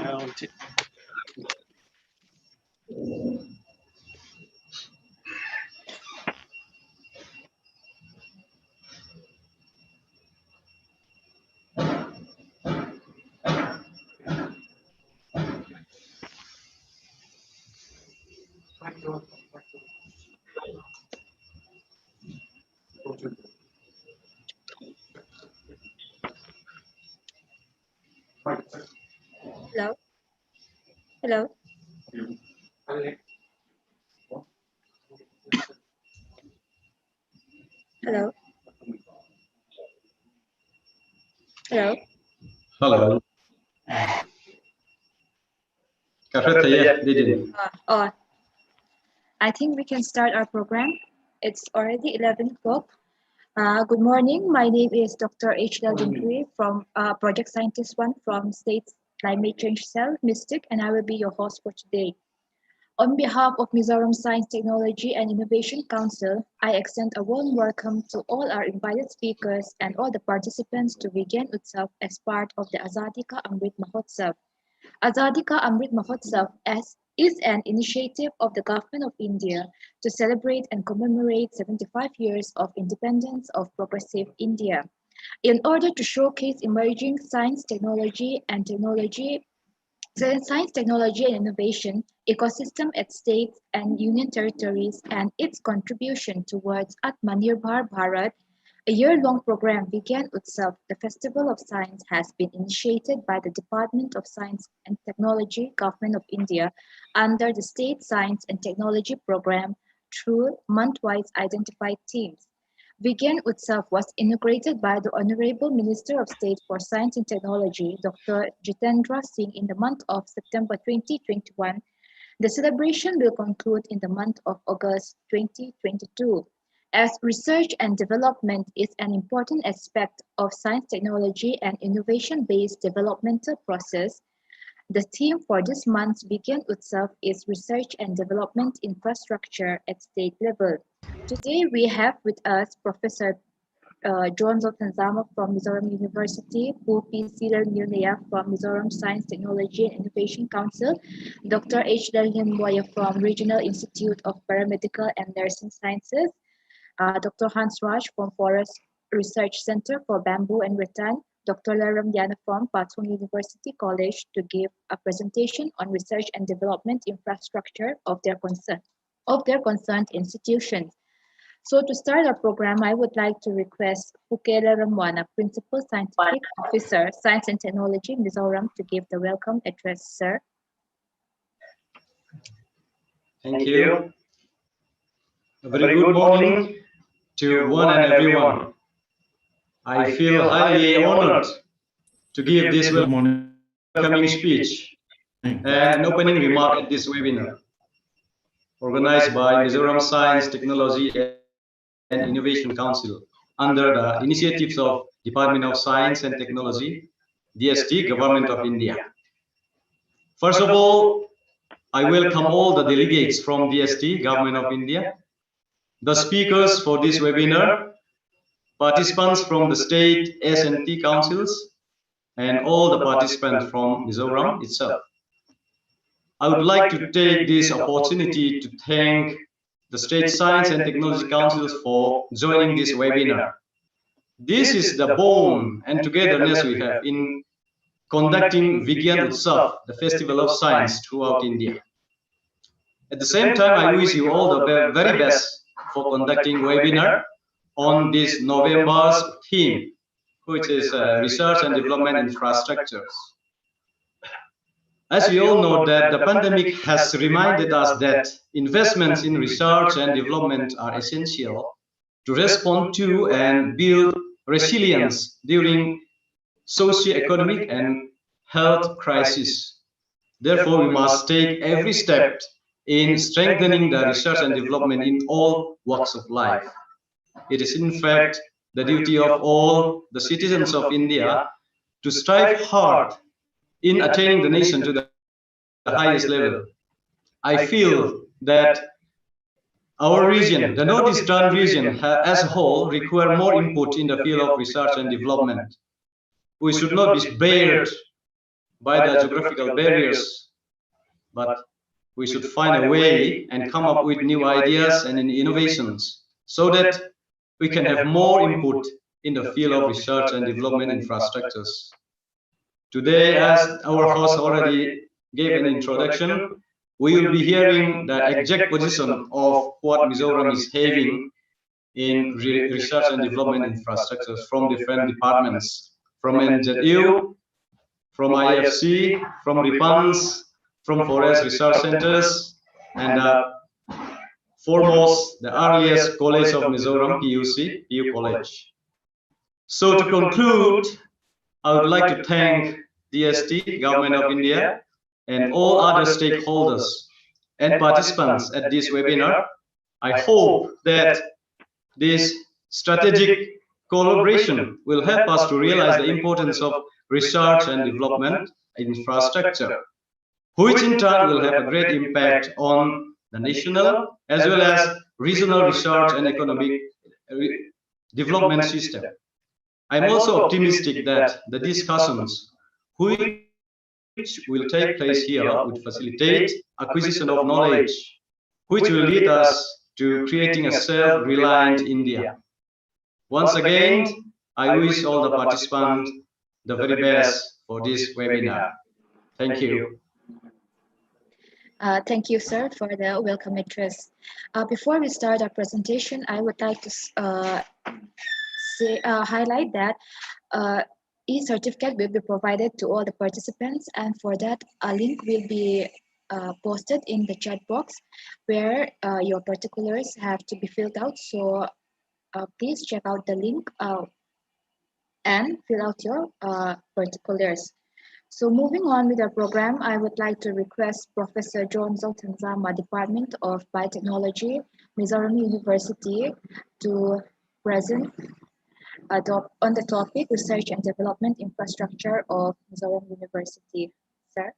Mounted. Hello. Hello. Hello. Hello. Hello. I think we can start our program. It's already 11 o'clock. Good morning. My name is Dr. H. Dignitaries from Project Scientist 1 from State's Climate Change Cell, Mystic, and I will be your host for today. On behalf of Mizoram Science, Technology and Innovation Council, I extend a warm welcome to all our invited speakers and all the participants to VIGYAN Utsav as part of the Azadi Ka Amrit Mahotsav. Azadi Ka Amrit Mahotsav is an initiative of the Government of India to celebrate and commemorate 75 years of independence of progressive India. In order to showcase emerging science, technology and innovation ecosystem at states and union territories and its contribution towards Atma Nirbhar Bharat, a year-long program, VIGYAN Utsav, the Festival of Science, has been initiated by the Department of Science and Technology, Government of India, under the State Science and Technology Program through month-wise identified themes. VIGYAN Utsav was inaugurated by the Honorable Minister of State for Science and Technology, Dr. Jitendra Singh, in the month of September 2021. The celebration will conclude in the month of August 2022. As research and development is an important aspect of science, technology, and innovation-based developmental process, the theme for this month's VIGYAN Utsav is Research and Development Infrastructure at State Level. Today we have with us Professor John Zoltanzama from Mizoram University, P. Silanunaya from Mizoram Science, Technology and Innovation Council, Dr. H. Dalyan from Regional Institute of Paramedical and Nursing Sciences, Dr. Hans Raj from Forest Research Center for Bamboo and Rattan, Dr. Laram Diana from Pathum University College to give a presentation on research and development infrastructure of their concerned institutions. So to start our program, I would like to request Pukela Ramwana, Principal Scientific Officer, Science and Technology, Mizoram, to give the welcome address, sir. Thank you. A very good morning to one and everyone. I feel highly honored to give this welcoming speech and an opening remark at this webinar, organized by Mizoram Science, Technology and Innovation Council under the initiatives of Department of Science and Technology, DST, Government of India. First of all, I welcome all the delegates from DST, Government of India, the speakers for this webinar, participants from the state S&T councils, and all the participants from Mizoram itself. I would like to take this opportunity to thank the State Science and Technology Councils for joining this webinar. This is the bond and togetherness we have in conducting VIGYAN Utsav, the Festival of Science, throughout India. At the same time, I wish you all the very best for conducting webinar on this November's theme, which is research and development infrastructures. As we all know that the pandemic has reminded us that investments in research and development are essential to respond to and build resilience during socio-economic and health crises. Therefore, we must take every step in strengthening the research and development in all walks of life. It is in fact the duty of all the citizens of India to strive hard in attaining the nation to the highest level. I feel that our region, the Northeastern region as a whole, require more input in the field of research and development. We should not be spared by the geographical barriers, but we should find a way and come up with new ideas and innovations so that we can have more input in the field of research and development infrastructures. Today, as our host already gave an introduction, we will be hearing the exact position of what Mizoram is having in research and development infrastructures from different departments, from NZU, from IFC, from RIPANS, from Forest Research Centers, and foremost, the earliest college of Mizoram, PU College. So to conclude, I would like to thank DST, Government of India, and all other stakeholders and participants at this webinar. I hope that this strategic collaboration will help us to realize the importance of research and development infrastructure, which in turn will have a great impact on the national as well as regional research and economic development system. I'm also optimistic that the discussions which will take place here would facilitate acquisition of knowledge, which will lead us to creating a self-reliant India. Once again, I wish all the participants the very best for this webinar. Thank you. Thank you, sir, for the welcome address. Before we start our presentation, I would like to highlight that e-certificate will be provided to all the participants, and for that, a link will be posted in the chat box where your particulars have to be filled out. So please check out the link and fill out your particulars. So moving on with our program, I would like to request Professor John Zoltanzama, Department of Biotechnology, Mizoram University, to present on the topic Research and Development Infrastructure of Mizoram University. Sir?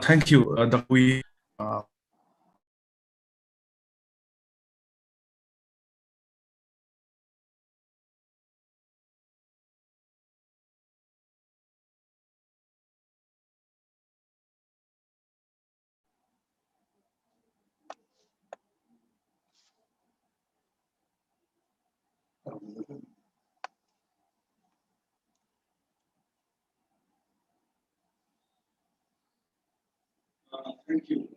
Thank you, Dr. Thank you.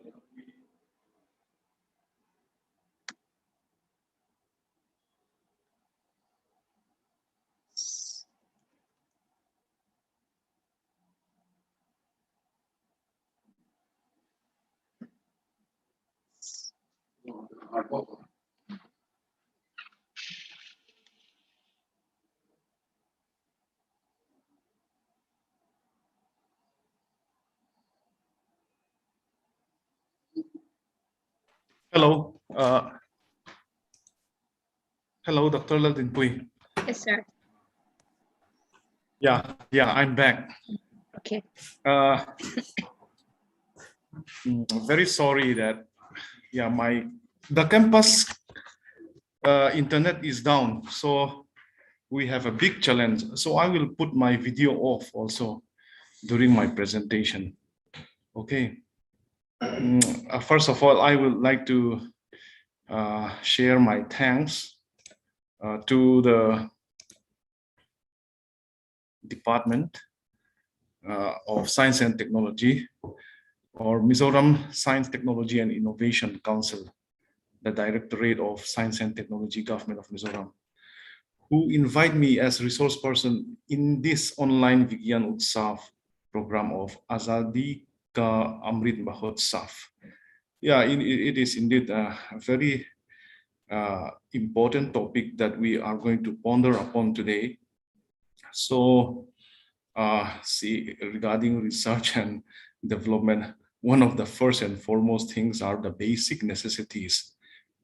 Hello. Hello, Dr. Ladinpui. Yes, sir. Yeah, I'm back. Okay. Very sorry that the campus internet is down, so we have a big challenge. So I will put my video off also during my presentation. Okay. First of all, I would like to share my thanks to the Department of Science and Technology, or Mizoram Science, Technology and Innovation Council, the Directorate of Science and Technology, Government of Mizoram, who invite me as resource person in this online VIGYAN UTSAV program of Azadi Ka Amrit Mahotsav. Yeah, it is indeed a very important topic that we are going to ponder upon today. So, regarding research and development, one of the first and foremost things are the basic necessities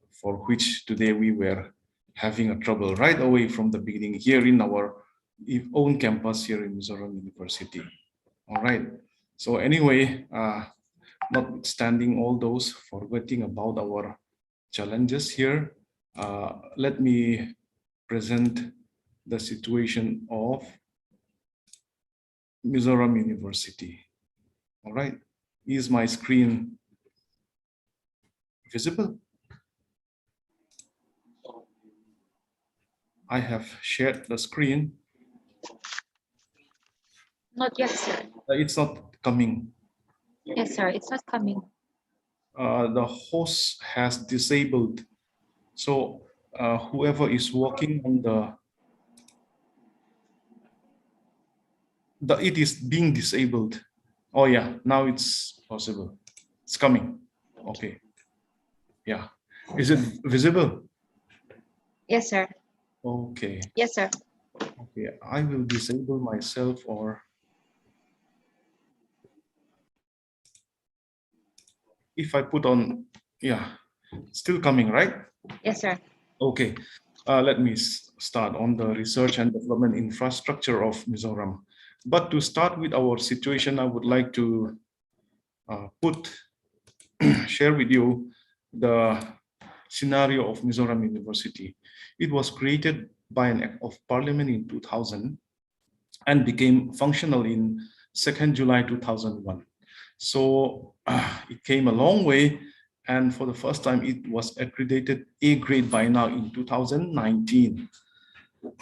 for which today we were having a trouble right away from the beginning here in our own campus here in Mizoram University. All right. So anyway, notwithstanding all those, forgetting about our challenges here, Let me present the situation of Mizoram University. All right, is my screen visible? I have shared the screen. Not yet, sir. It's not coming. Yes, sir. It's not coming. The host has disabled. So whoever is working on it is being disabled. Oh yeah, now it's possible. It's coming. Okay. Yeah. Is it visible? Yes, sir. Okay. Yes, sir. Okay. I will disable myself, or if I put on, yeah, still coming, right? Yes, sir. Okay. Let me start on the research and development infrastructure of Mizoram. But to start with our situation, I would like to share with you the scenario of Mizoram University. It was created by an Act of Parliament in 2000 and became functional in 2nd July 2001. So it came a long way, and for the first time it was accredited A grade by now in 2019.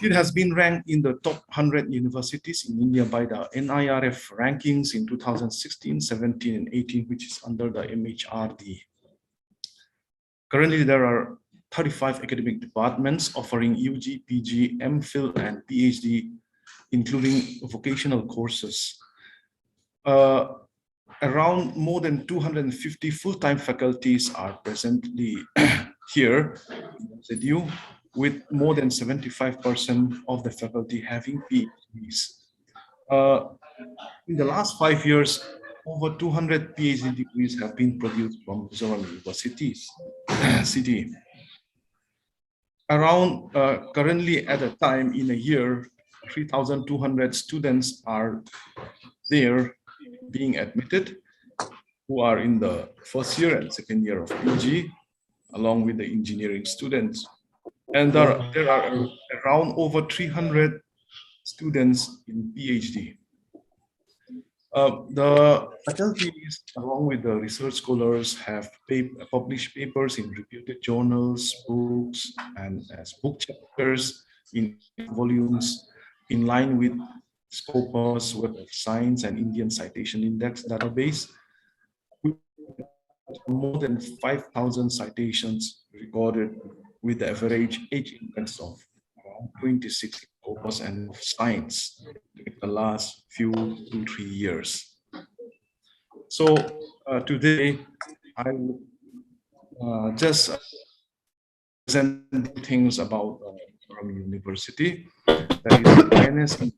It has been ranked in the top 100 universities in India by the NIRF rankings in 2016, 17, and 18, which is under the MHRD. Currently, there are 35 academic departments offering UG, PG, MPhil, and PhD, including vocational courses. Around more than 250 full-time faculties are presently here in ZU, with more than 75% of the faculty having PhDs. In the last 5 years, over 200 PhD degrees have been produced from Mizoram universities. City. Around currently at a time in a year, 3,200 students are there being admitted, who are in the first year and second year of PG, along with the engineering students. And there are around over 300 students in PhD. The faculties, along with the research scholars, have published papers in reputed journals, books, and as book chapters in volumes in line with Scopus Web of Science and Indian Citation Index database. More than 5,000 citations recorded with the average age index of around 26 Scopus and of Science in the last few 2-3 years. So today I will just present things about Mizoram University. That is Binance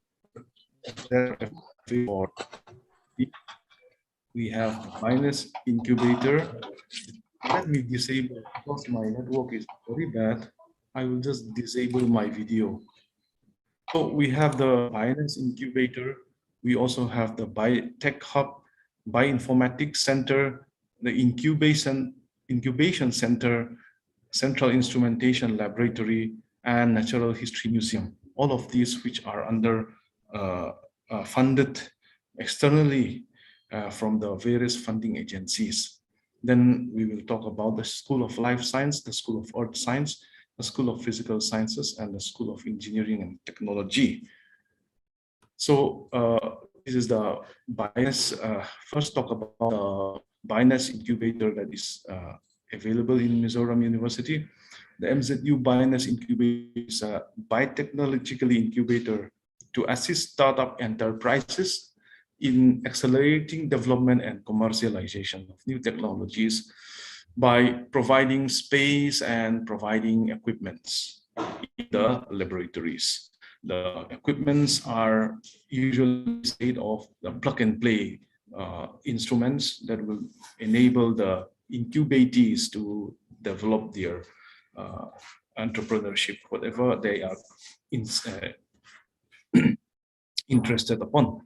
Incubator. We have the Binance Incubator. Let me disable, because my network is very bad. I will just disable my video. So we have the Binance Incubator. We also have the Tech Hub, Bioinformatics Center, the Incubation Center, Central Instrumentation Laboratory, and Natural History Museum. All of these which are under funded externally from the various funding agencies. Then we will talk about the School of Life Science, the School of Earth Science, the School of Physical Sciences, and the School of Engineering and Technology. So this is the Binance. First talk about the Binance Incubator that is available in Mizoram University. The MZU Binance Incubator is a biotechnological incubator to assist startup enterprises in accelerating development and commercialization of new technologies by providing space and providing equipments in the laboratories. The equipments are usually made of the plug and play instruments that will enable the incubatees to develop their entrepreneurship, whatever they are interested upon.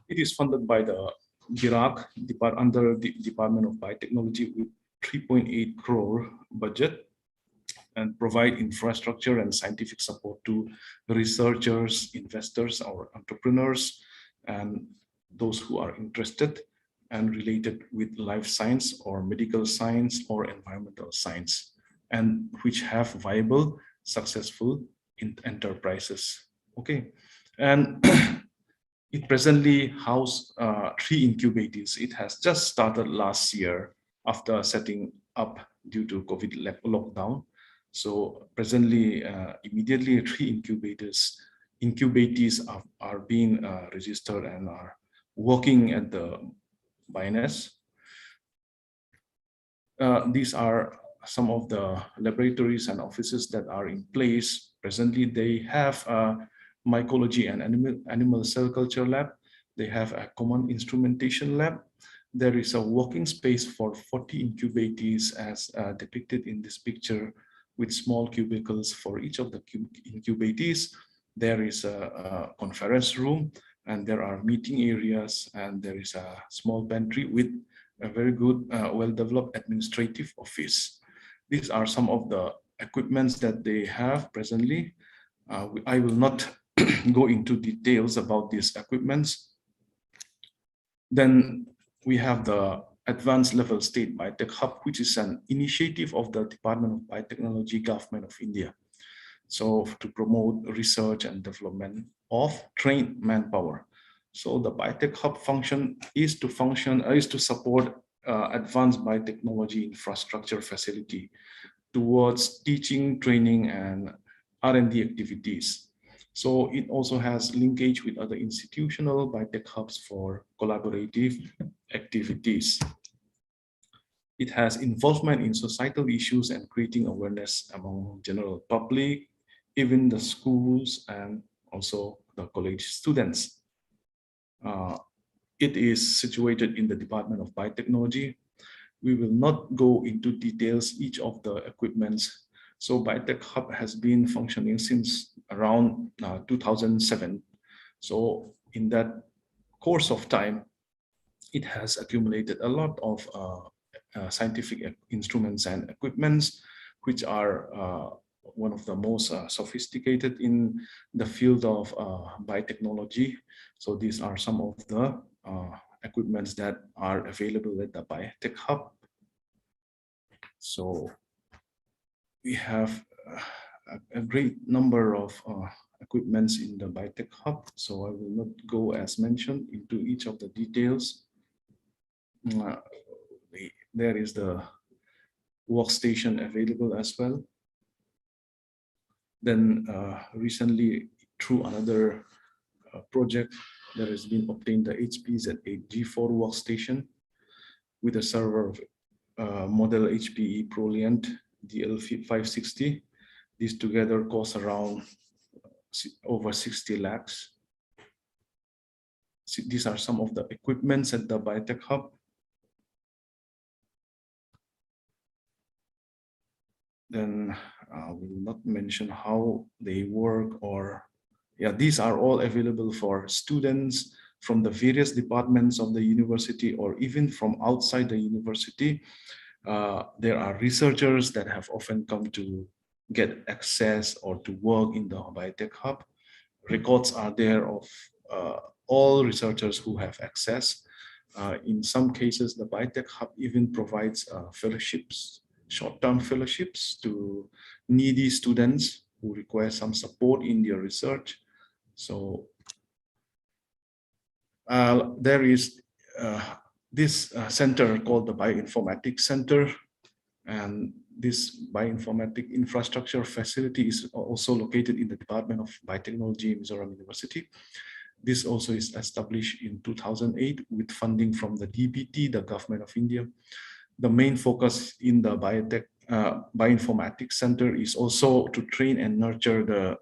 It is funded by the GIRAC under the Department of Biotechnology with 3.8 crore budget. and provide infrastructure and scientific support to researchers, investors, or entrepreneurs, and those who are interested and related with life science or medical science or environmental science, and which have viable, successful enterprises. Okay, and it presently houses 3 incubators. It has just started last year after setting up due to COVID lockdown. So presently, immediately 3 incubators are being registered and are working at the Binance. These are some of the laboratories and offices that are in place. Presently, they have a mycology and animal cell culture lab. They have a common instrumentation lab. There is a working space for 40 incubators as depicted in this picture, with small cubicles for each of the incubators. There is a conference room, and there are meeting areas, and there is a small pantry with a very good, well-developed administrative office. These are some of the equipments that they have presently. I will not go into details about these equipments. Then we have the Advanced Level State Biotech Hub, which is an initiative of the Department of Biotechnology, Government of India. So to promote research and development of trained manpower. So the Biotech Hub function is to support advanced biotechnology infrastructure facility towards teaching, training, and R&D activities. So it also has linkage with other institutional biotech hubs for collaborative activities. It has involvement in societal issues and creating awareness among general public, even the schools and also the college students. It is situated in the Department of Biotechnology. We will not go into details each of the equipments. So Biotech Hub has been functioning since around 2007. So in that course of time, it has accumulated a lot of scientific instruments and equipments, which are one of the most sophisticated in the field of biotechnology. So these are some of the equipments that are available at the Biotech Hub. So we have a great number of equipments in the Biotech Hub. So I will not go, as mentioned, into each of the details. There is the workstation available as well. Then recently, through another project, there has been obtained the HP Z8 G4 workstation with a server of model HPE ProLiant DL560. These together cost around over 60 lakhs. So these are some of the equipments at the Biotech Hub. Then we will not mention how they work, or these are all available for students from the various departments of the university or even from outside the university. There are researchers that have often come to get access or to work in the Biotech Hub. Records are there of all researchers who have access. In some cases, the Biotech Hub even provides fellowships, short-term fellowships to needy students who require some support in their research. So there is this center called the Bioinformatics Center, and this bioinformatic infrastructure facility is also located in the Department of Biotechnology, Mizoram University. This also is established in 2008 with funding from the DBT, the Government of India. The main focus in the Bioinformatics Center is also to train and nurture the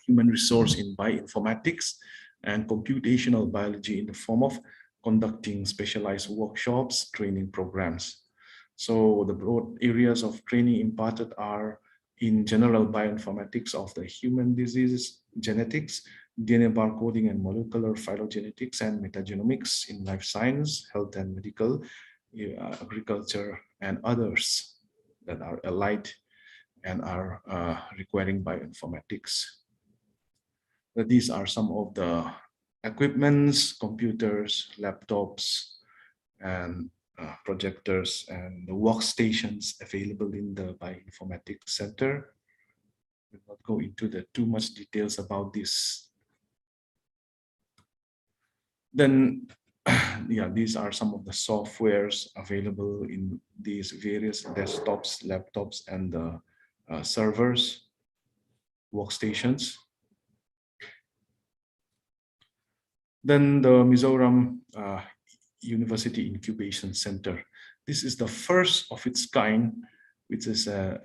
human resource in bioinformatics and computational biology in the form of conducting specialized workshops, training programs. So the broad areas of training imparted are in general bioinformatics of the human diseases, genetics, DNA barcoding and molecular phylogenetics and metagenomics in life science, health and medical, agriculture, and others that are allied and are requiring bioinformatics. These are some of the equipments, computers, laptops, and projectors and the workstations available in the Bioinformatics Center. We'll not go into the too much details about this. Then, yeah, these are some of the softwares available in these various desktops, laptops, and the servers, workstations. Then the Mizoram University Incubation Center. This is the first of its kind, which is a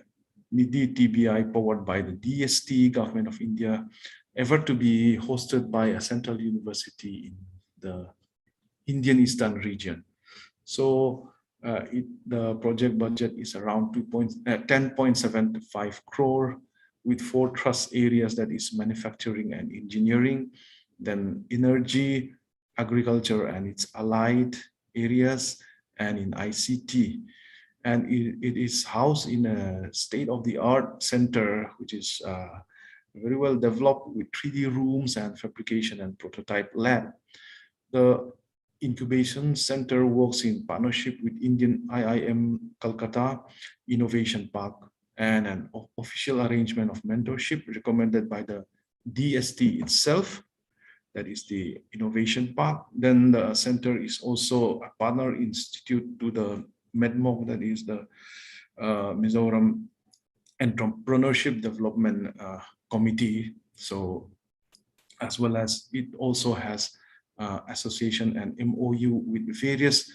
NIDI-TBI powered by the DST, Government of India, ever to be hosted by a central university in the Indian Eastern region. So the project budget is around 10.75 crore with 4 trust areas, that is manufacturing and engineering, then energy, agriculture and its allied areas, and in ICT. And it is housed in a state-of-the-art center, which is very well developed with 3D rooms and fabrication and prototype lab. The incubation center works in partnership with Indian IIM Calcutta Innovation Park and an official arrangement of mentorship recommended by the DST itself, that is the Innovation Park. Then the center is also a partner institute to the MEDMOC, that is the Mizoram Entrepreneurship Development Committee. So, as well as it also has association and MOU with various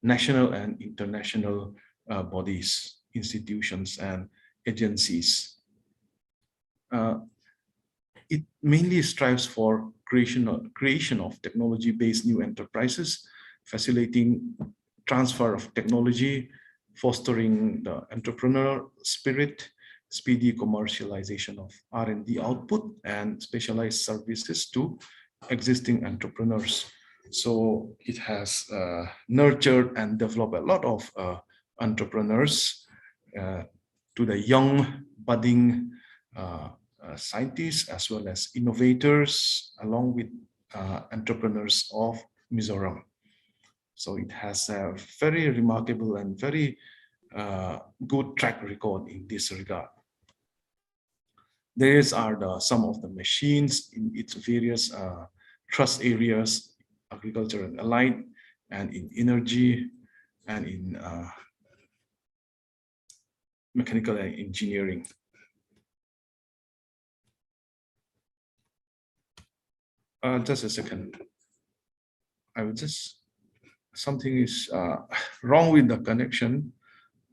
national and international bodies, institutions, and agencies. It mainly strives for creation of technology-based new enterprises, facilitating transfer of technology, fostering the entrepreneurial spirit, speedy commercialization of R&D output, and specialized services to existing entrepreneurs. So it has nurtured and developed a lot of entrepreneurs to the young budding scientists as well as innovators, along with entrepreneurs of Mizoram. So it has a very remarkable and very good track record in this regard. These are some of the machines in its various trust areas, agriculture and allied, and in energy, and in mechanical and engineering. Just a second. I will just, something is wrong with the connection.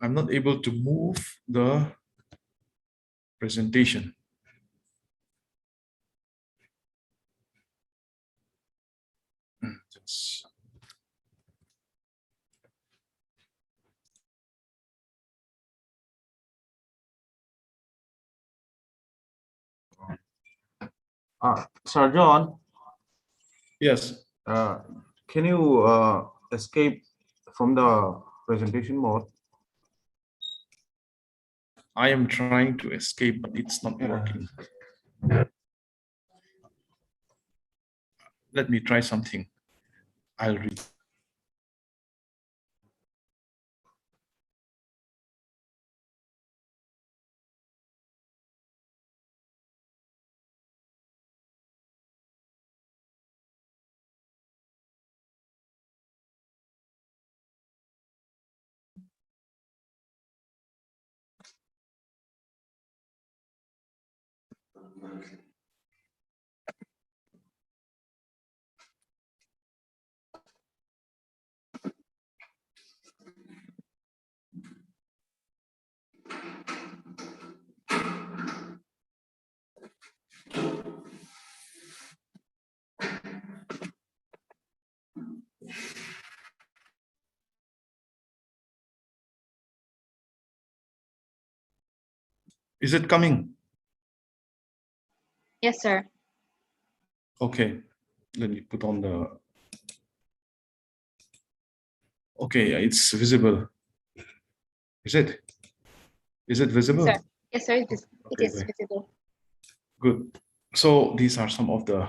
I'm not able to move the presentation. Just, Sir John, yes. can you escape from the presentation mode? I am trying to escape, but it's not working. Let me try something. I'll read. Is it coming? Yes, sir. Okay, let me put on the. Okay, it's visible. Is it? Is it visible? Sir. Yes, sir. It is Okay, visible. good. So these are some of the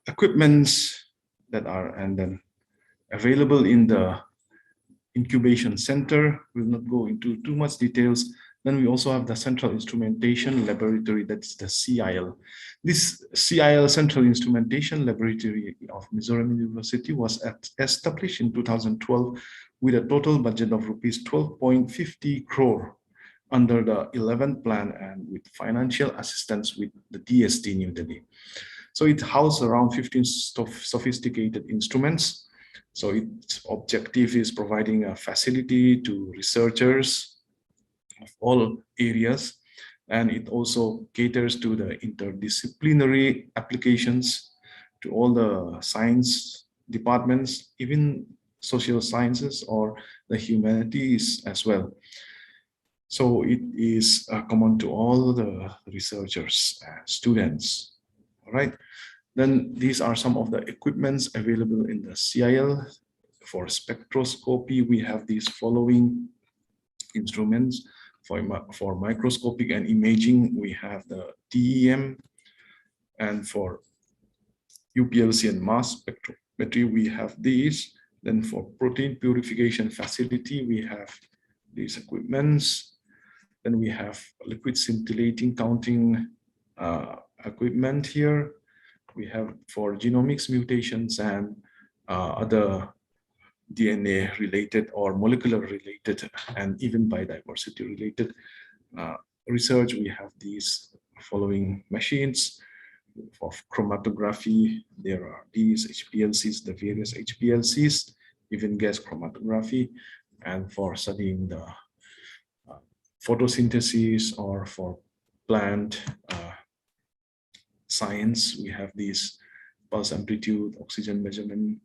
equipments that are and then available in the incubation center. We'll not go into too much details. Then we also have the Central Instrumentation Laboratory, that's the CIL. This CIL, Central Instrumentation Laboratory of Mizoram University, was established in 2012 with a total budget of rupees 12.50 crore under the 11th plan and with financial assistance with the DST New Delhi. So it houses around 15 sophisticated instruments. So its objective is providing a facility to researchers of all areas, and it also caters to the interdisciplinary applications to all the science departments, even social sciences or the humanities as well. So it is common to all the researchers and students. All right. Then these are some of the equipments available in the CIL. For spectroscopy, we have these following instruments. For microscopic and imaging, we have the TEM, and for UPLC and mass spectrometry, we have these. Then for protein purification facility, we have these equipments. Then we have liquid scintillating counting equipment here. We have for genomics mutations and other DNA related or molecular related and even biodiversity related research. We have these following machines. For chromatography, there are these HPLCs, the various HPLCs, even gas chromatography, and for studying the photosynthesis or for plant science, we have these pulse amplitude, oxygen measurement.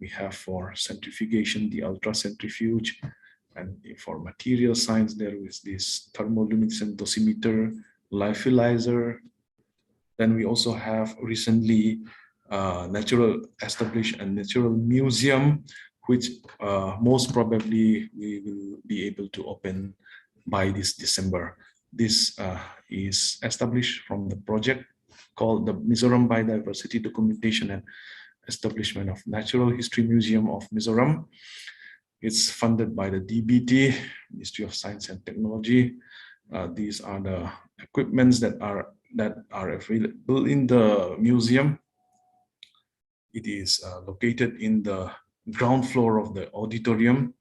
We have for centrifugation, the ultracentrifuge, and for material science, there is this thermoluminescent dosimeter, Lyophilizer. Then we also have recently established a natural museum, which most probably we will be able to open by this December. This is established from the project called the Mizoram Biodiversity Documentation and Establishment of Natural History Museum of Mizoram. It's funded by the DBT, Ministry of Science and Technology. These are the equipments that are available in the museum. It is located in the ground floor of the auditorium.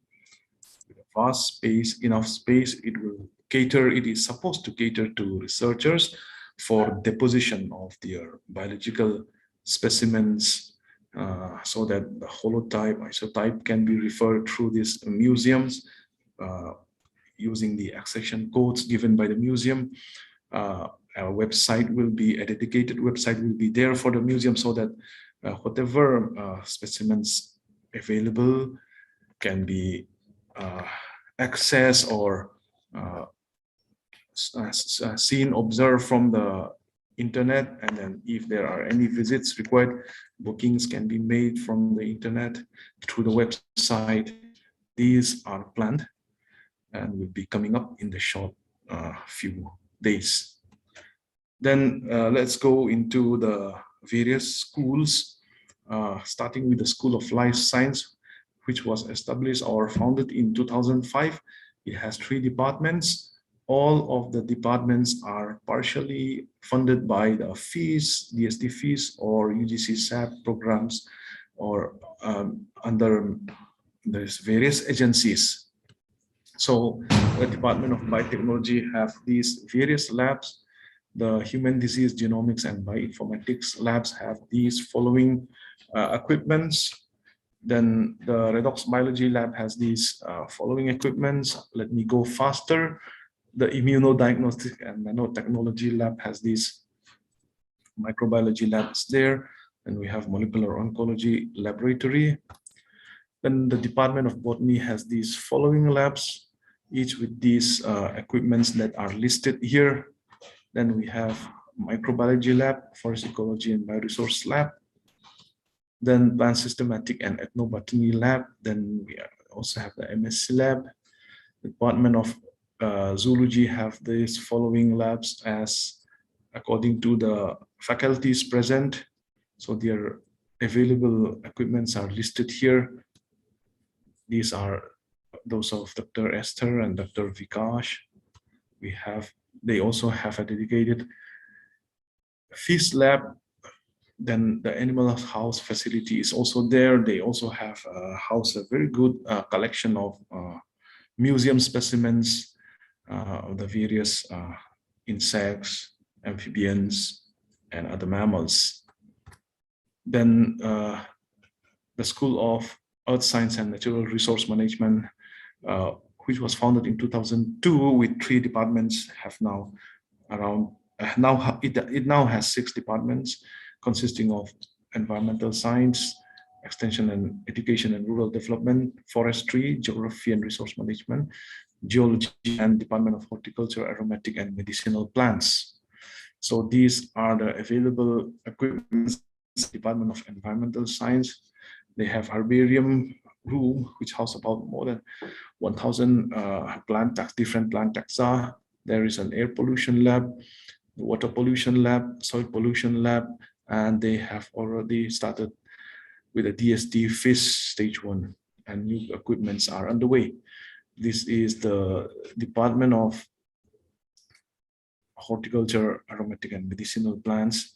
With a vast space, enough space, it is supposed to cater to researchers for deposition of their biological specimens, so that the holotype, isotype can be referred through these museums using the accession codes given by the museum. A dedicated website will be there for the museum, so that whatever specimens available can be accessed or seen, observed from the internet. And then if there are any visits required, bookings can be made from the internet through the website. These are planned and will be coming up in the short few days. Then let's go into the various schools, starting with the School of Life Science, which was established or founded in 2005. It has 3 departments. All of the departments are partially funded by the fees, DST fees, or UGC SAP programs, or under there's various agencies. So the Department of Biotechnology have these various labs. The Human Disease Genomics and Bioinformatics labs have these following equipments. Then the Redox Biology lab has these following equipments. Let me go faster. The Immunodiagnostic and Nanotechnology lab has these microbiology labs there. And we have Molecular Oncology Laboratory. Then the Department of Botany has these following labs, each with these equipments that are listed here. Then we have Microbiology Lab, Forest Ecology and Bioresource Lab. Then Plant Systematic and Ethnobotany Lab. Then we also have the MSc Lab, Department of zoology have these following labs as according to the faculties present. So their available equipments are listed here. These are those of Dr. Esther and Dr. Vikash. They also have a dedicated fish lab. Then the animal house facility is also there. They also have a very good collection of museum specimens of the various insects, amphibians, and other mammals. Then the School of Earth Science and Natural Resource Management, which was founded in 2002 with 3 departments, have now around it now has 6 departments consisting of environmental science, extension and education and rural development, forestry, geography and resource management, geology, and Department of Horticulture, Aromatic and Medicinal Plants. So these are the available equipment. Department of Environmental Science, they have herbarium room which house about more than 1,000 different plant taxa. There is an air pollution lab, water pollution lab, soil pollution lab, and they have already started with a DST fish stage 1, and new equipments are underway. This is the Department of Horticulture, Aromatic and Medicinal Plants.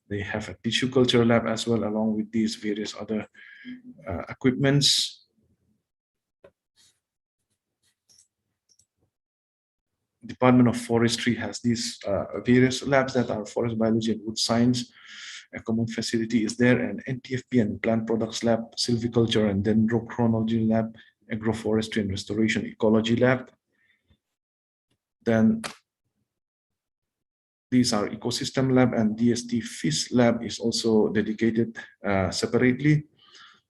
They have a tissue culture lab as well, along with these various other equipments. Department of Forestry has these various labs that are forest biology and wood science. A common facility is there, and NTFP and plant products lab, silviculture and dendrochronology lab, agroforestry and restoration ecology lab. Then these are ecosystem lab, and DST fish lab is also dedicated separately.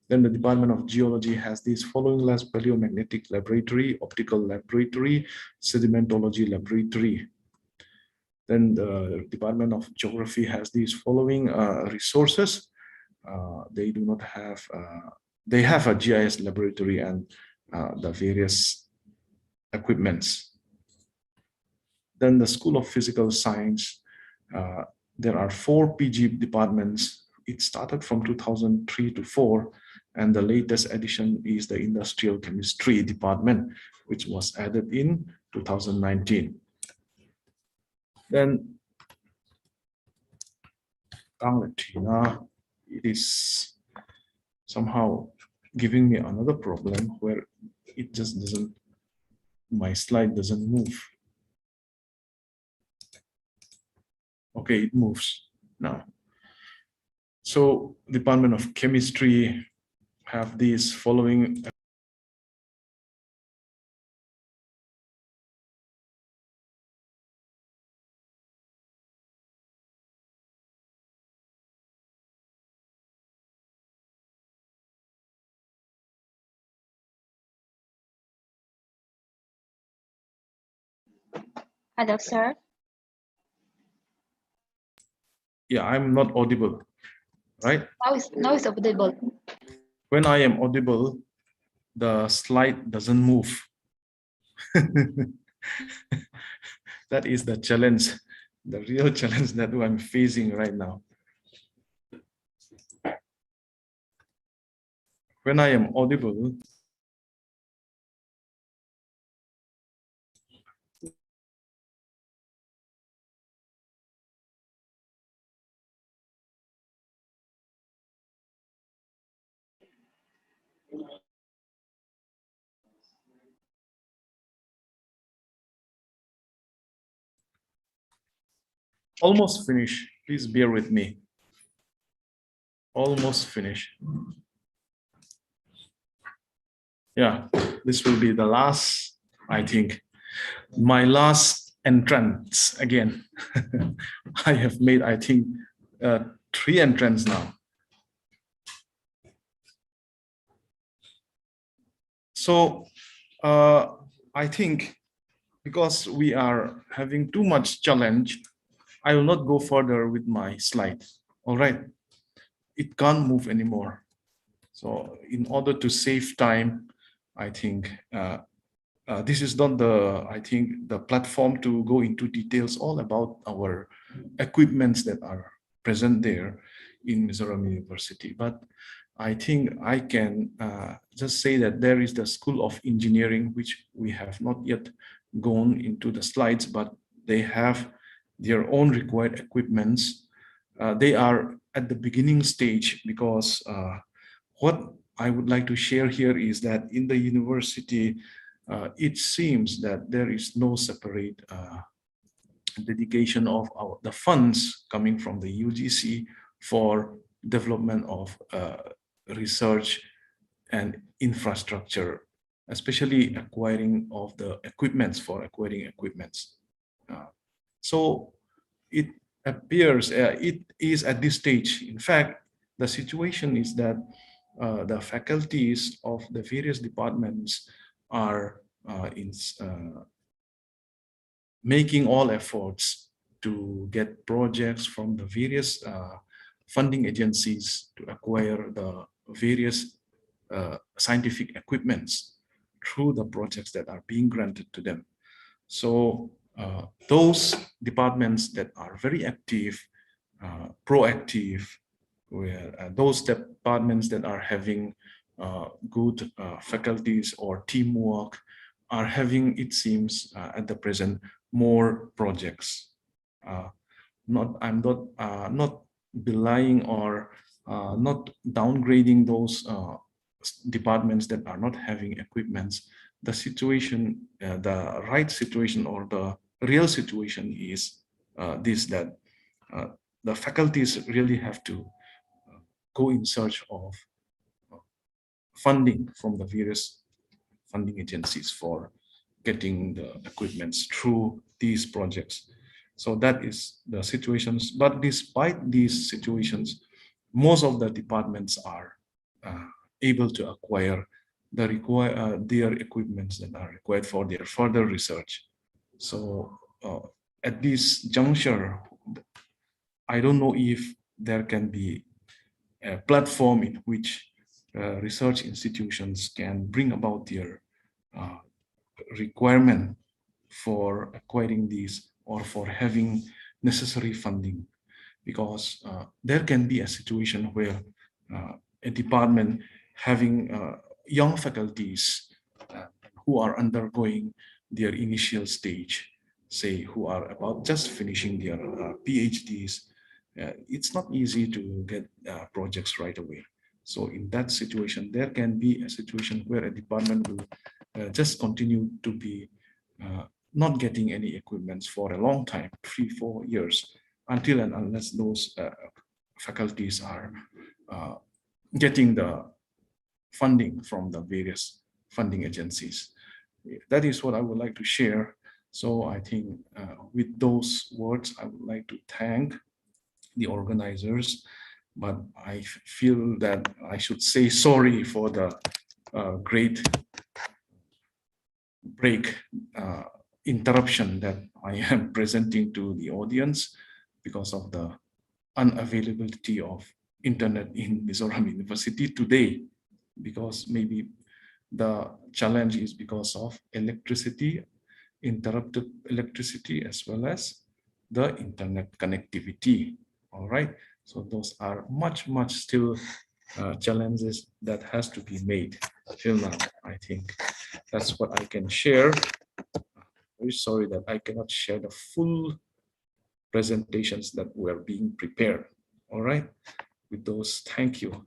Then the Department of Geology has these following labs: paleomagnetic laboratory, optical laboratory, sedimentology laboratory. Then the Department of Geography has these following resources. They do not have, they have a GIS laboratory and the various equipments. Then the School of Physical Science, there are 4 PG departments. It started from 2003 to 4, and the latest addition is the Industrial Chemistry department, which was added in 2019. Then it is somehow giving me another problem where it just doesn't, my slide doesn't move. Okay, it moves now. So Department of Chemistry have these following. Hello, sir. Yeah, I'm not audible, right? Now it's audible. When I am audible, the slide doesn't move. That is the challenge, the real challenge that I'm facing right now. When I am audible, almost finished. Please bear with me. Almost finished. Yeah, this will be the last, I think, my last entrance again. I have made, I think, 3 entrances now. So I think because we are having too much challenge, I will not go further with my slide. All right, it can't move anymore. So in order to save time, I think this is not the, I think, the platform to go into details all about our equipments that are present there in Mizoram University. But I think I can just say that there is the School of Engineering, which we have not yet gone into the slides, but they have their own required equipments. They are at the beginning stage because what I would like to share here is that in the university, it seems that there is no separate dedication of the funds coming from the UGC for development of research and infrastructure, especially acquiring of the equipments for acquiring equipments. So it appears it is at this stage. In fact, the situation is that the faculties of the various departments are making all efforts to get projects from the various funding agencies to acquire the various scientific equipments through the projects that are being granted to them. So those departments that are very active, proactive, where those departments that are having good faculties or teamwork are having, it seems, at the present, more projects. I'm not belying or not downgrading those departments that are not having equipments. The situation, the right situation or the real situation is this, that the faculties really have to go in search of funding from the various funding agencies for getting the equipments through these projects. So that is the situations. But despite these situations, most of the departments are able to acquire the their equipments that are required for their further research. So at this juncture, I don't know if there can be a platform in which research institutions can bring about their requirement for acquiring these or for having necessary funding, because there can be a situation where a department having young faculties who are undergoing their initial stage, say who are about just finishing their PhDs, it's not easy to get projects right away. So in that situation, there can be a situation where a department will just continue to be not getting any equipments for a long time, 3-4 years, until and unless those faculties are getting the funding from the various funding agencies. That is what I would like to share. So I think with those words, I would like to thank the organizers, but I feel that I should say sorry for the great break interruption that I am presenting to the audience because of the unavailability of internet in Mizoram University today, because maybe the challenge is because of electricity, interrupted electricity, as well as the internet connectivity. All right, so those are much still challenges that has to be made till now. I think that's what I can share. Very sorry that I cannot share the full presentations that were being prepared. All right, with those, thank you.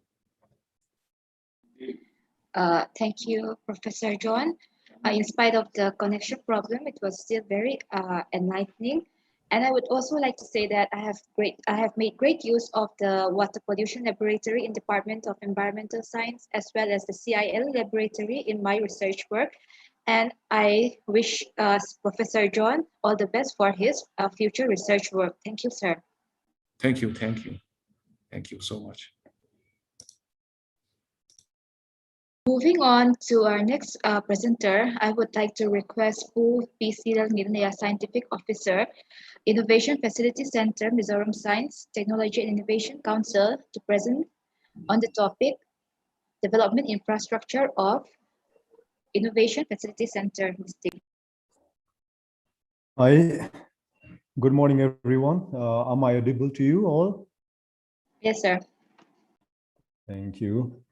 Thank you, Professor John. In spite of the connection problem, it was still very enlightening. And I would also like to say that I have made great use of the Water Pollution Laboratory in Department of Environmental Science, as well as the CIL Laboratory in my research work. And I wish Professor John all the best for his future research work. Thank you, sir. Thank you, thank you. Thank you so much. Moving on to our next presenter, I would like to request Pu P. Nirnaya, Scientific Officer, Innovation Facility Center, Mizoram Science, Technology and Innovation Council, to present on the topic, Development Infrastructure of Innovation Facility Center, Mystic. Hi, good morning, everyone. Am I audible to you all? Yes, sir. Thank you.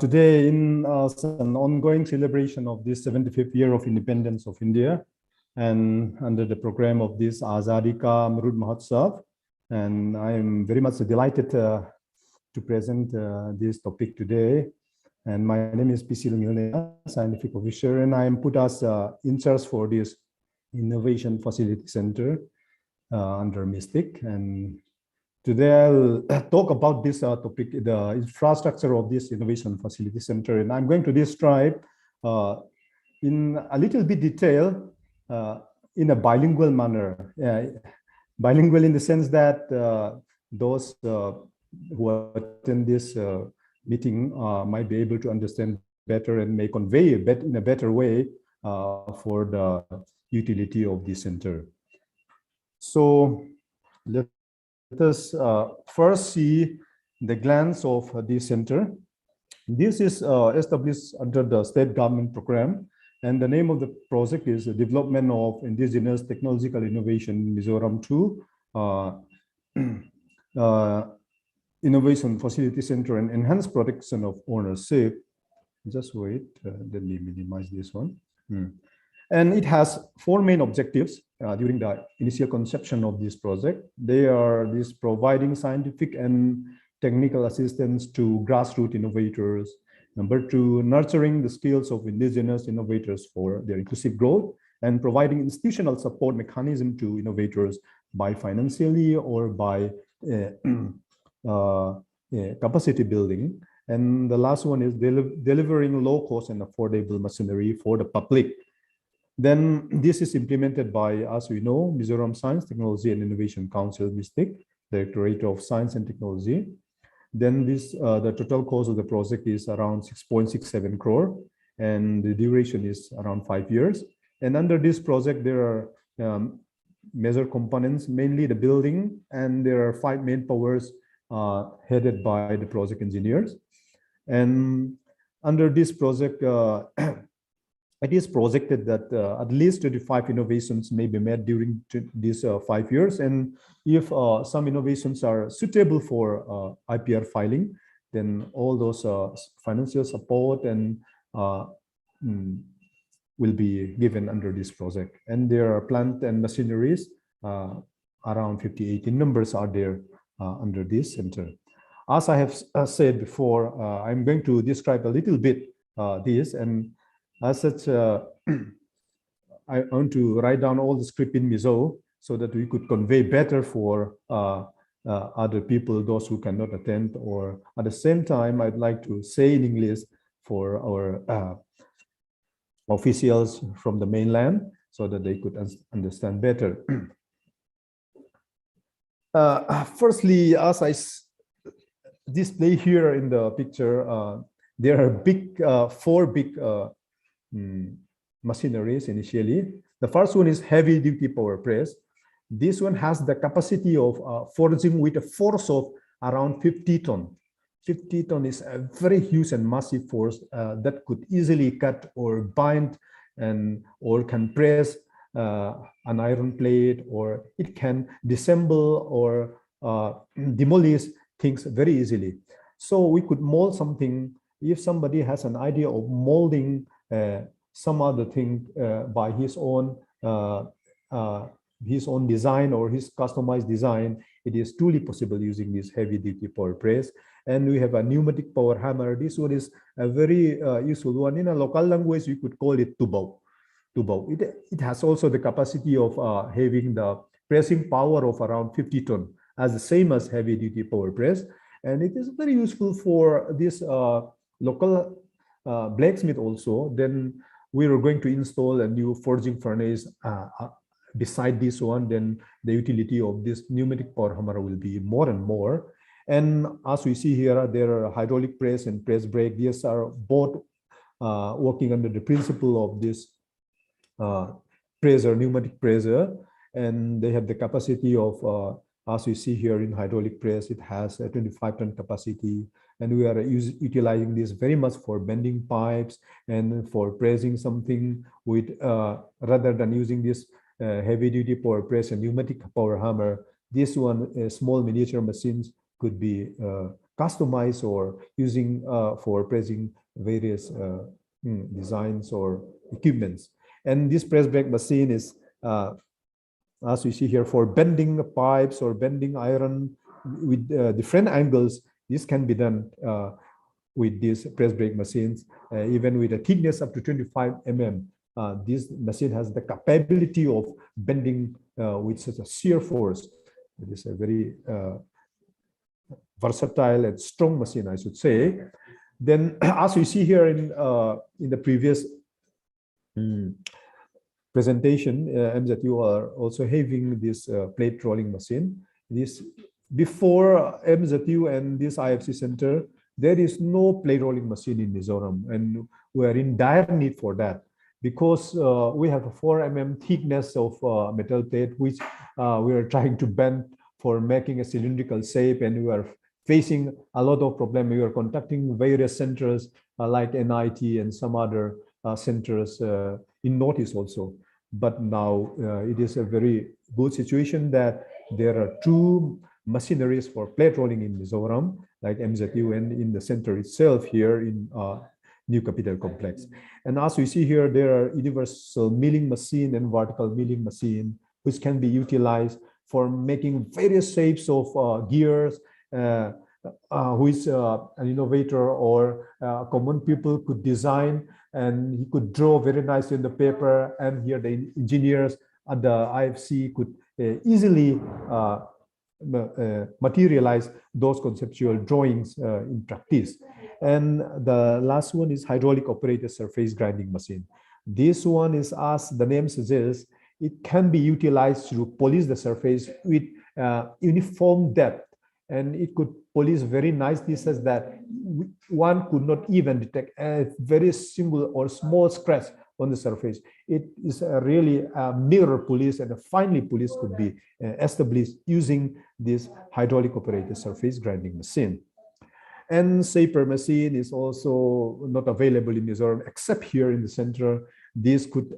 Today, in an ongoing celebration of this 75th year of independence of India, and under the program of this Azadi Ka Amrut Mahotsav, and I am very much delighted to present this topic today. And my name is P.C. Milne, Scientific Officer, and I am put as in charge for this Innovation Facility Center under Mystic. And today I'll talk about this topic, the infrastructure of this Innovation Facility Center. And I'm going to describe in a little bit detail in a bilingual manner. Bilingual in the sense that those who attend this meeting might be able to understand better and may convey in a better way for the utility of the center. So let us first see the glance of this center. This is established under the state government program, and the name of the project is the Development of Indigenous Technological Innovation in Mizoram 2, Innovation Facility Center and Enhanced Protection of Ownership. Just wait, let me minimize this one. And it has four main objectives during the initial conception of this project. They are this providing scientific and technical assistance to grassroots innovators. Number two, nurturing the skills of indigenous innovators for their inclusive growth and providing institutional support mechanism to innovators by financially or by capacity building. And the last one is delivering low cost and affordable machinery for the public. Then this is implemented by, as we know, Mizoram Science, Technology and Innovation Council, Mystic, Directorate of Science and Technology. Then this, the total cost of the project is around 6.67 crore, and the duration is around 5 years. And under this project, there are major components, mainly the building, and there are 5 main powers headed by the project engineers. And under this project, it is projected that at least 25 innovations may be made during these 5 years. And if some innovations are suitable for IPR filing, then all those financial support and will be given under this project. And there are plant and machineries, around 58 in numbers are there under this center. As I have said before, I'm going to describe a little bit this, and as such, I want to write down all the script in Mizo so that we could convey better for other people, those who cannot attend, or at the same time, I'd like to say in English for our officials from the mainland so that they could understand better. Firstly, as I display here in the picture, there are 4 big machineries initially. The first one is heavy duty power press. This one has the capacity of forging with a force of around 50 ton. 50 ton is a very huge and massive force that could easily cut or bind or can press an iron plate, or it can disassemble or demolish things very easily. So we could mold something. If somebody has an idea of molding some other thing by his own design or his customized design, it is truly possible using this heavy duty power press. And we have a pneumatic power hammer. This one is a very useful one. In a local language, we could call it tubao. It has also the capacity of having the pressing power of around 50 ton, as the same as heavy duty power press. And it is very useful for this local blacksmith also. Then we are going to install a new forging furnace beside this one. Then the utility of this pneumatic power hammer will be more and more. And as we see here, there are hydraulic press and press brake. These are both working under the principle of this pressure, pneumatic pressure, and they have the capacity of, as we see here in hydraulic press, it has a 25 ton capacity, and we are utilizing this very much for bending pipes and for pressing something with rather than using this heavy duty power press and pneumatic power hammer. This one, small miniature machines could be customized or using for pressing various designs or equipments. And this press brake machine is, as we see here, for bending pipes or bending iron with different angles. This can be done with these press brake machines, even with a thickness up to 25 mm. This machine has the capability of bending with such a shear force. It is a very versatile and strong machine, I should say. Then, as we see here in the previous presentation, MZU are also having this plate rolling machine. This before MZU and this IFC center, there is no plate rolling machine in Mizoram, and we are in dire need for that, because we have a 4 mm thickness of metal plate, which we are trying to bend for making a cylindrical shape, and we are facing a lot of problem. We are contacting various centers like NIT and some other centers in Northeast also. But now it is a very good situation that there are 2 machineries for plate rolling in Mizoram, like MZU, and in the center itself here in New Capital Complex. And as we see here, there are universal milling machine and vertical milling machine, which can be utilized for making various shapes of gears, which an innovator or common people could design, and he could draw very nicely in the paper, and here the engineers at the IFC could easily materialize those conceptual drawings in practice. And the last one is hydraulic operated surface grinding machine. This one is, as the name suggests, it can be utilized to polish the surface with uniform depth, and it could polish very nicely such that one could not even detect a very single or small scratch on the surface. It is really a mirror polish, and a finely polish could be established using this hydraulic operated surface grinding machine. And shaper machine is also not available in Mizoram except here in the center. This could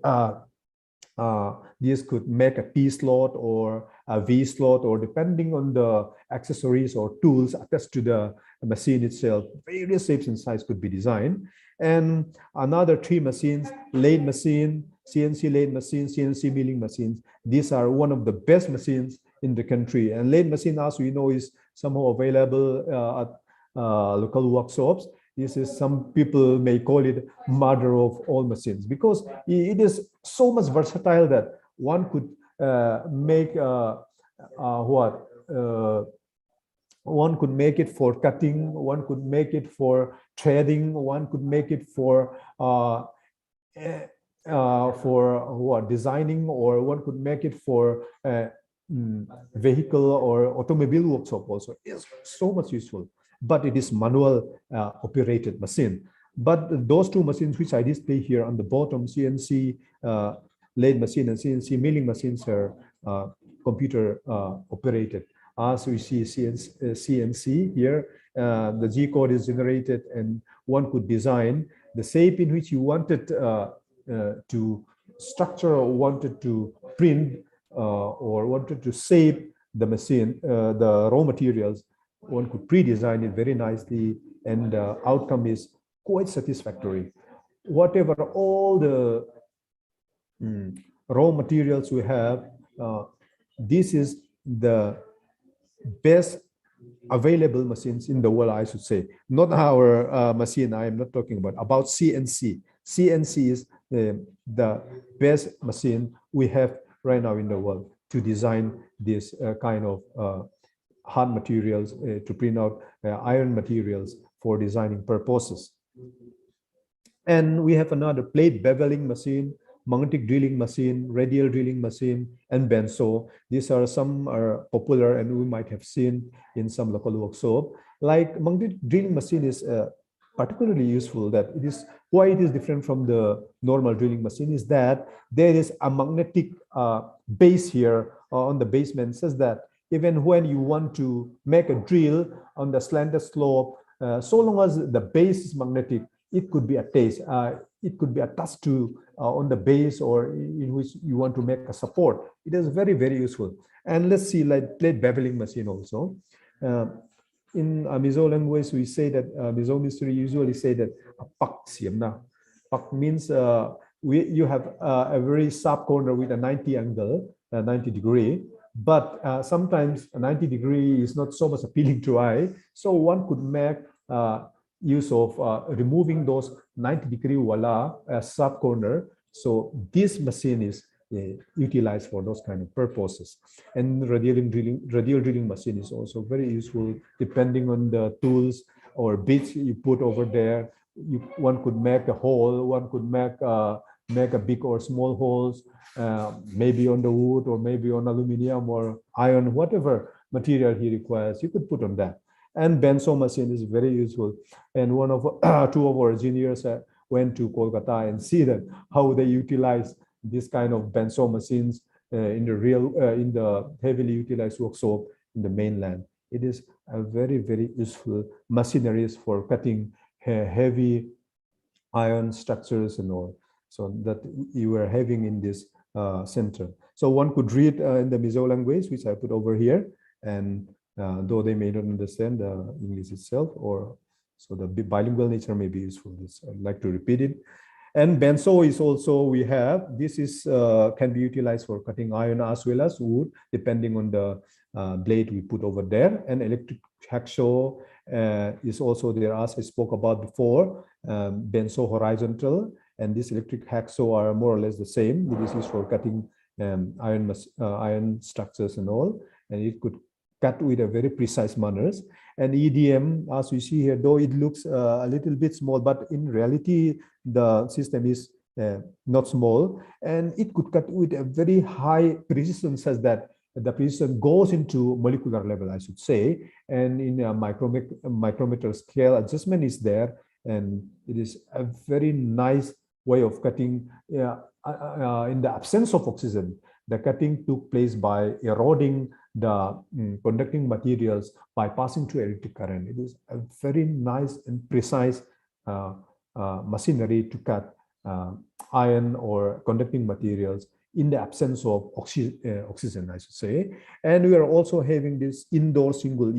make a P slot or a V slot, or depending on the accessories or tools attached to the machine itself, various shapes and sizes could be designed. And another 3 machines, lathe machine, CNC lathe machine, CNC milling machines. These are one of the best machines in the country. And lathe machine, as we know, is somehow available at local workshops. This is, some people may call it mother of all machines, because it is so much versatile that one could make one could make it for cutting, one could make it for threading, one could make it for designing, or one could make it for vehicle or automobile workshop also. It's so much useful. But it is manual operated machine. But those 2 machines which I display here on the bottom, CNC lathe machine and CNC milling machines, are computer operated. As we see CNC here, the G code is generated, and one could design the shape in which you wanted to structure, or wanted to print, or wanted to shape the machine, the raw materials. One could pre-design it very nicely, and the outcome is quite satisfactory. Whatever all the raw materials we have, this is the best available machines in the world, I should say. Not our machine, I am not talking about CNC. CNC is the best machine we have right now in the world to design this kind of hard materials, to print out iron materials for designing purposes. And we have another plate beveling machine, magnetic drilling machine, radial drilling machine, and benzo. These are some are popular, and we might have seen in some local workshop. Like magnetic drilling machine is particularly useful. That it is why it is different from the normal drilling machine is that there is a magnetic base here on the basement, such that even when you want to make a drill on the slanted slope, so long as the base is magnetic, it could be attached. It could be attached to on the base or in which you want to make a support. It is very, very useful. And let's see, like plate beveling machine also. In Mizo language, we say that Mizo history usually say that pak siam na. Pak means you have a very sharp corner with a 90 angle, 90 degree. But sometimes a 90 degree is not so much appealing to eye. So one could make use of removing those 90 degree wala sub corner. So this machine is utilized for those kind of purposes. And radial drilling machine is also very useful depending on the tools or bits you put over there. One could make a hole, one could make a big or small holes, maybe on the wood or maybe on aluminum or iron, whatever material he requires, you could put on that. And bandsaw machine is very useful. And one of two of our engineers went to Kolkata and see that how they utilize this kind of bandsaw machines in the heavily utilized workshop in the mainland. It is a very, very useful machineries for cutting heavy iron structures and all. So that you were having in this center. So one could read in the Mizo language, which I put over here, and though they may not understand the English itself, or so the bilingual nature may be useful. I'd like to repeat it. And bandsaw is also, we have, this is can be utilized for cutting iron as well as wood, depending on the blade we put over there. And electric hacksaw is also there, as I spoke about before. Bandsaw horizontal and this electric hacksaw are more or less the same. This is for cutting iron structures and all, and it could cut with a very precise manners. And EDM, as we see here, though it looks a little bit small, but in reality the system is not small, and it could cut with a very high precision, such that the precision goes into molecular level, I should say, and in a micrometer scale adjustment is there, and it is a very nice way of cutting in the absence of oxygen. The cutting took place by eroding the conducting materials by passing through electric current. It is a very nice and precise machinery to cut iron or conducting materials in the absence of oxygen, I should say. And we are also having this indoor single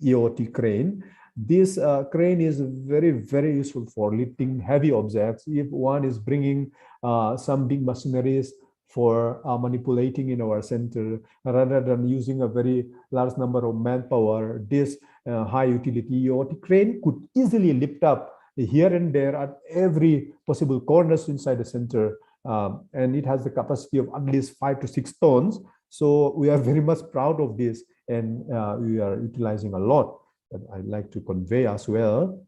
EOT crane. This crane is very, very useful for lifting heavy objects. If one is bringing some big machineries for manipulating in our center, rather than using a very large number of manpower, this high utility EOT crane could easily lift up here and there at every possible corners inside the center. And it has the capacity of at least 5 to 6 tons. So we are very much proud of this, and we are utilizing a lot. That I'd like to convey as well.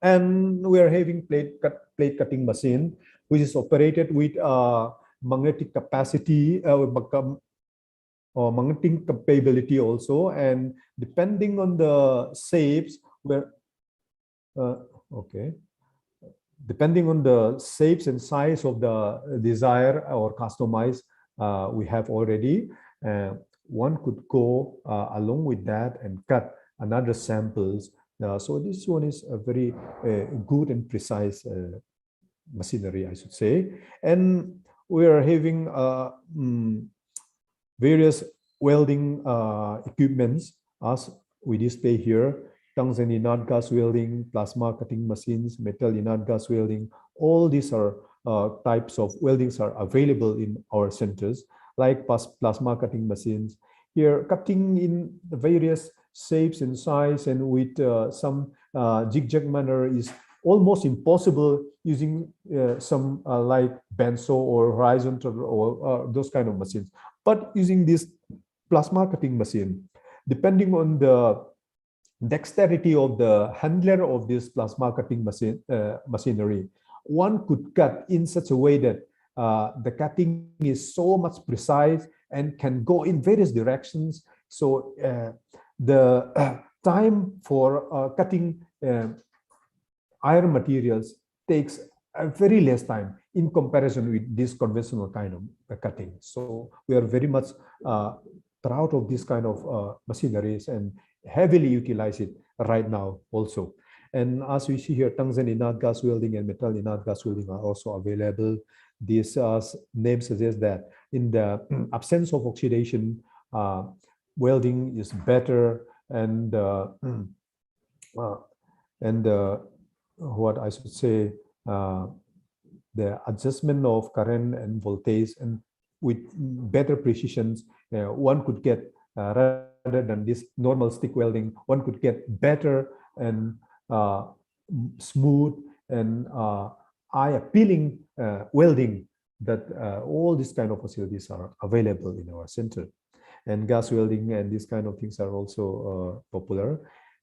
And we are having plate cutting machine, which is operated with magnetic capacity or magnetic capability also, and depending on the shapes, depending on the shapes and size of the desire or customized we have already, one could go along with that and cut another samples. So this one is a very good and precise machinery, I should say. And we are having various welding equipments as we display here. Tungsten inert gas welding, plasma cutting machines, metal inert gas welding. All these are types of weldings are available in our centers, like plasma cutting machines. Here, cutting in the various shapes and size and with some zigzag manner is almost impossible using some like bandsaw or horizontal or those kind of machines. But using this plasma cutting machine, depending on the dexterity of the handler of this plasma cutting machinery, one could cut in such a way that the cutting is so much precise and can go in various directions. So the time for cutting iron materials takes a very less time in comparison with this conventional kind of cutting. So we are very much proud of this kind of machineries and heavily utilize it right now also. And as we see here, tungsten inert gas welding and metal inert gas welding are also available. These names suggest that in the absence of oxidation, welding is better, and what I should say, the adjustment of current and voltage, and with better precisions, one could get, rather than this normal stick welding, one could get better and smooth and eye-appealing welding. That all these kind of facilities are available in our center. And gas welding and these kind of things are also popular.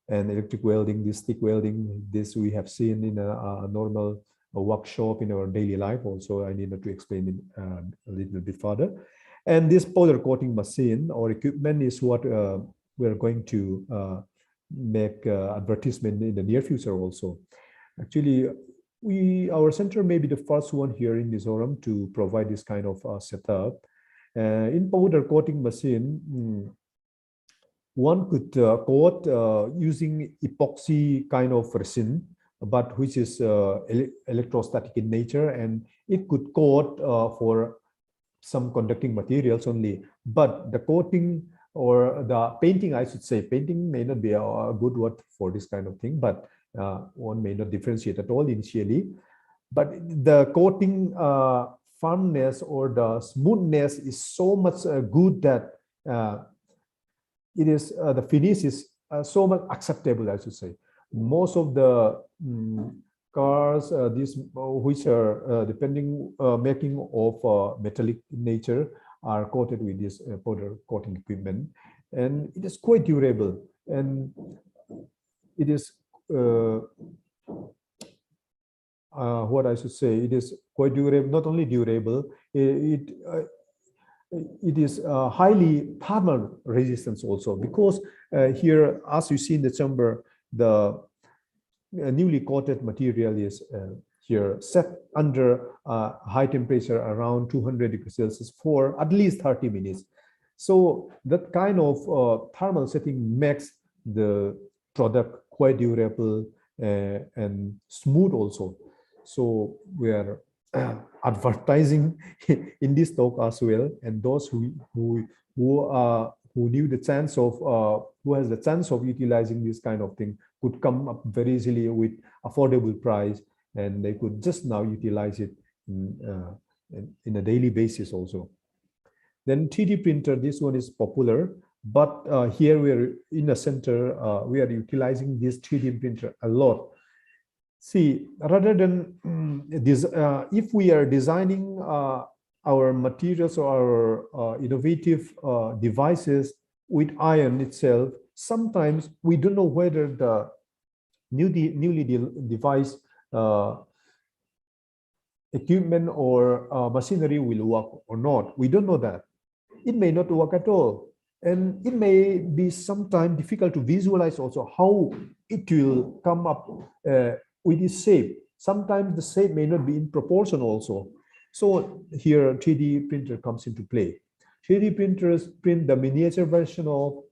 And electric welding, this stick welding, this we have seen in a normal workshop in our daily life also. I needed to explain it a little bit further. And this powder coating machine or equipment is what we're going to make advertisement in the near future also. Actually, our center may be the first one here in Mizoram to provide this kind of setup. In powder coating machine, one could coat using epoxy kind of resin, but which is electrostatic in nature, and it could coat for some conducting materials only. But the coating or the painting, I should say, painting may not be a good word for this kind of thing, but one may not differentiate at all initially. But the coating firmness or the smoothness is so much good that it is the finish is so much acceptable, I should say. Most of the cars, these which are depending making of metallic nature, are coated with this powder coating equipment, and it is quite durable, and it is what I should say, it is quite durable. Not only durable, it is highly thermal resistance also, because here, as you see in the chamber, the newly coated material is here set under high temperature around 200 degrees Celsius for at least 30 minutes. So that kind of thermal setting makes the product quite durable and smooth also. So we are advertising in this talk as well, and those who knew the chance of who has the chance of utilizing this kind of thing could come up very easily with affordable price, and they could just now utilize it in a daily basis also. Then 3D printer, this one is popular, but here we are in a center, we are utilizing this 3D printer a lot. See, rather than this, if we are designing our materials or our innovative devices with iron itself, sometimes we don't know whether the newly devised equipment or machinery will work or not. We don't know that. It may not work at all. And it may be sometimes difficult to visualize also how it will come up with its shape. Sometimes the shape may not be in proportion also. So here 3D printer comes into play. 3D printers print the miniature version of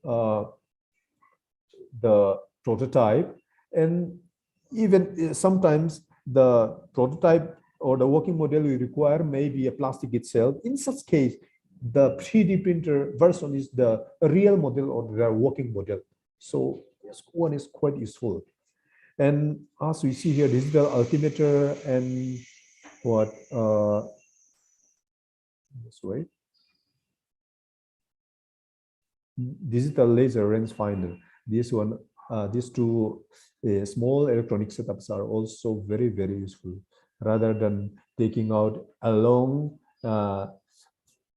the prototype, and even sometimes the prototype or the working model we require may be a plastic itself. In such case, the 3D printer version is the real model or the working model. So this one is quite useful. And as we see here, digital altimeter and what this way, digital laser rangefinder. This one, these two small electronic setups are also very, very useful. Rather than taking out a long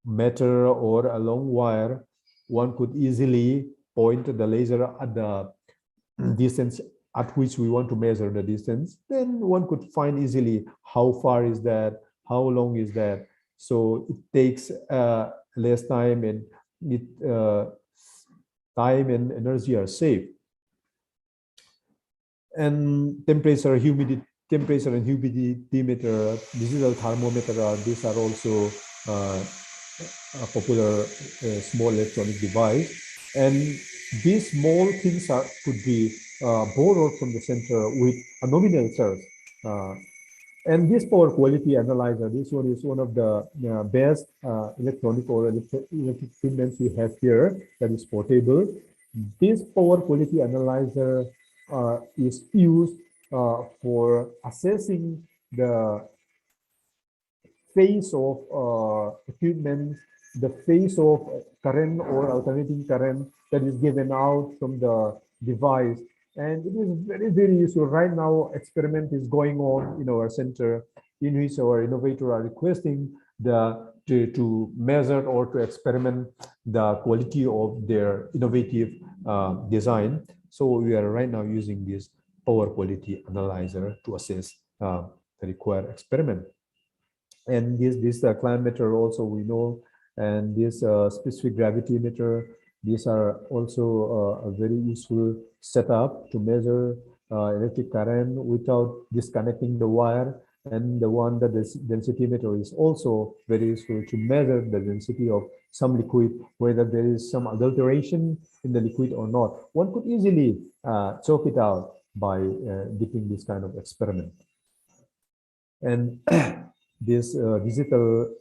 meter or a long wire, one could easily point the laser at the distance at which we want to measure the distance. Then one could find easily how far is that, how long is that. So it takes less time, and time and energy are saved. And temperature and humidity meter, digital thermometer, these are also a popular small electronic device. And these small things could be borrowed from the center with a nominal charge. And this power quality analyzer, this one is one of the best electronic or electric equipment we have here that is portable. This power quality analyzer is used for assessing the phase of equipment, the phase of current or alternating current that is given out from the device. And it is very, very useful. Right now, experiment is going on in our center in which our innovators are requesting to measure or to experiment the quality of their innovative design. So we are right now using this power quality analyzer to assess the required experiment. And this climameter also we know, and this specific gravity meter, these are also a very useful setup to measure electric current without disconnecting the wire. And the one that is density meter is also very useful to measure the density of some liquid, whether there is some adulteration in the liquid or not. One could easily chalk it out by dipping this kind of experiment. And this digital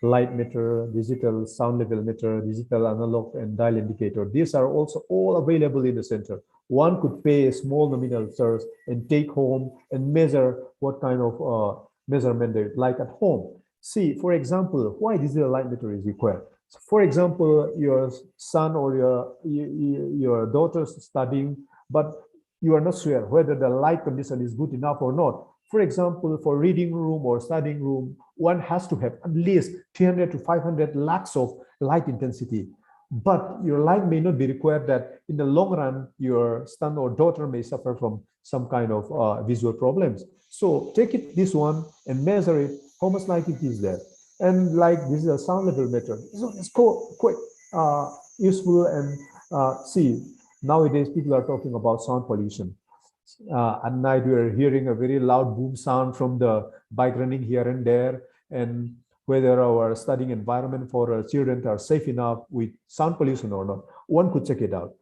light meter, digital sound level meter, digital analog and dial indicator, these are also all available in the center. One could pay a small nominal charge and take home and measure what kind of measurement they like at home. See, for example, why digital light meter is required. So for example, your son or your daughter's studying, but you are not sure whether the light condition is good enough or not. For example, for reading room or studying room, one has to have at least 300 to 500 lux of light intensity. But your light may not be required that in the long run, your son or daughter may suffer from some kind of visual problems. So take it this one and measure it, how much light it is there. And like this is a sound level meter. So it's quite useful. And see, nowadays people are talking about sound pollution. At night, we are hearing a very loud boom sound from the bike running here and there, and whether our studying environment for our children are safe enough with sound pollution or not. One could check it out.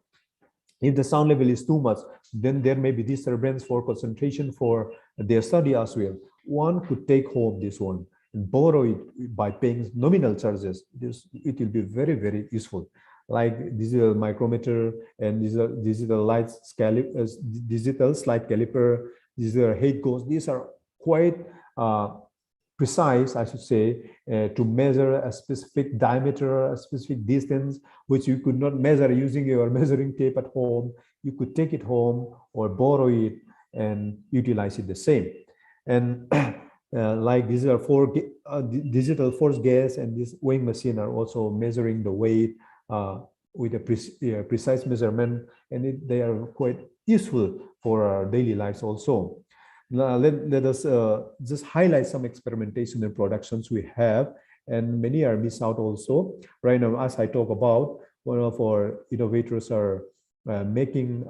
If the sound level is too much, then there may be disturbance for concentration for their study as well. One could take home this one and borrow it by paying nominal charges. It will be very, very useful. Like digital micrometer and digital light digital slide caliper, digital height gauge. These are quite precise, I should say, to measure a specific diameter, a specific distance, which you could not measure using your measuring tape at home. You could take it home or borrow it and utilize it the same. And like these are digital force gauge and this weighing machine are also measuring the weight with a precise measurement, and they are quite useful for our daily lives also. Now, let us just highlight some experimentation and productions we have, and many are missed out also. Right now, as I talk about, one of our innovators are making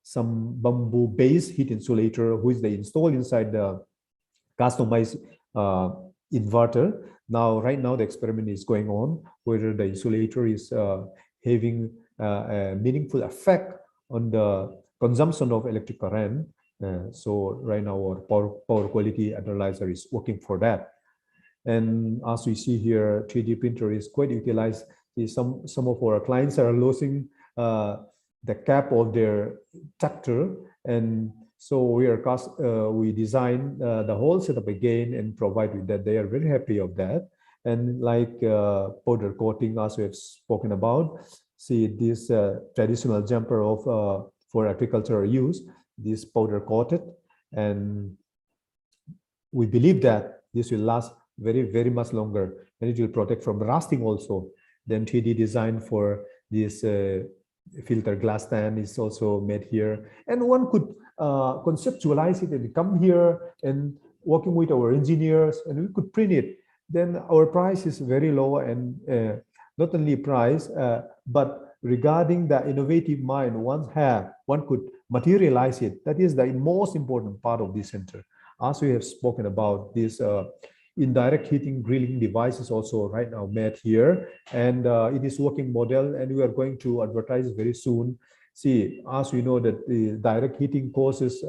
some bamboo-based heat insulator, which they install inside the customized inverter. Now, right now, the experiment is going on whether the insulator is having a meaningful effect on the consumption of electric current. So right now, our power quality analyzer is working for that. And as we see here, 3D printer is quite utilized. Some of our clients are losing the cap of their tractor, and so we design the whole setup again and provide with that. They are very happy of that. And like powder coating, as we have spoken about, see this traditional jumper of for agricultural use, this powder coated, and we believe that this will last very, very much longer, and it will protect from rusting also. Then 3D design for this filter glass stand is also made here, and one could conceptualize it and come here and working with our engineers, and we could print it. Then our price is very low, and not only price, but regarding the innovative mind one could materialize it. That is the most important part of this center. As we have spoken about, this indirect heating grilling device is also right now made here, and it is working model, and we are going to advertise very soon. See, as we know that the direct heating causes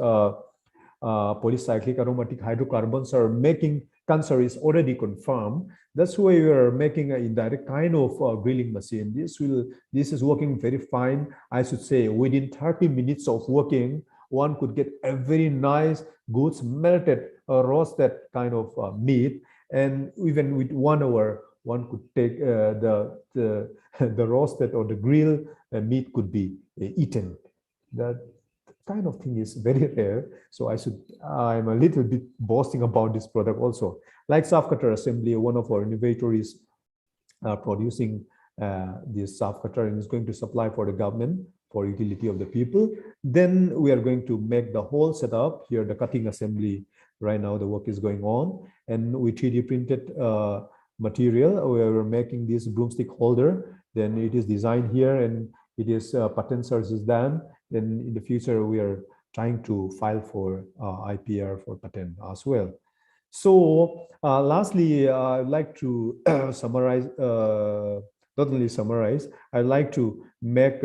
polycyclic aromatic hydrocarbons are making cancer is already confirmed. That's why we are making an indirect kind of grilling machine. This is working very fine. I should say within 30 minutes of working, one could get a very nice, good melted, roasted kind of meat. And even with 1 hour, one could take the roasted or the grilled meat could be eaten. That kind of thing is very rare. So I'm a little bit boasting about this product also. Like shaft cutter assembly, one of our innovators is producing this shaft cutter and is going to supply for the government for utility of the people. Then we are going to make the whole setup here, the cutting assembly. Right now the work is going on, and we 3D printed material. We are making this broomstick holder. Then it is designed here, and it is patent search is done. Then in the future we are trying to file for IPR for patent as well. So lastly, I'd like to summarize, not only summarize, I'd like to make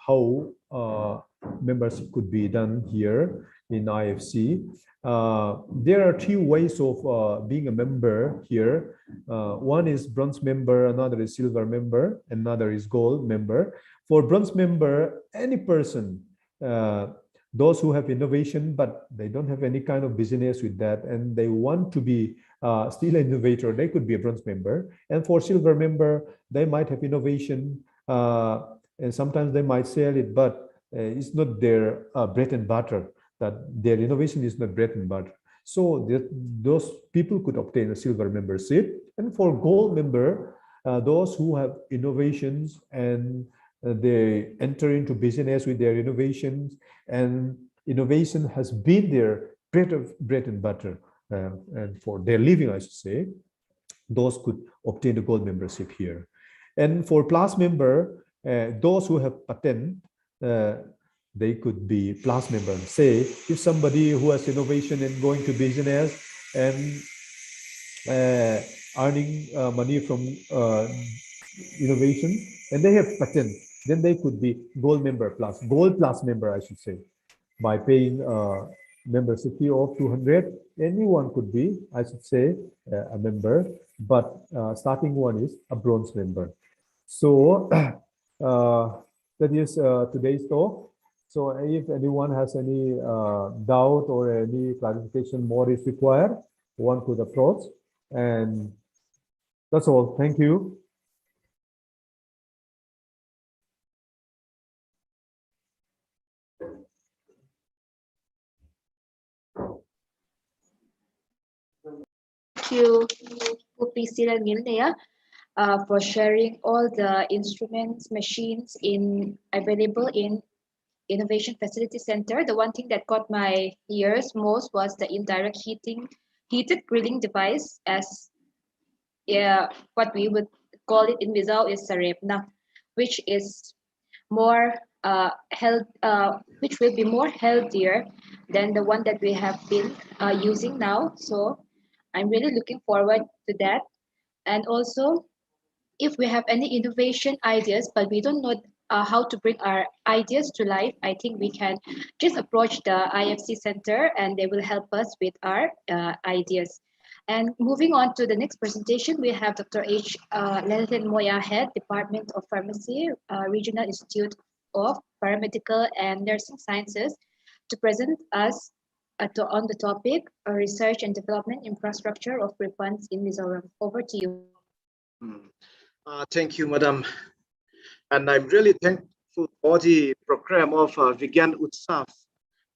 how membership could be done here in IFC. There are 2 ways of being a member here. One is bronze member, another is silver member, another is gold member. For bronze member, any person, those who have innovation, but they don't have any kind of business with that, and they want to be still an innovator, they could be a bronze member. And for silver member, they might have innovation, and sometimes they might sell it, but it's not their bread and butter, that their innovation is not bread and butter. So those people could obtain a silver membership. And for gold member, those who have innovations and they enter into business with their innovations, and innovation has been their bread and butter, and for their living, I should say, those could obtain the gold membership here. And for plus member, those who have patent, they could be plus member. Say, if somebody who has innovation and going to business and earning money from innovation, and they have patent, then they could be gold plus member, I should say, by paying membership fee of 200. Anyone could be, I should say, a member, but starting one is a bronze member. So that is today's talk. So if anyone has any doubt or any clarification more is required, one could approach. And that's all. Thank you. Thank you, Upisi and Gilnea, for sharing all the instruments, machines available in Innovation Facility Center. The one thing that caught my ears most was the indirect heated grilling device, as what we would call it in Visau is Sarepna, which is more which will be more healthier than the one that we have been using now. So I'm really looking forward to that. And also, if we have any innovation ideas, but we don't know how to bring our ideas to life, I think we can just approach the IFC Center and they will help us with our ideas. And moving on to the next presentation, we have Dr. H. Lelhen Moya, Head, Department of Pharmacy, Regional Institute of Paramedical and Nursing Sciences, to present us on the topic, Research and Development Infrastructure of Refunds in Mizoram. Over to you. Thank you, Madam. And I'm really thankful for the program of VIGYAN UTSAV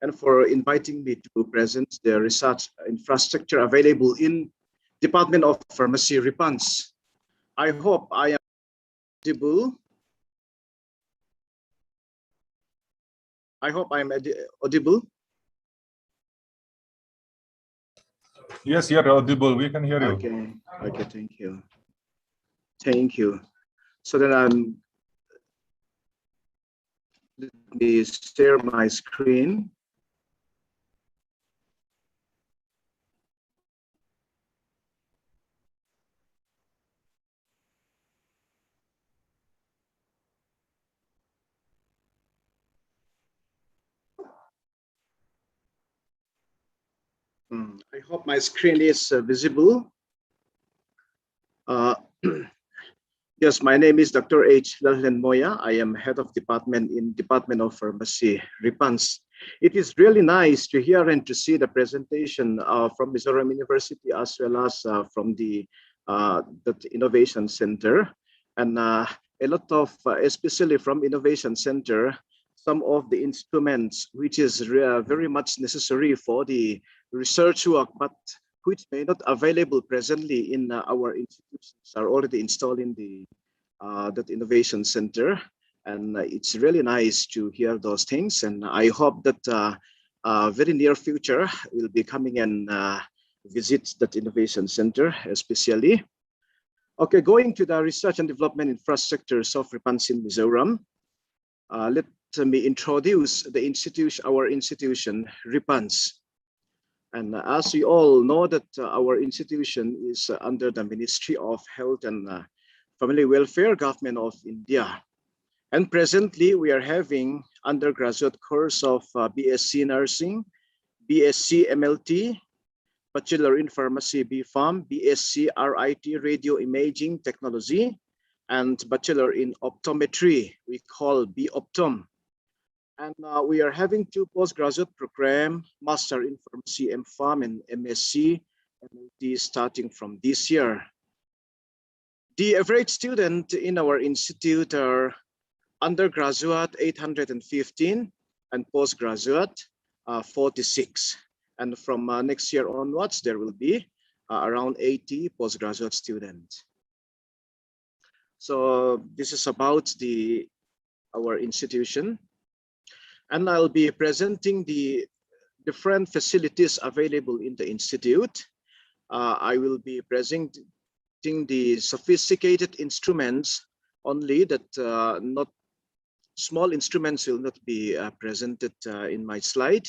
and for inviting me to present the research infrastructure available in Department of Pharmacy Refunds. I hope I am audible. I hope I'm audible. Yes, you're audible. We can hear you. Okay. Okay. Thank you. Thank you. So then let me share my screen. I hope my screen is visible. Yes, my name is Dr. H. Lalhen Moya. I am head of department in Department of Pharmacy, RIPANS. It is really nice to hear and to see the presentation from Mizoram University as well as from the Innovation Center. And a lot of, especially from Innovation Center, some of the instruments which is very much necessary for the research work, but which may not available presently in our institutions are already installed in the that Innovation Center. And it's really nice to hear those things. And I hope that very near future will be coming and visit that Innovation Center especially. Okay, going to the research and development infrastructures of RIPANS in Mizoram. Let me introduce the institution, our institution, RIPANS. And as we all know that our institution is under the Ministry of Health and Family Welfare, Government of India. And presently we are having undergraduate course of BSc Nursing, BSc MLT, Bachelor in Pharmacy BPharm, BSc RIT Radio Imaging Technology, and Bachelor in Optometry, we call BOptom. And we are having 2 postgraduate program, Master in Pharmacy MPharm and MSc MLT starting from this year. The average student in our institute are undergraduate 815 and postgraduate 46. And from next year onwards, there will be around 80 postgraduate students. So this is about our institution. And I'll be presenting the different facilities available in the institute. I will be presenting the sophisticated instruments only, that not small instruments will not be presented in my slide.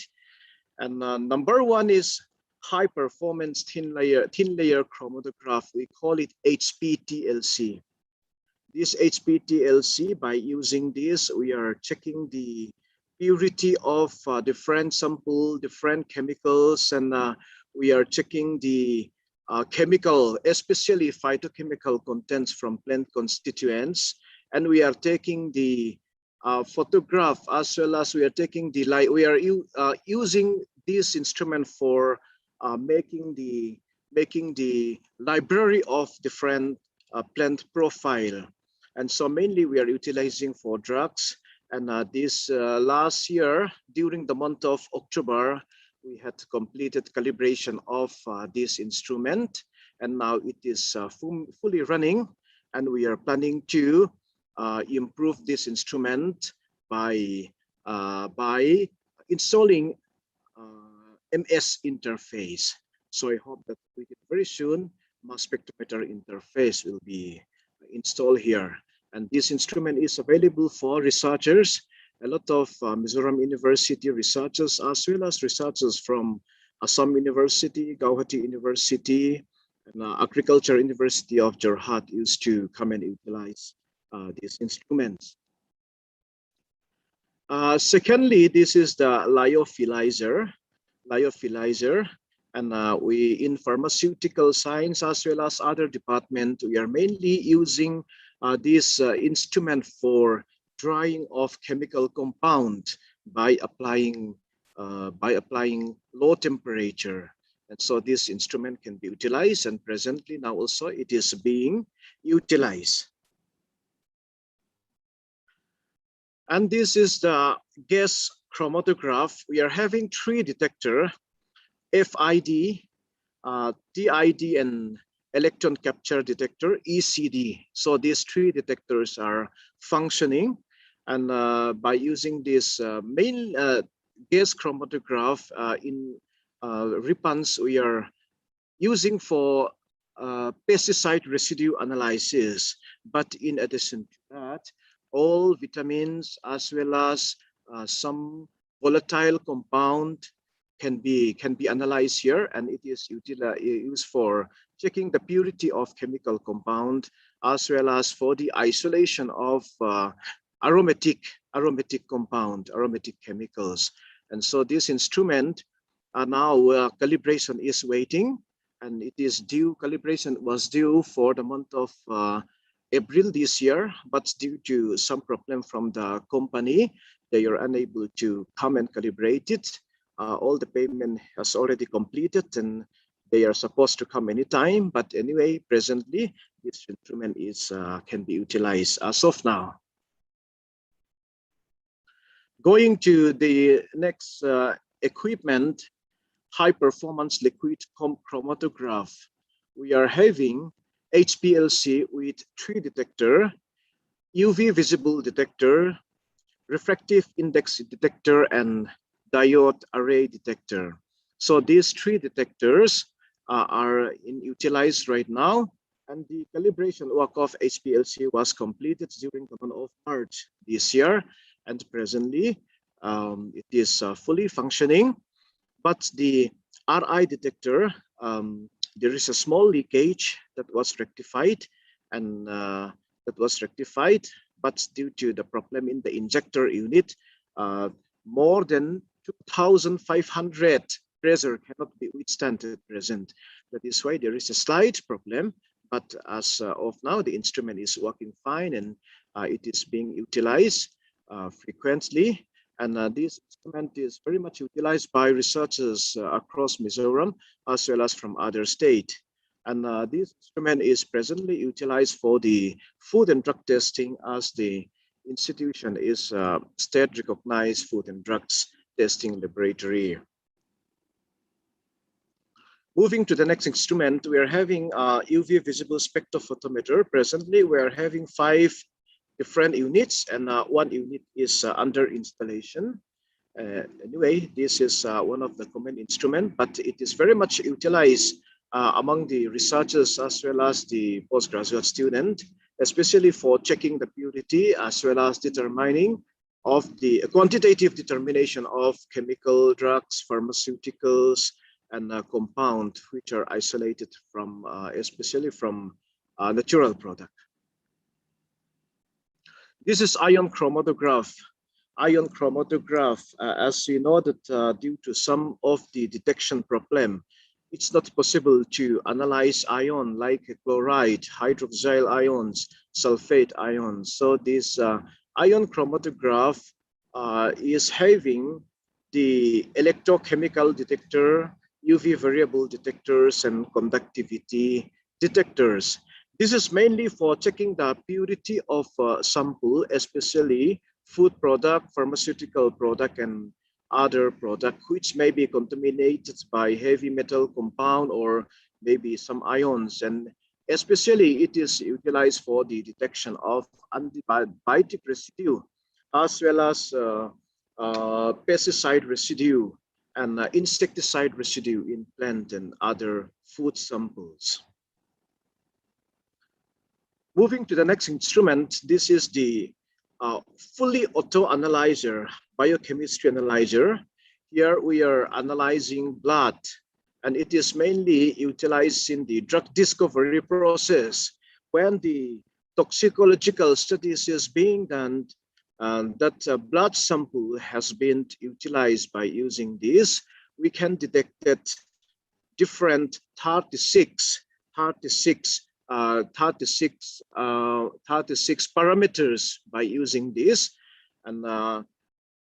And number 1 is high performance thin layer chromatograph. We call it HPTLC. This HPTLC, by using this, we are checking the purity of different sample, different chemicals, and we are checking the chemical, especially phytochemical contents from plant constituents, and we are taking the photograph as well as we are taking the light. We are using this instrument for making the library of different plant profile, and so mainly we are utilizing for drugs. And this last year, during the month of October, we had completed calibration of this instrument, and now it is fully running. And we are planning to improve this instrument by installing MS interface. So I hope that very soon, mass spectrometer interface will be installed here. And this instrument is available for researchers, a lot of Mizoram University researchers, as well as researchers from Assam University, Guwahati University, and Agriculture University of Jorhat used to come and utilize these instruments. Secondly, this is the Lyophilizer. And we in pharmaceutical science as well as other department, we are mainly using this instrument for drying of chemical compound by applying low temperature. And so this instrument can be utilized, and presently now also it is being utilized. And this is the gas chromatograph. We are having 3 detectors, FID, TID, and electron capture detector, ECD. So these 3 detectors are functioning, and by using this main gas chromatograph in RIPANS, we are using for pesticide residue analysis. But in addition to that, all vitamins as well as some volatile compound can be analyzed here, and it is used for checking the purity of chemical compound as well as for the isolation of aromatic compound, aromatic chemicals. And so this instrument now calibration is waiting, and it is due. Calibration was due for the month of April this year, but due to some problem from the company, they are unable to come and calibrate it. All the payment has already completed, and they are supposed to come anytime. But anyway, presently this instrument is can be utilized as of now. Going to the next equipment, high performance liquid chromatograph. We are having HPLC with 3 detector, UV visible detector, refractive index detector, and diode array detector. So these 3 detectors are utilized right now, and the calibration work of HPLC was completed during the month of March this year, and presently it is fully functioning. But the RI detector, there is a small leakage that was rectified, and but due to the problem in the injector unit, more than 2,500 pressure cannot be withstand at present. That is why there is a slight problem, but as of now, the instrument is working fine, and it is being utilized frequently. And this instrument is very much utilized by researchers across Mizoram, as well as from other states. And this instrument is presently utilized for the food and drug testing, as the institution is state-recognized food and drugs testing laboratory. Moving to the next instrument, we are having UV visible spectrophotometer. Presently, we are having 5 different units, and 1 unit is under installation. Anyway, this is one of the common instruments, but it is very much utilized among the researchers as well as the postgraduate student, especially for checking the purity as well as determining of the quantitative determination of chemical drugs, pharmaceuticals, and compound which are isolated from, especially from natural product. This is ion chromatograph. Ion chromatograph, as you know, that due to some of the detection problem, it's not possible to analyze ion like chloride, hydroxyl ions, sulfate ions. So this ion chromatograph is having the electrochemical detector, UV variable detectors, and conductivity detectors. This is mainly for checking the purity of sample, especially food product, pharmaceutical product, and other product which may be contaminated by heavy metal compound or maybe some ions. And especially it is utilized for the detection of antibiotic residue, as well as pesticide residue and insecticide residue in plant and other food samples. Moving to the next instrument, this is the fully auto analyzer, biochemistry analyzer. Here we are analyzing blood, and it is mainly utilized in the drug discovery process. When the toxicological studies is being done, that blood sample has been utilized by using this, we can detect that different 36 parameters by using this, and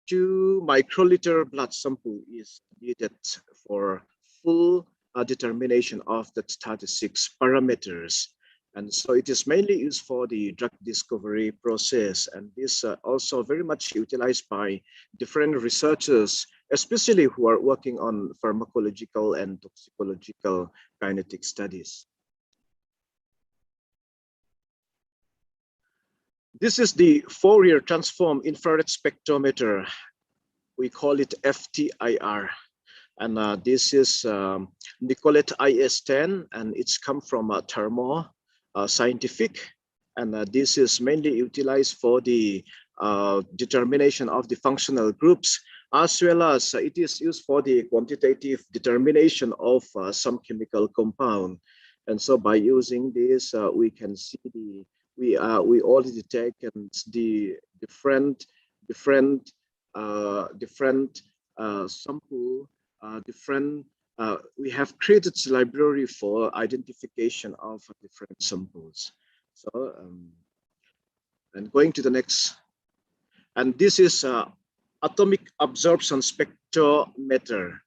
2 microliter blood sample is needed for full determination of the 36 parameters. And so it is mainly used for the drug discovery process, and this also very much utilized by different researchers, especially who are working on pharmacological and toxicological kinetic studies. This is the Fourier transform infrared spectrometer. We call it FTIR. And this is Nicolette IS10, and it's come from Thermo Scientific. And this is mainly utilized for the determination of the functional groups, as well as it is used for the quantitative determination of some chemical compound. And so by using this, we can see the we already detect the different sample we have created a library for identification of different samples. So, and going to the next, and this is atomic absorption spectrometer,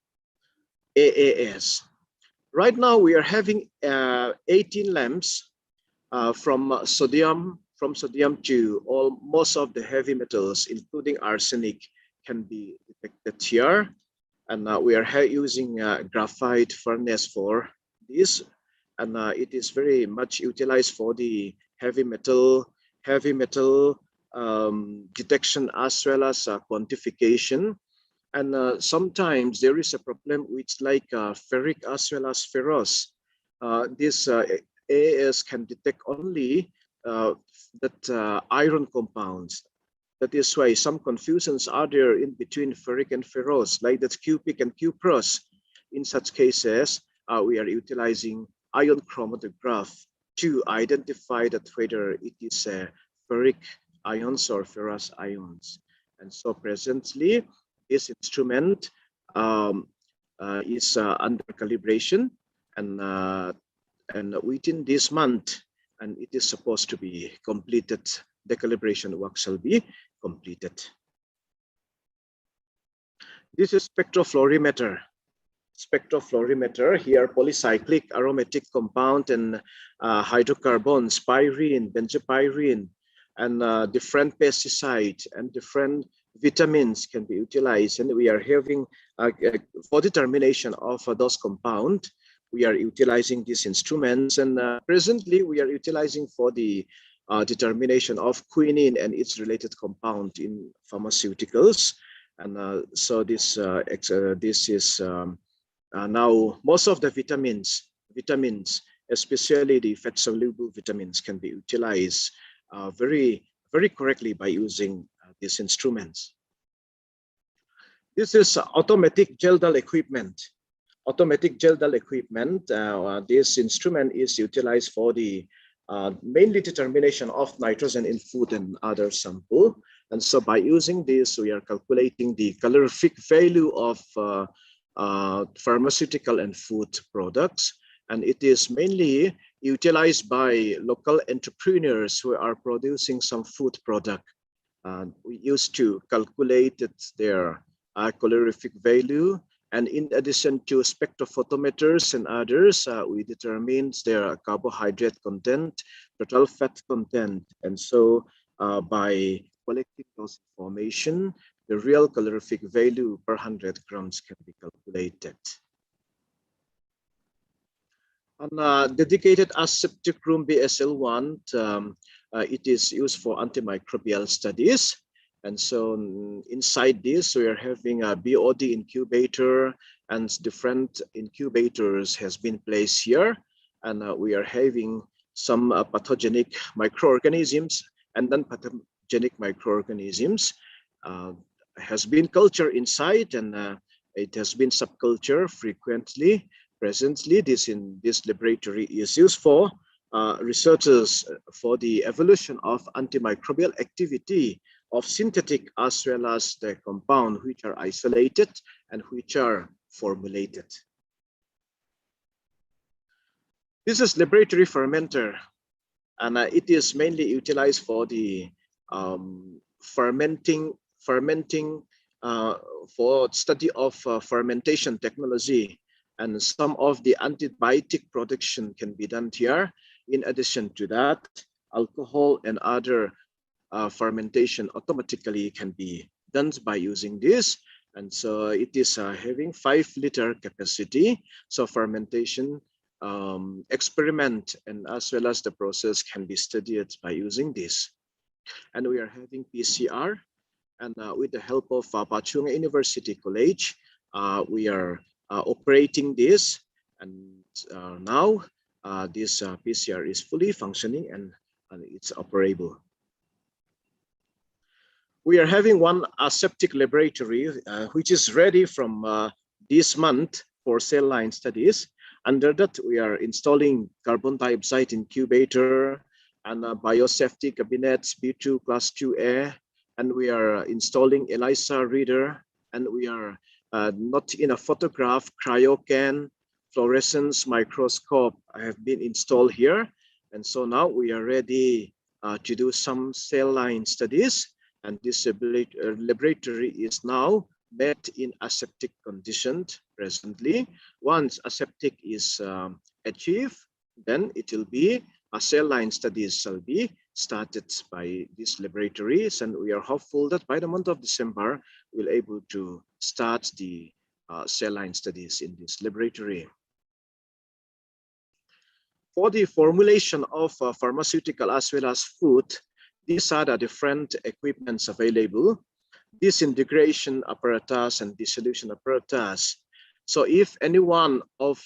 AAS. Right now we are having 18 lamps from sodium to most of the heavy metals, including arsenic, can be detected here. And we are using graphite furnace for this, and it is very much utilized for the heavy metal detection as well as quantification. And sometimes there is a problem which like ferric as well as ferrous. This AAS can detect only that iron compounds. That is why some confusions are there in between ferric and ferrous, like that cupric and cuprous. In such cases, we are utilizing ion chromatograph to identify that whether it is ferric ions or ferrous ions. And so presently, this instrument is under calibration, and within this month, and it is supposed to be completed. The calibration work shall be completed. This is spectrophotometer. Spectrophotometer here, polycyclic aromatic compound and hydrocarbons, pyrene, benzopyrene, and different pesticides and different vitamins can be utilized. And we are having for determination of those compounds, we are utilizing these instruments. And presently we are utilizing for the determination of quinine and its related compound in pharmaceuticals. And so this is now most of the vitamins, especially the fat-soluble vitamins, can be utilized very correctly by using these instruments. This is automatic gel dull equipment. Automatic gel dull equipment. This instrument is utilized for the mainly determination of nitrogen in food and other sample. And so by using this, we are calculating the calorific value of pharmaceutical and food products. And it is mainly utilized by local entrepreneurs who are producing some food product. We used to calculate their calorific value. And in addition to spectrophotometers and others, we determine their carbohydrate content, total fat content. And so by collecting those information, the real calorific value per 100 grams can be calculated. On dedicated aseptic room BSL1, it is used for antimicrobial studies. And so inside this, we are having a BOD incubator, and different incubators has been placed here. And we are having some pathogenic microorganisms and non-pathogenic microorganisms. Has been cultured inside, and it has been subcultured frequently. Presently, this laboratory is used for researchers for the evolution of antimicrobial activity of synthetic as well as the compound which are isolated and which are formulated. This is laboratory fermenter, and it is mainly utilized for the fermenting for study of fermentation technology, and some of the antibiotic production can be done here. In addition to that, alcohol and other fermentation automatically can be done by using this. And so it is having 5-liter capacity. So fermentation experiment and as well as the process can be studied by using this. And we are having PCR, and with the help of Pachunga University College, we are operating this. And now this PCR is fully functioning and it's operable. We are having one aseptic laboratory which is ready from this month for cell line studies. Under that, we are installing carbon dioxide incubator and biosafety cabinets B2 class 2A, and we are installing ELISA reader, and we are not in a photograph, cryocan, fluorescence microscope have been installed here. And so now we are ready to do some cell line studies. And this laboratory is now met in aseptic conditions presently. Once aseptic is achieved, then it will be cell line studies shall be started by these laboratories, and we are hopeful that by the month of December we'll able to start the cell line studies in this laboratory. For the formulation of pharmaceutical as well as food, these are the different equipments available: disintegration apparatus and dissolution apparatus. So if any one of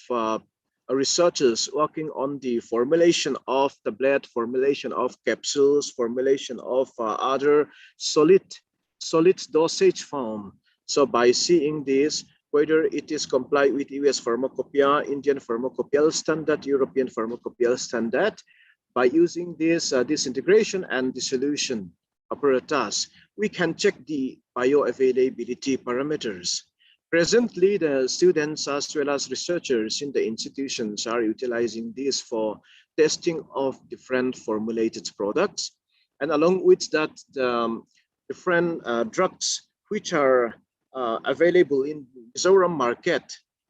researchers working on the formulation of tablet, formulation of capsules, formulation of other solid dosage form. So by seeing this, whether it is complied with US Pharmacopoeia, Indian Pharmacopoeial Standard, European Pharmacopoeial Standard, by using this disintegration and dissolution apparatus, we can check the bioavailability parameters. Presently, the students as well as researchers in the institutions are utilizing this for testing of different formulated products. And along with that, the different drugs which are available in Mizoram market,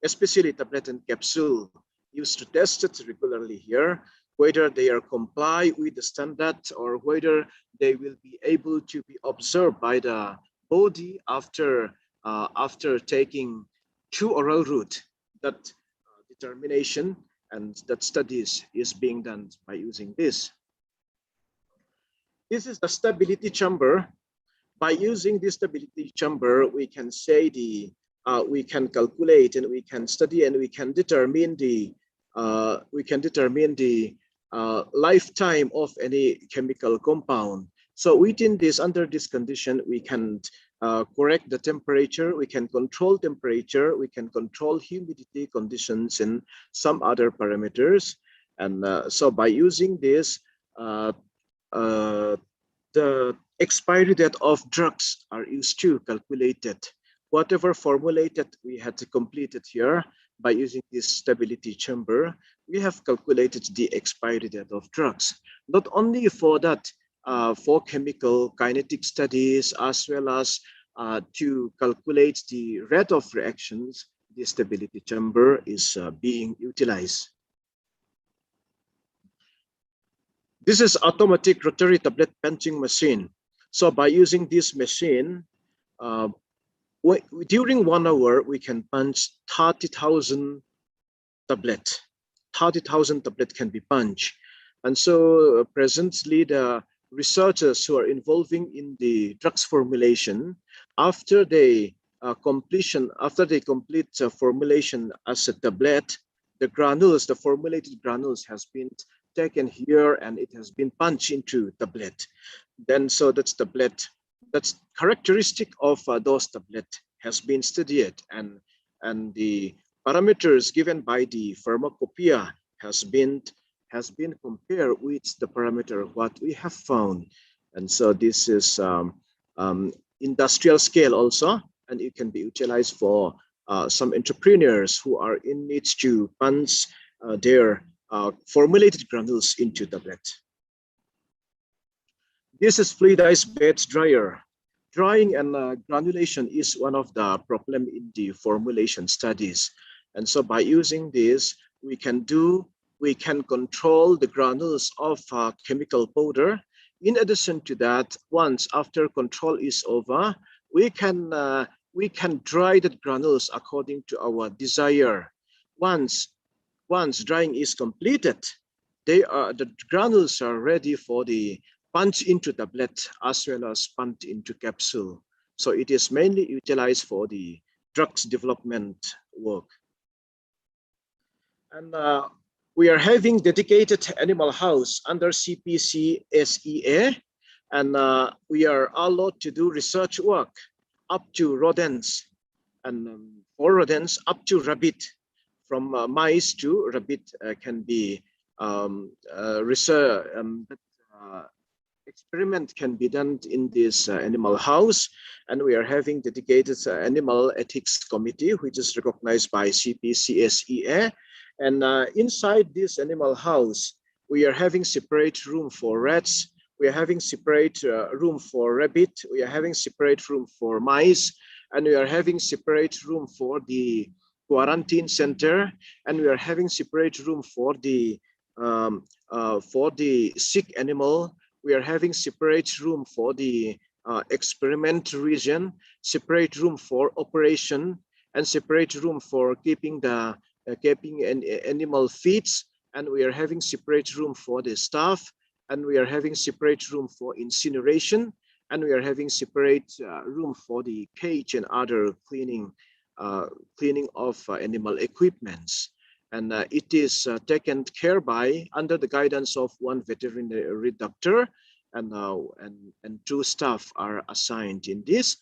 especially tablet and capsule, used to test it regularly here, whether they are comply with the standard or whether they will be able to be observed by the body after taking 2 oral route. That determination and that studies is being done by using this. This is the stability chamber. By using this stability chamber, we can say we can calculate and we can study and we can determine the lifetime of any chemical compound. So within this, under this condition, we can correct the temperature, we can control temperature, we can control humidity conditions and some other parameters. And so by using this, the expiry date of drugs are used to calculate it. Whatever formulated we had to complete it here by using this stability chamber, we have calculated the expiry date of drugs. Not only for that, for chemical kinetic studies, as well as to calculate the rate of reactions, the stability chamber is being utilized. This is automatic rotary tablet punching machine. So by using this machine, during 1 hour, we can punch 30,000 tablets. 30,000 tablets can be punched. And so presently, the researchers who are involving in the drugs formulation, after they complete formulation as a tablet, the granules, the formulated granules has been taken here and it has been punched into tablet. Then so that's tablet, that's characteristic of those tablet has been studied, and the parameters given by the pharmacopoeia has been compared with the parameter what we have found. And so this is industrial scale also, and it can be utilized for some entrepreneurs who are in need to punch their formulated granules into tablet. This is fluidized bed dryer. Drying and granulation is one of the problem in the formulation studies. And so by using this, we can control the granules of chemical powder. In addition to that, once after control is over, we can dry the granules according to our desire. Once drying is completed, the granules are ready for the punch into tablet as well as punch into capsule. So it is mainly utilized for the drugs development work. And we are having dedicated animal house under CPC SEA, and we are allowed to do research work up to rodents, and for rodents up to rabbit. From mice to rabbit can be experiment can be done in this animal house, and we are having dedicated animal ethics committee, which is recognized by CPCSEA. And inside this animal house, we are having separate room for rats. We are having separate room for rabbit. We are having separate room for mice, and we are having separate room for the quarantine center, and we are having separate room for the sick animal. We are having separate room for the experiment region, separate room for operation, and separate room for keeping the animal feeds. And we are having separate room for the staff, and we are having separate room for incineration, and we are having separate room for the cage and other cleaning of animal equipments. And it is taken care by under the guidance of one veterinary doctor, and 2 staff are assigned in this.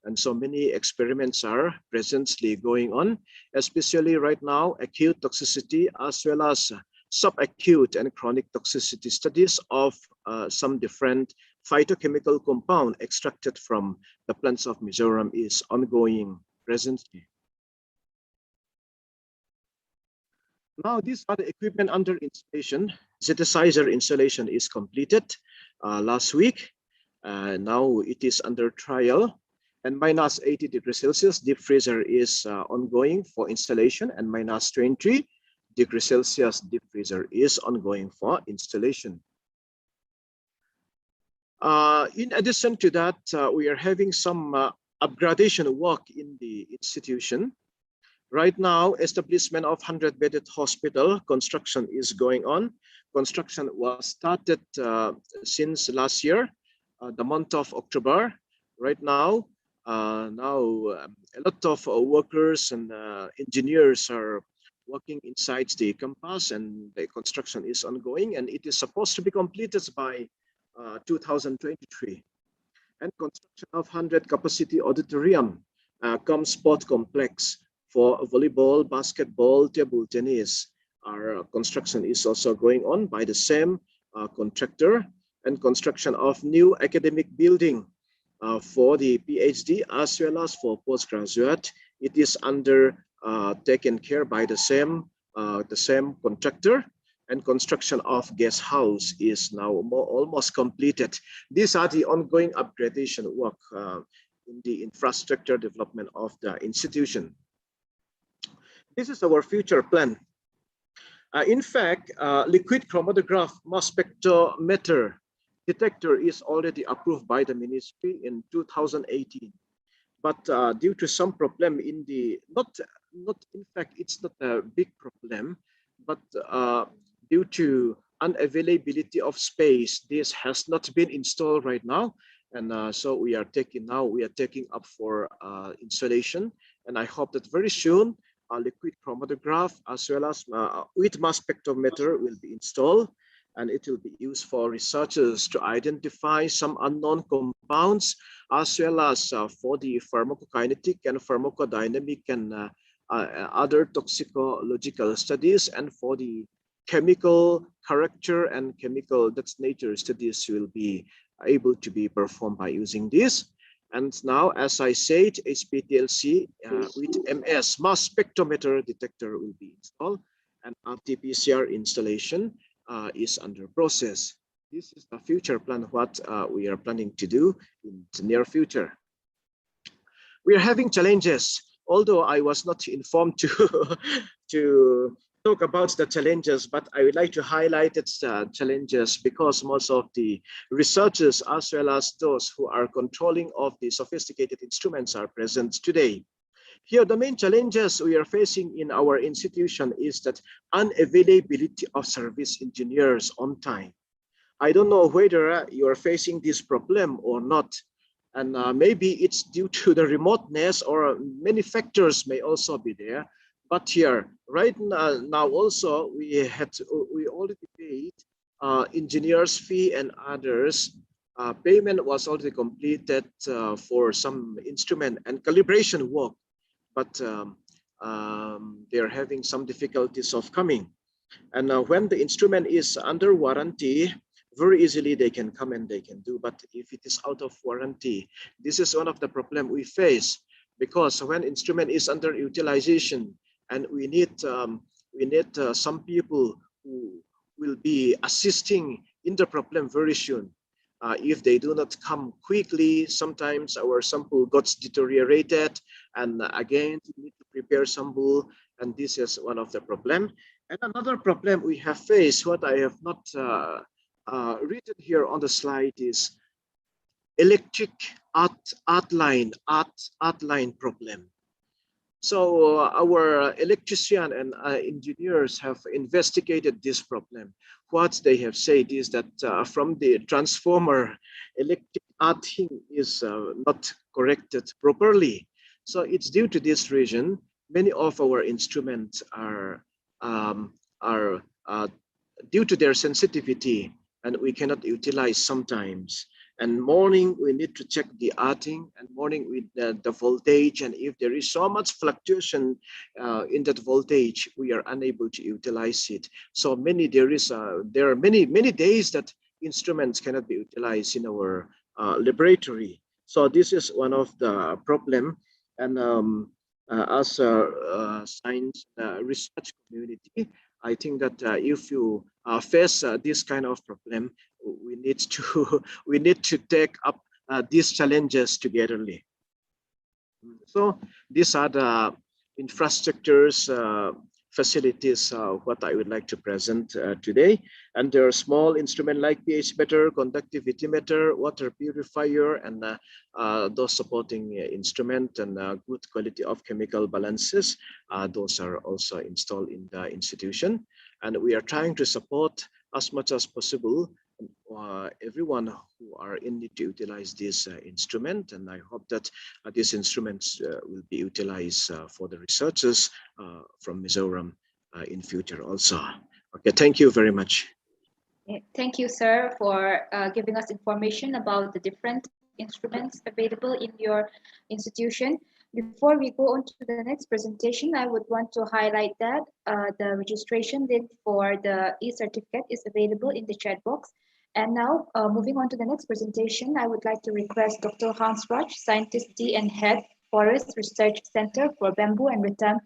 And so many experiments are presently going on, especially right now, acute toxicity as well as subacute and chronic toxicity studies of some different phytochemical compound extracted from the plants of Mizoram is ongoing presently. Now, these are the equipment under installation. Synthesizer installation is completed last week. Now it is under trial, and minus 80 degrees Celsius deep freezer is ongoing for installation, and minus 23 degrees Celsius deep freezer is ongoing for installation. In addition to that, we are having some upgradation work in the institution. Right now, establishment of 100-bedded hospital construction is going on. Construction was started since last year, the month of October. Right now, a lot of workers and engineers are working inside the campus, and the construction is ongoing, and it is supposed to be completed by 2023. And construction of 100-capacity auditorium, sport complex for volleyball, basketball, table tennis. Our construction is also going on by the same contractor, and construction of new academic building for the PhD as well as for postgraduate. It is taken care by the same contractor, and construction of guest house is now almost completed. These are the ongoing upgradation work in the infrastructure development of the institution. This is our future plan. In fact, liquid chromatograph mass spectrometer detector is already approved by the ministry in 2018. But due to some problem in the, in fact, it's not a big problem, but due to unavailability of space, this has not been installed right now. And so we are taking up for installation. And I hope that very soon, liquid chromatograph as well as with mass spectrometer will be installed, and it will be used for researchers to identify some unknown compounds, as well as for the pharmacokinetic and pharmacodynamic and other toxicological studies, and for the chemical character and chemical nature studies will be able to be performed by using this. And now, as I said, HPTLC with MS mass spectrometer detector will be installed, and RT-PCR installation is under process. This is the future plan, what we are planning to do in the near future. We are having challenges, although I was not informed to talk about the challenges, but I would like to highlight its challenges, because most of the researchers as well as those who are controlling of the sophisticated instruments are present today. Here, the main challenges we are facing in our institution is that unavailability of service engineers on time. I don't know whether you are facing this problem or not, and maybe it's due to the remoteness, or many factors may also be there. But here, right now also, we already paid engineers fee and others. Payment was already completed for some instrument and calibration work, but they're having some difficulties of coming. And when the instrument is under warranty, very easily they can come and they can do. But if it is out of warranty, this is one of the problem we face, because when instrument is under utilization and we need some people who will be assisting in the problem very soon. If they do not come quickly, sometimes our sample got deteriorated, and again we need to prepare sample, and this is one of the problem. And another problem we have faced, what I have not written here on the slide, is electric art line problem. So our electrician and engineers have investigated this problem. What they have said is that from the transformer, electric earthing is not corrected properly. So it's due to this reason, many of our instruments are due to their sensitivity, and we cannot utilize sometimes. And morning we need to check the earthing, and morning with the voltage, and if there is so much fluctuation in that voltage, we are unable to utilize it. So there are many days that instruments cannot be utilized in our laboratory. So this is one of the problem. And as a science research community, I think that if you face this kind of problem, we need to take up these challenges togetherly. So these are the infrastructures, facilities, what I would like to present today. And there are small instrument like pH meter, conductivity meter, water purifier, and those supporting instrument, and good quality of chemical balances. Those are also installed in the institution. And we are trying to support as much as possible everyone who are in need to utilize this instrument, and I hope that these instruments will be utilized for the researchers from Mizoram in future also. Okay, thank you very much. Thank you, sir, for giving us information about the different instruments available in your institution. Before we go on to the next presentation, I would want to highlight that the registration link for the e-certificate is available in the chat box. And now, moving on to the next presentation, I would like to request Dr. Hans Raj, Scientist D and Head, Forest Research Center for Bamboo and Rattan,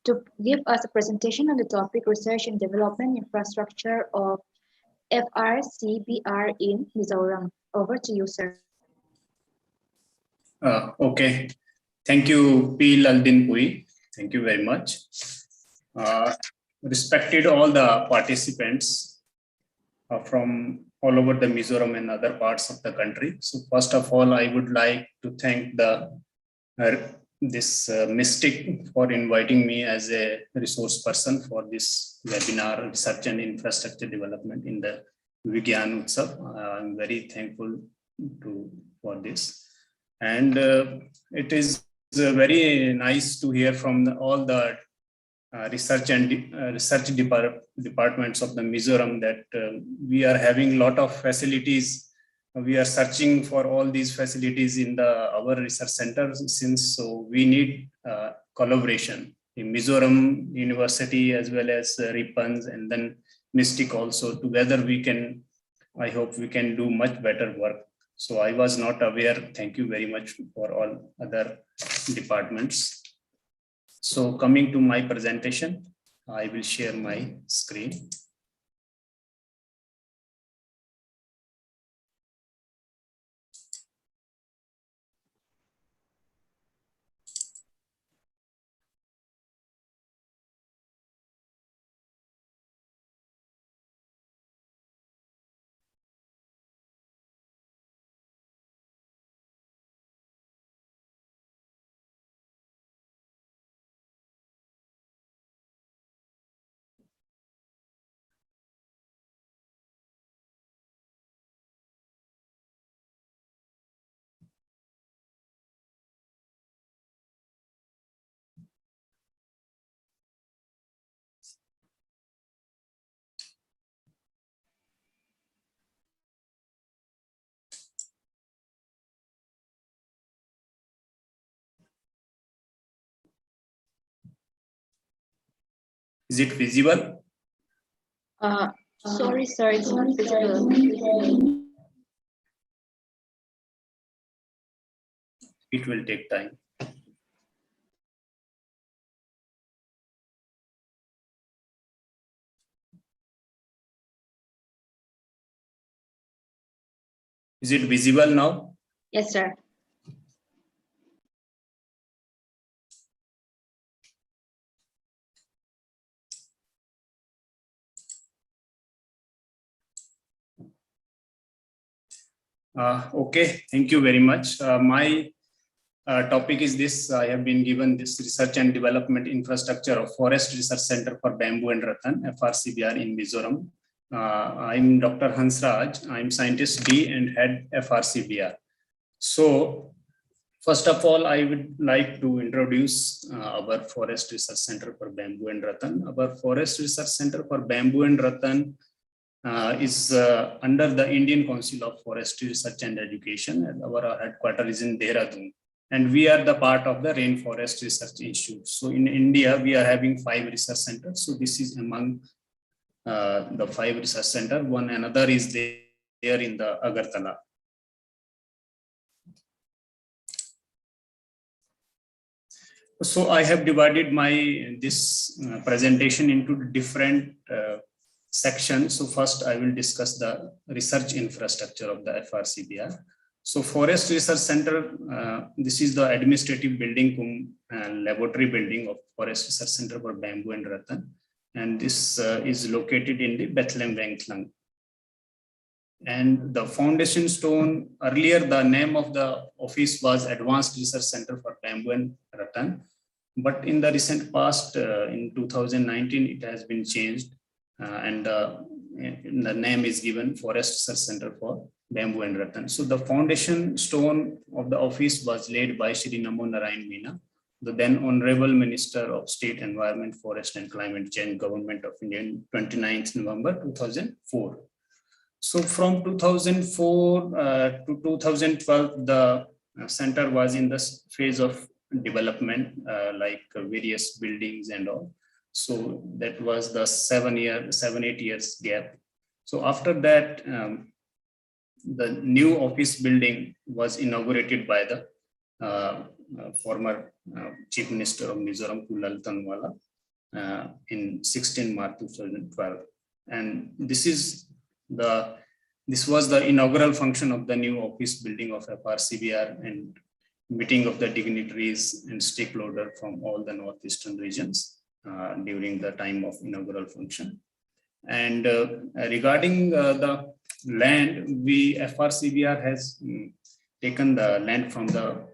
to give us a presentation on the topic Research and Development Infrastructure of FRCBR in Mizoram. Over to you, sir. Okay. Thank you, P. Laldin Pui. Thank you very much. Respected all the participants from all over the Mizoram and other parts of the country. So first of all, I would like to thank this Mystic for inviting me as a resource person for this webinar, Research and Infrastructure Development in the VIGYAN UTSAV. I'm very thankful for this. And it is very nice to hear from all the research departments of the Mizoram that we are having a lot of facilities. We are searching for all these facilities in our research centers, since so we need collaboration in Mizoram University as well as RIPANS and then Mystic also. Together I hope we can do much better work. So I was not aware. Thank you very much for all other departments. So coming to my presentation, I will share my screen. Is it visible? Sorry, sir, it's not visible. It will take time. Is it visible now? Yes, sir. Okay, thank you very much. My topic is this. I have been given this research and development infrastructure of Forest Research Center for Bamboo and Rattan, FRCBR in Mizoram. I'm Dr. Hansraj. I'm Scientist D and Head FRCBR. So, first of all, I would like to introduce our Forest Research Center for Bamboo and Rattan. Our Forest Research Center for Bamboo and Rattan is under the Indian Council of Forestry Research and Education, and our headquarters is in Dehradun. And we are the part of the Rainforest Research Institute. So in India, we are having 5 research centers. So this is among the 5 research centers. One another is there in the Agartala. So I have divided this presentation into different sections. So first I will discuss the research infrastructure of the FRCBR. So Forest Research Center, this is the administrative building, laboratory building of Forest Research Center for Bamboo and Rattan. And this is located in the Bethlehem Wengklang. And the foundation stone, earlier the name of the office was Advanced Research Center for Bamboo and Rattan. But in the recent past, in 2019, it has been changed. And the name is given Forest Research Center for Bamboo and Rattan. So the foundation stone of the office was laid by Shri Namo Narayan Meena, the then Honorable Minister of State Environment, Forest and Climate Change, Government of India, 29th November 2004. So from 2004 to 2012, the center was in the phase of development, like various buildings and all. So that was the 7-8 years gap. So after that, the new office building was inaugurated by the former Chief Minister of Mizoram, Kulal Tanwala, in 16 March 2012. And this was the inaugural function of the new office building of FRCBR and meeting of the dignitaries and stakeholders from all the northeastern regions during the time of inaugural function. And regarding the land, FRCBR has taken the land from the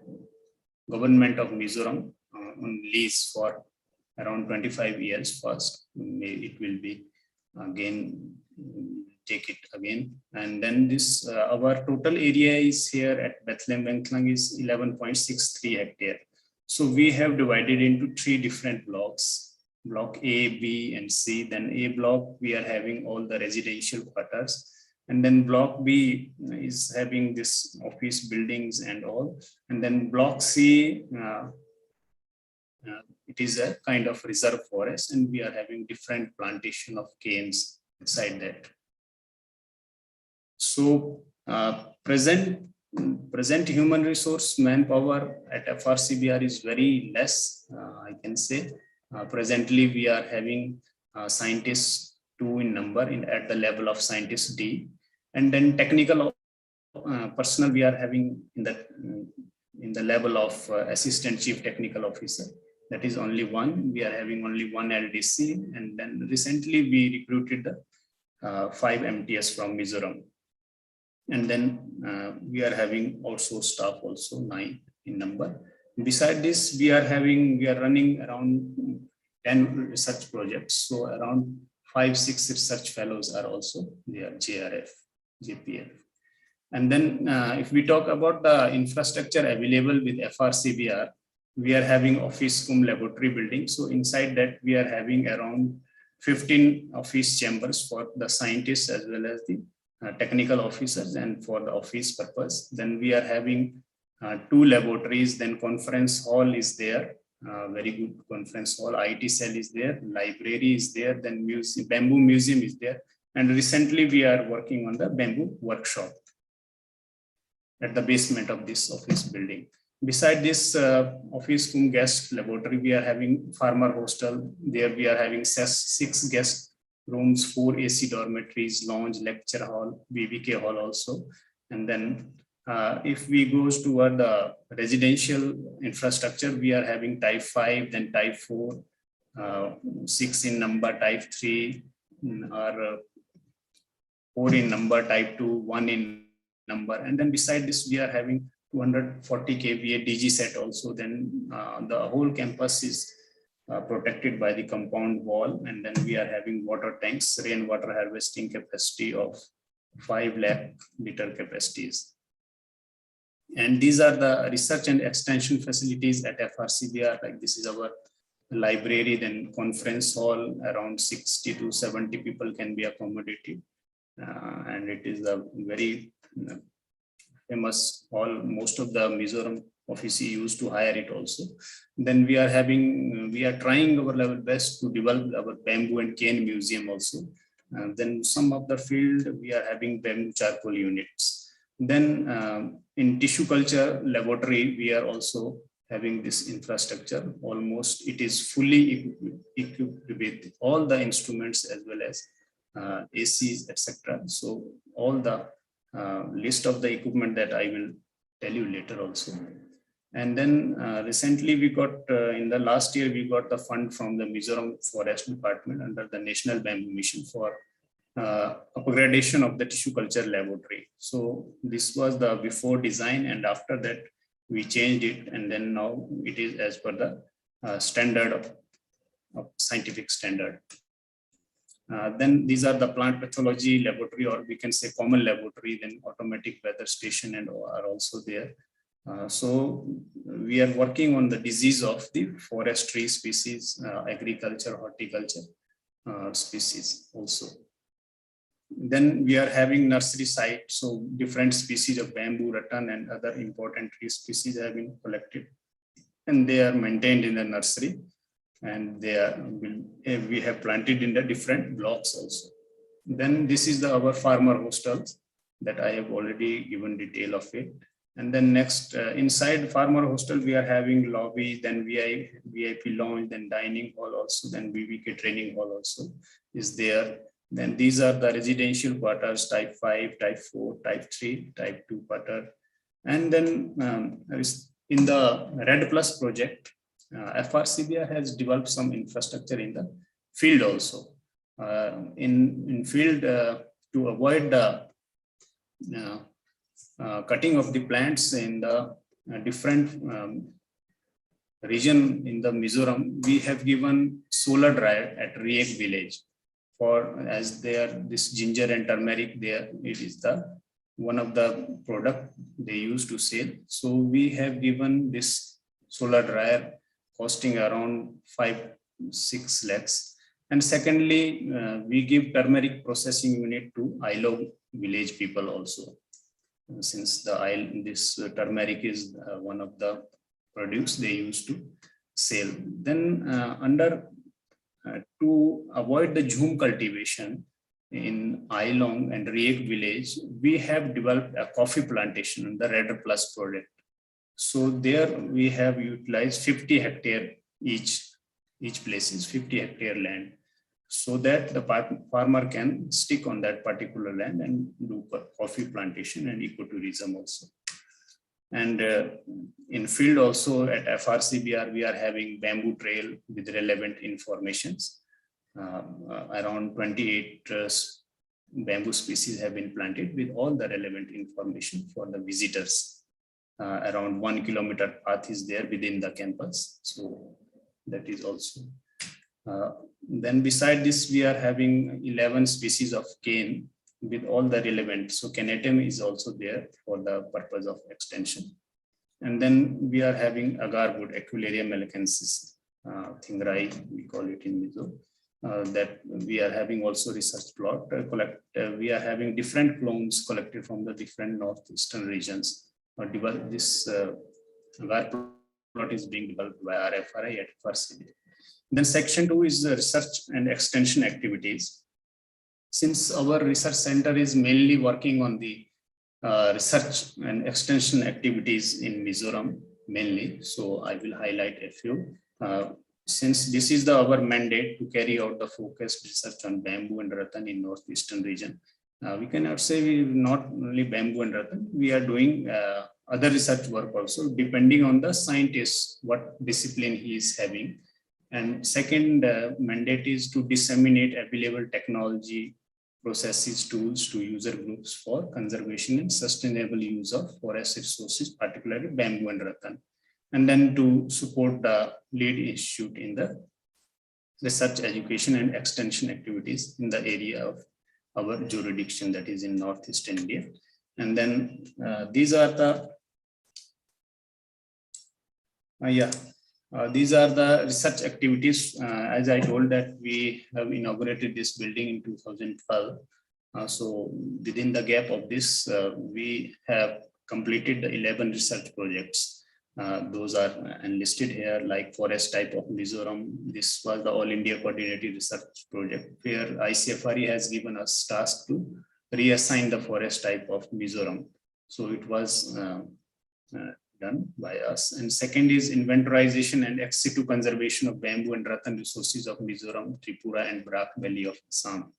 government of Mizoram on lease for around 25 years first. It will be again, take it again. And then this, our total area is here at Bethlehem Wengklang is 11.63 hectare. So we have divided into 3 different blocks. Block A, B, and C. Then A block, we are having all the residential quarters. And then block B is having this office buildings and all. And then block C, it is a kind of reserve forest, and we are having different plantation of canes inside that. So present human resource manpower at FRCBR is very less, I can say. Presently, we are having scientists 2 in number at the level of scientist D, and then technical personnel we are having in the level of assistant chief technical officer. That is only 1. We are having only 1 LDC, and then recently we recruited the 5 MTS from Mizoram, and then we are having also staff also 9 in number. Beside this, we are running around 10 research projects. So around 5-6 research fellows are also there, JRF, JPF. And then if we talk about the infrastructure available with FRCBR, we are having office cum laboratory building. So inside that, we are having around 15 office chambers for the scientists as well as the technical officers and for the office purpose. Then we are having 2 laboratories, then conference hall is there, very good conference hall, IT cell is there, library is there, then museum, bamboo museum is there, And recently we are working on the bamboo workshop at the basement of this office building. Beside this office cum guest laboratory, we are having farmer hostel. There we are having 6 guest rooms, 4 AC dormitories, lounge, lecture hall, BBK hall also. And then if we goes toward the residential infrastructure, we are having type 5, then type 4, 6 in number, type 3, or 4 in number, type 2, 1 in number. And then beside this, we are having 240 kVA DG set also. Then the whole campus is protected by the compound wall. And then we are having water tanks, rainwater harvesting capacity of 5 lakh liter capacities. And these are the research and extension facilities at FRCBR. Like this is our library, then conference hall, around 60 to 70 people can be accommodated. And it is a very famous hall. Most of the Mizoram office used to hire it also. Then we are trying our level best to develop our bamboo and cane museum also. Then some of the field, we are having bamboo charcoal units. Then in tissue culture laboratory, we are also having this infrastructure. Almost it is fully equipped with all the instruments as well as ACs, etc. So all the list of the equipment that I will tell you later also. And then recently we got, in the last year, we got the fund from the Mizoram Forest Department under the National Bamboo Mission for upgradation of the tissue culture laboratory. So this was the before design, and after that we changed it, and then now it is as per the standard of scientific standard. Then these are the plant pathology laboratory, or we can say common laboratory, then automatic weather station and are also there. So we are working on the disease of the forestry species, agriculture, horticulture species also. Then we are having nursery site. So different species of bamboo, rattan and other important tree species have been collected and they are maintained in the nursery. And they are, we have planted in the different blocks also. Then this is our farmer hostels that I have already given detail of it. And then next, inside farmer hostel, we are having lobby, then VIP lounge, then dining hall also, then BBK training hall also is there. Then these are the residential quarters, type 5, type 4, type 3, type 2 quarter. And then in the Red Plus project, FRCBR has developed some infrastructure in the field also. In field, to avoid the cutting of the plants in the different region in the Mizoram, we have given solar dryer at Riek village. For as there, this ginger and turmeric there, it is the one of the product they use to sell. So we have given this solar dryer costing around 5-6 lakhs. And secondly, we give turmeric processing unit to ILO village people also. Since this turmeric is one of the products they use to sell. Then to avoid the Jhum cultivation in Ailong and Riek village, we have developed a coffee plantation in the Red Plus project. So there we have utilized 50 hectare each place is 50 hectare land, so that the farmer can stick on that particular land and do coffee plantation and ecotourism also. And in field also at FRCBR, we are having bamboo trail with relevant informations. Around 28 bamboo species have been planted with all the relevant information for the visitors. Around 1 kilometer path is there within the campus. So that is also. Then beside this, we are having 11 species of cane with all the relevant. So Canatum is also there for the purpose of extension. And then we are having agarwood, Equilaria melicensis, Thingrai, we call it in Mizo. That we are having also research plot. We are having different clones collected from the different northeastern regions. This agar plot is being developed by RFRI at FRCB. Then section 2 is research and extension activities. Since our research center is mainly working on the research and extension activities in Mizoram mainly, so I will highlight a few. Since this is our mandate to carry out the focused research on bamboo and rattan in northeastern region, we cannot say we not only bamboo and rattan, we are doing other research work also, depending on the scientist, what discipline he is having. And second mandate is to disseminate available technology, processes, tools to user groups for conservation and sustainable use of forest resources, particularly bamboo and rattan. And then to support the lead institute in the research, education and extension activities in the area of our jurisdiction, that is in Northeast India. And then these are the these are the research activities. As I told that we have inaugurated this building in 2012. So within the gap of this, we have completed the 11 research projects. Those are enlisted here, like forest type of Mizoram. This was the All India Coordinated Research Project, where ICFRE has given us task to reassign the forest type of Mizoram. So it was done by us. And second is inventorization and ex situ conservation of bamboo and rattan resources of Mizoram, Tripura and Brak Valley of Assam.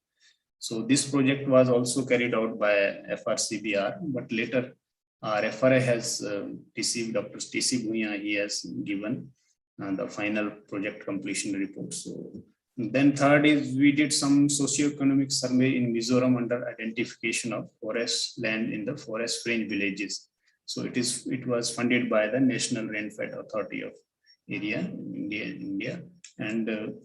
So this project was also carried out by FRCBR, but later our FRA has received Dr. TC Bhuya, he has given the final project completion report. So then third is we did some socioeconomic survey in Mizoram under identification of forest land in the forest fringe villages. So it was funded by the National Rainfed Authority of Area in India. And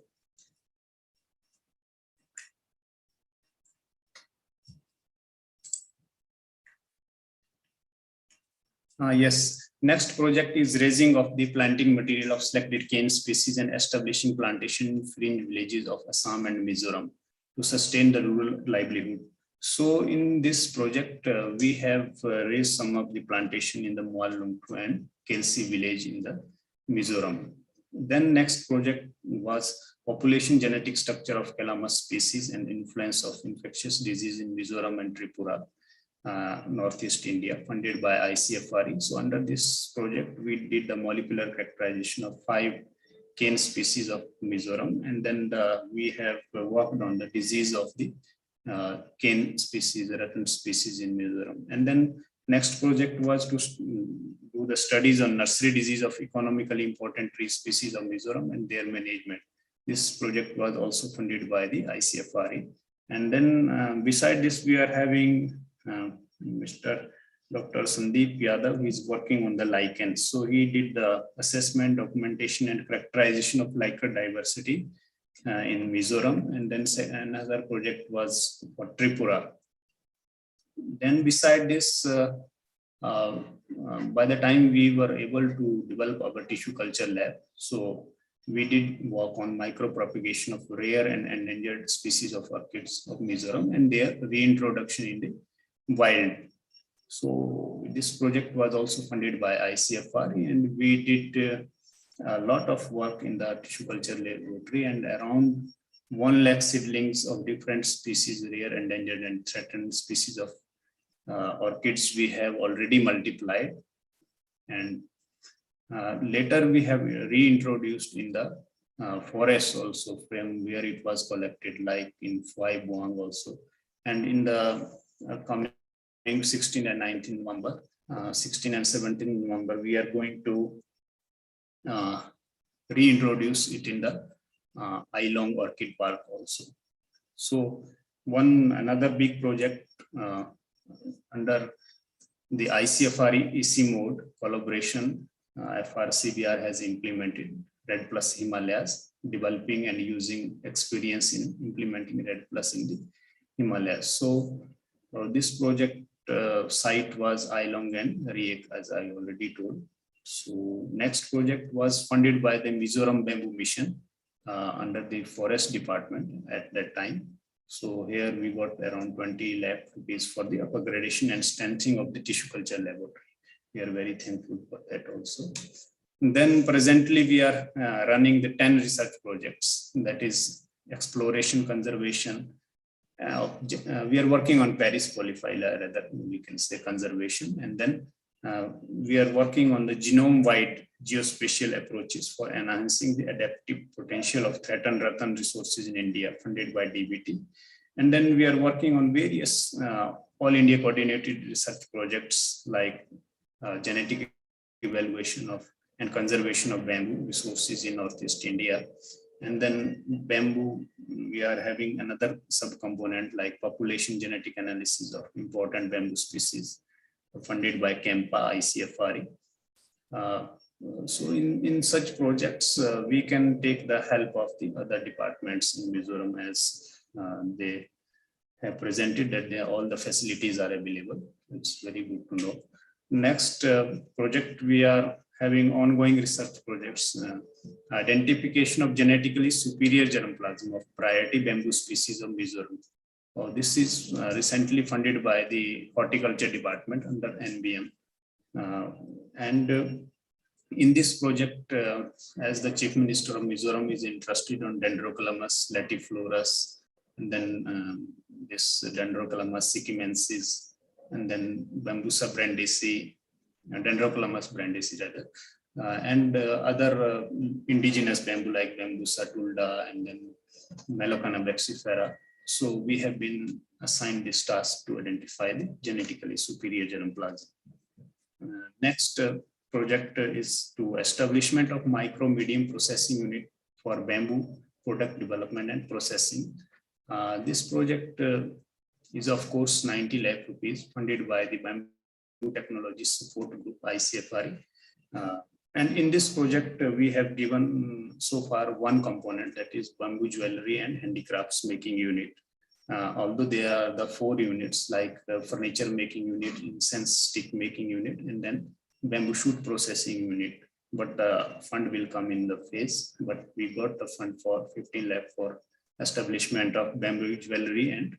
yes, next project is raising of the planting material of selected cane species and establishing plantation in fringe villages of Assam and Mizoram to sustain the rural livelihood. So in this project, we have raised some of the plantation in the Mualumtu and Kelsi village in the Mizoram. Then next project was population genetic structure of calamus species and influence of infectious disease in Mizoram and Tripura, Northeast India, funded by ICFRE. So under this project, we did the molecular characterization of 5 cane species of Mizoram, and then we have worked on the disease of the cane species, rattan species in Mizoram. And then next project was to do the studies on nursery disease of economically important tree species of Mizoram and their management. This project was also funded by the ICFRE. And then beside this, we are having Mr. Dr. Sandeep Yadav, who is working on the lichens. So he did the assessment, documentation and characterization of lichen diversity in Mizoram, and then another project was for Tripura. Then beside this, by the time we were able to develop our tissue culture lab, so we did work on micropropagation of rare and endangered species of orchids of Mizoram and their reintroduction in the wild. So this project was also funded by ICFRE, and we did a lot of work in the tissue culture laboratory, and around 1 lakh seedlings of different species, rare, endangered and threatened species of orchids we have already multiplied. And later we have reintroduced in the forest also from where it was collected, like in Phai Buang also. And in the coming 16 and 19 November, 16 and 17 November, we are going to reintroduce it in the Ailong Orchid Park also. So another big project under the ICFRE EC mode collaboration, FRCBR has implemented RED Plus Himalayas, developing and using experience in implementing RED Plus in the Himalayas. So this project site was Ailong and Riek, as I already told. So next project was funded by the Mizoram Bamboo Mission under the Forest Department at that time. So here we got around 20 lakh rupees for the upgradation and strengthening of the tissue culture laboratory. We are very thankful for that also. And then presently we are running the 10 research projects, that is exploration, conservation, we are working on Paris polyphylla, rather we can say conservation, and then we are working on the genome-wide geospatial approaches for enhancing the adaptive potential of threatened earthen resources in India, funded by DBT. And then we are working on various all India coordinated research projects like genetic evaluation of and conservation of bamboo resources in Northeast India. And then bamboo, we are having another subcomponent like population genetic analysis of important bamboo species, funded by KEMPA, ICFRE. So in such projects, we can take the help of the other departments in Mizoram, as they have presented that all the facilities are available. It's very good to know. Next project, we are having ongoing research projects, identification of genetically superior germplasm of priority bamboo species of Mizoram. This is recently funded by the horticulture department under NBM. In this project, as the Chief Minister of Mizoram is interested on Dendrocalamus latiflorus, and then this Dendrocalamus sikimensis, and then Bambusa brandisi, Dendrocalamus brandisi rather, and other indigenous bamboo like Bambusa tulda and then Melocana brexifera. So we have been assigned this task to identify the genetically superior germplasm. Next project is to establishment of micro medium processing unit for bamboo product development and processing. This project is of course 90 lakh rupees, funded by the Bamboo Technology Support Group, ICFRE. And in this project, we have given so far one component, that is bamboo jewelry and handicrafts making unit. Although there are the 4 units like the furniture making unit, incense stick making unit, and then bamboo shoot processing unit. But the fund will come in the phase, but we got the fund for 15 lakh for establishment of bamboo jewelry and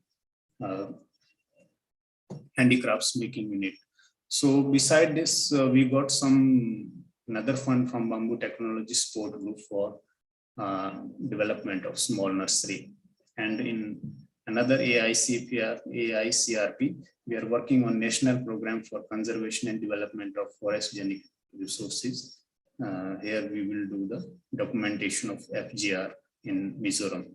handicrafts making unit. So beside this, we got another fund from Bamboo Technology Support Group for development of small nursery. And in another AICRP, we are working on national program for conservation and development of forest-genic resources. Here we will do the documentation of FGR in Mizoram.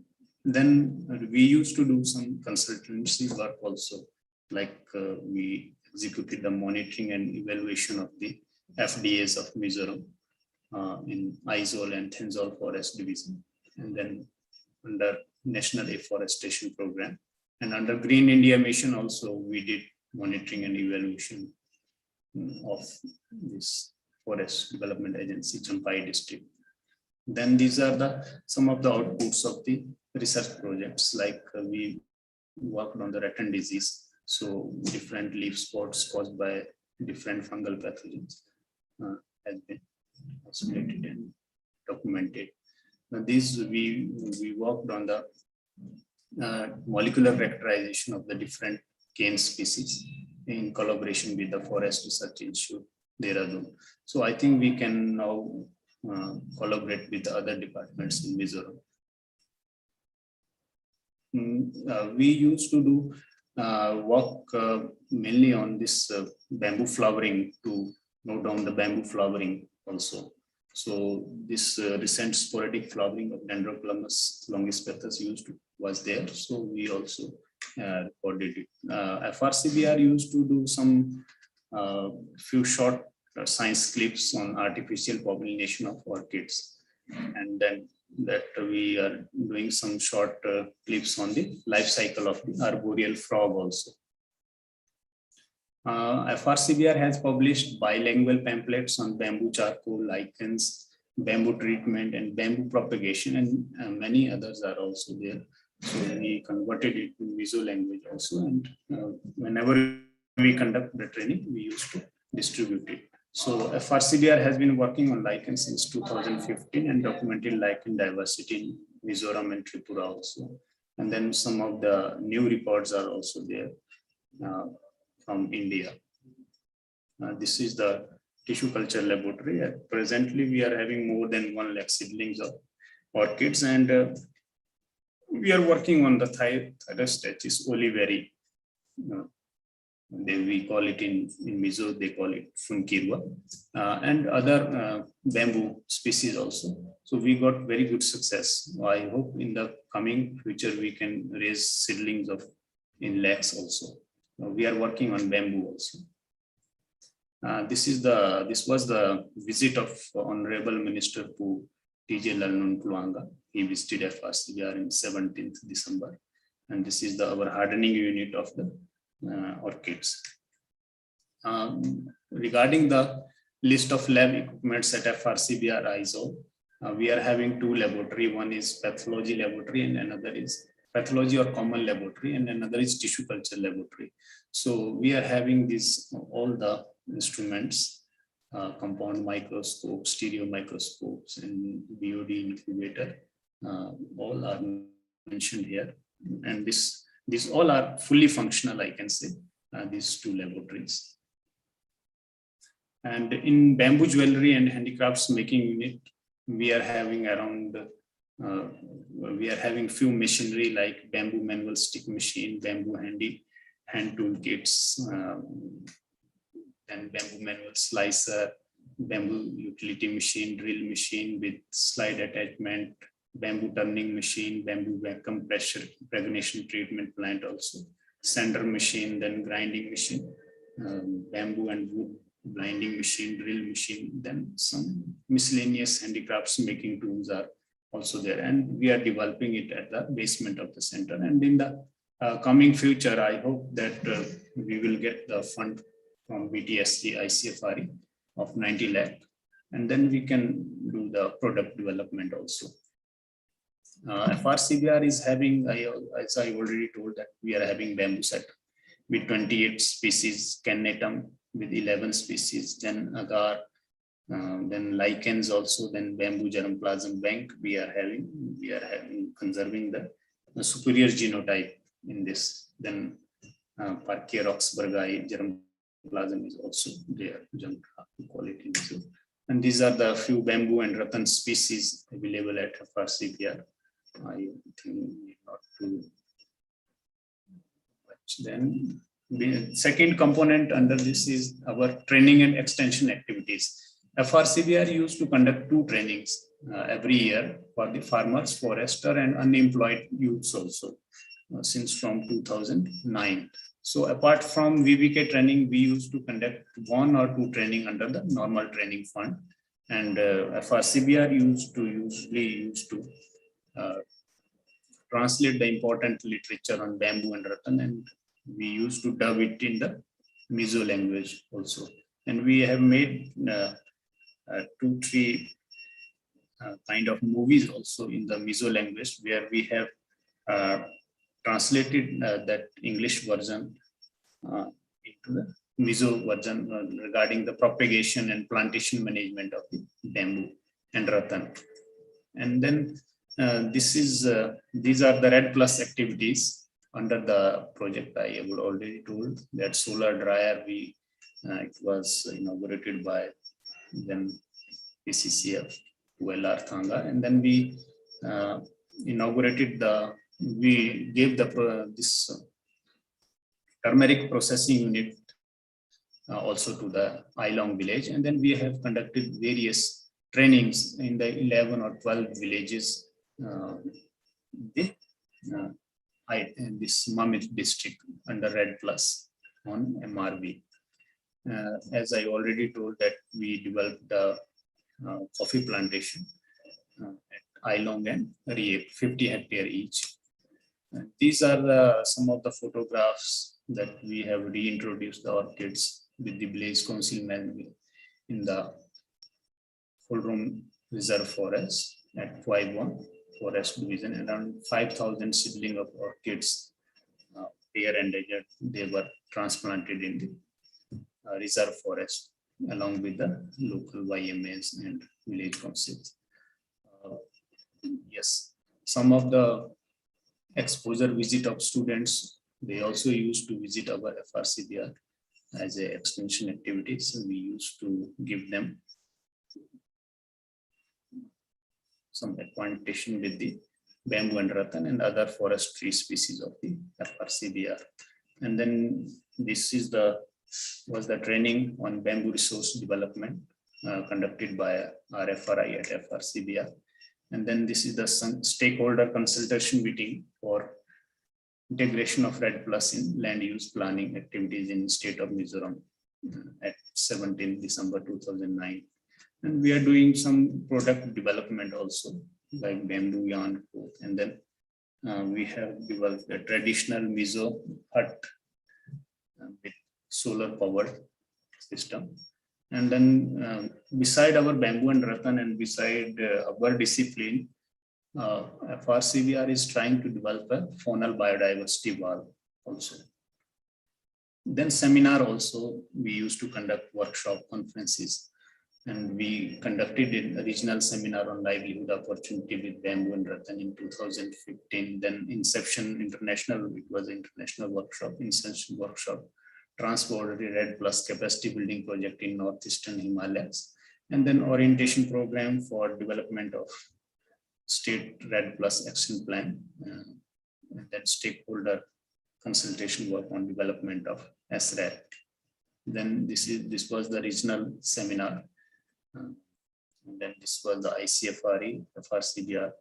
Then we used to do some consultancy work also, like we executed the monitoring and evaluation of the FDAs of Mizoram in Aizol and Thenjol Forest Division, and then under National Afforestation Program, and under Green India Mission also we did monitoring and evaluation of this Forest Development Agency, Champai district. Then these are some of the outputs of the research projects, like we worked on the rattan disease, so different leaf spots caused by different fungal pathogens has been isolated and documented. Now these we worked on the molecular characterization of the different cane species in collaboration with the Forest Research Institute, Dehradun. So I think we can now collaborate with the other departments in Mizoram. We used to do work mainly on this bamboo flowering, to note down the bamboo flowering also. So this recent sporadic flowering of Dendrocalamus longispectus was there. So we also recorded it. FRCBR used to do some few short science clips on artificial pollination of orchids, and then that we are doing some short clips on the life cycle of the arboreal frog also. FRCBR has published bilingual pamphlets on bamboo charcoal, lichens, bamboo treatment, and bamboo propagation, and many others are also there. So we converted it to visual language also, and whenever we conduct the training, we used to distribute it. So FRCBR has been working on lichen since 2015 and documented lichen diversity in Mizoram and Tripura also. And then some of the new reports are also there from India. This is the tissue culture laboratory. Presently, we are having more than 1 lakh seedlings of orchids, and We are working on the Thyrostachys oliveri. We call it in Mizo, they call it Funkirwa, and other bamboo species also. So we got very good success. I hope in the coming future we can raise seedlings of in lakhs also. We are working on bamboo also. This was the visit of Honorable Minister to TJ Lalnun Pluanga. He visited FRCBR in 17th December, and this is our hardening unit of the orchids. Regarding the list of lab equipments at FRCBR ISO, we are having two laboratories. One is pathology laboratory and another is pathology or common laboratory, and another is tissue culture laboratory. So we are having this all the instruments, compound microscopes, stereo microscopes, and BOD incubator. All are mentioned here, and these all are fully functional, I can say, these two laboratories. And in bamboo jewelry and handicrafts making unit, we are having around, few machinery like bamboo manual stick machine, bamboo hand tool kits, and bamboo manual slicer, bamboo utility machine, drill machine with slide attachment, bamboo turning machine, bamboo vacuum pressure pregnation treatment plant also, sander machine, then grinding machine, bamboo and wood blinding machine, drill machine, then some miscellaneous handicrafts making tools are also there, and we are developing it at the basement of the center. And in the coming future, I hope that we will get the fund from BTSC ICFRE of 90 lakh, and then we can do the product development also. FRCBR is having, as I already told, that we are having bamboo set with 28 species, Cannetum with 11 species, then agar, then lichens also, then bamboo germplasm bank we are having conserving the superior genotype in this. Then Parkia roxburghi germplasm is also there, quality. And these are the few bamboo and rattan species available at FRCBR. I think not too much. Then the second component under this is our training and extension activities. FRCBR used to conduct 2 trainings every year for the farmers, forester, and unemployed youths also since from 2009. So apart from VBK training, we used to conduct 1 or 2 training under the normal training fund, and FRCBR usually used to translate the important literature on bamboo and rattan, and we used to dub it in the Mizo language also. And we have made 2-3 kind of movies also in the Mizo language, where we have translated that English version into the Mizo version regarding the propagation and plantation management of the bamboo and rattan. And then these are the RED Plus activities under the project. I would already told that solar dryer, it was inaugurated by then PCCF ULR Thanga, and then we we gave this turmeric processing unit also to the Ailong village, and then we have conducted various trainings in the 11 or 12 villages in this Mamit district under RED Plus on MRV. As I already told that we developed the coffee plantation at Ailong and Riep, 50 hectare each. These are some of the photographs that we have reintroduced the orchids with the Blaze Council manual in the Fulrum Reserve Forest at 5-1 Forest Division. Around 5,000 seedling of orchids, rare endangered, they were transplanted in the reserve forest along with the local YMAs and village councils. Yes, some of the exposure visit of students, they also used to visit our FRCBR as a extension activity. So we used to give them some acquaintation with the bamboo and rattan and other forestry species of the FRCBR. And then this is was the training on bamboo resource development conducted by RFRI at FRCBR. And then this is the stakeholder consultation meeting for integration of RED+ in land use planning activities in state of Mizoram at 17 December 2009. And we are doing some product development also, like bamboo yarn cloth. And then we have developed a traditional Mizo hut with solar powered system. And then beside our bamboo and rattan and beside our discipline, FRCBR is trying to develop a faunal biodiversity wall also. Then seminar also, we used to conduct workshop conferences, and we conducted a regional seminar on livelihood opportunity with bamboo and rattan in 2015. Then Inception International, it was an international workshop, Inception workshop, Transboundary RED+ capacity building project in Northeastern Himalayas, and then orientation program for development of state RED+ action plan, and then stakeholder consultation work on development of SRED. Then this was the regional seminar. And then this was the ICFRE, FRCBR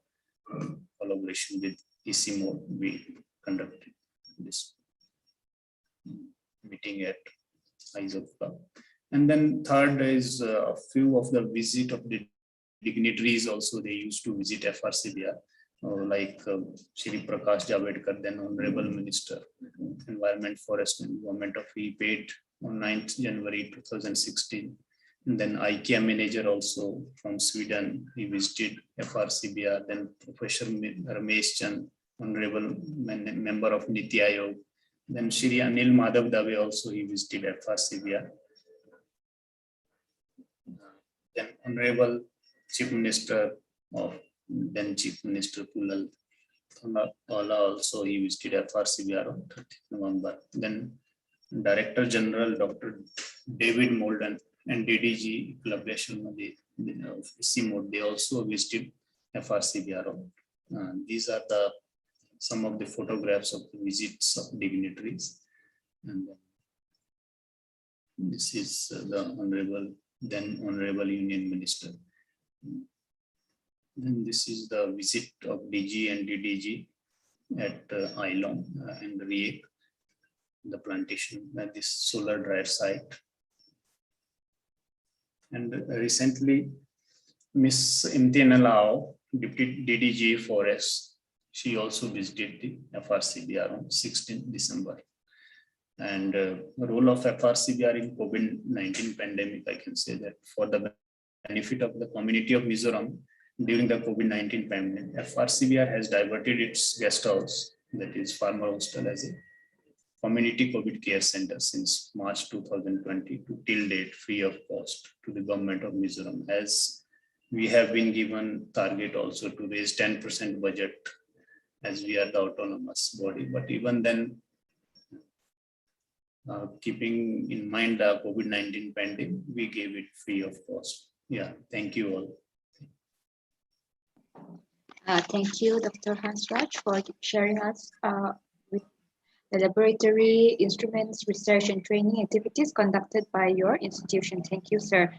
collaboration with ECMO. We conducted this meeting at Isopka. And then third is a few of the visit of the dignitaries also. They used to visit FRCBR, like Shri Prakash Javadekar, then Honorable Minister, Environment, Forest and Government of paid on 9th January 2016. And then IKEA manager also from Sweden, he visited FRCBR. Then Professor Ramesh Chand, Honorable Member of Niti Aayog. Then Shri Anil Madhav Dave also, he visited FRCBR. Then Honorable Chief Minister of then Chief Minister Pulal Thonapala also, he visited FRCBR on 30th November. Then Director General Dr. David Molden and DDG collaboration of CMOD, they also visited FRCBR. These are some of the photographs of the visits of dignitaries. And this is the Honorable Union Minister. Then this is the visit of DG and DDG at Ailong and Riek, the plantation at this solar dryer site. And recently, Miss Imtian Lao, Deputy DDG Forest, she also visited the FRCBR on 16th December. And role of FRCBR in COVID-19 pandemic, I can say that for the benefit of the community of Mizoram during the COVID-19 pandemic, FRCBR has diverted its guest house, that is farmer hostel, as a community COVID care center since March 2020 to till date, free of cost to the government of Mizoram, as we have been given target also to raise 10% budget as we are the autonomous body. But even then, keeping in mind the COVID-19 pandemic, we gave it free of cost. Yeah, thank you all. Thank you, Dr. Hans Raj, for sharing us with the laboratory, instruments, research and training activities conducted by your institution. Thank you, sir.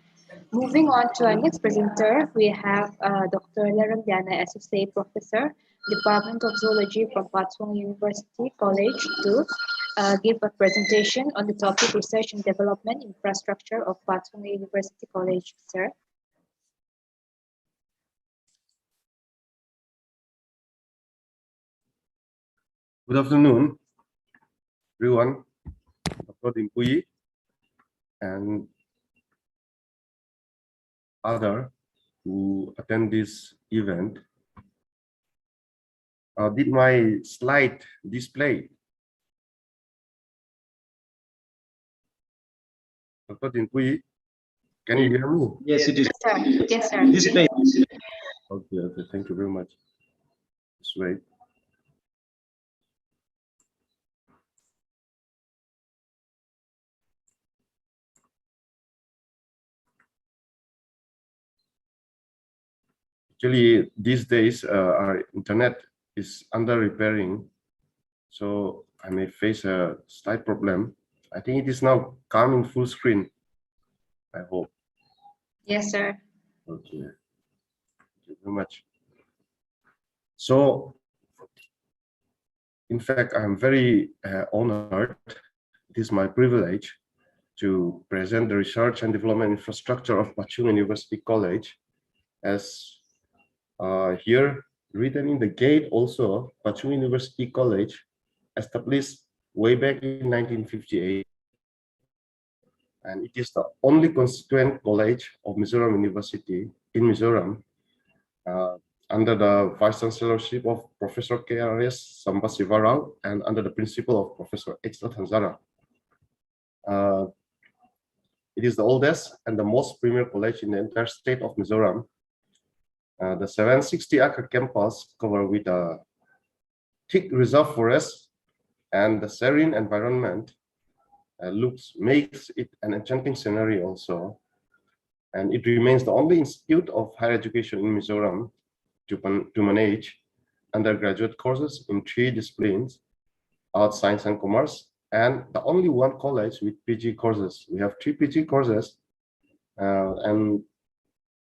Moving on to our next presenter, we have Dr. Larandiana, Associate Professor, Department of Zoology from Patwong University College, to give a presentation on the topic Research and Development Infrastructure of Patwong University College, sir. Good afternoon, everyone, Dr. Dimpui and other who attend this event. Did my slide display? Dr. Dimpui, can you hear me? Yes, it is. Yes, sir. Display. Okay, thank you very much. Just wait. Actually, these days our internet is under repairing, so I may face a slight problem. I think it is now coming full screen, I hope. Yes, sir. Okay, thank you very much. So, in fact, I'm very honored. It is my privilege to present the research and development infrastructure of Pachung University College. As here written in the gate also, Pachung University College established way back in 1958. And it is the only constituent college of Mizoram University in Mizoram under the Vice Chancellorship of Professor K.R.S. Sambasivarao and under the principal of Professor H. Tanzara. It is the oldest and the most premier college in the entire state of Mizoram. The 760-acre campus covered with a thick reserve forest and the serene environment makes it an enchanting scenery also. And it remains the only institute of higher education in Mizoram to manage undergraduate courses in 3 disciplines: Arts, Science, and Commerce, and the only one college with PG courses. We have 3 PG courses, and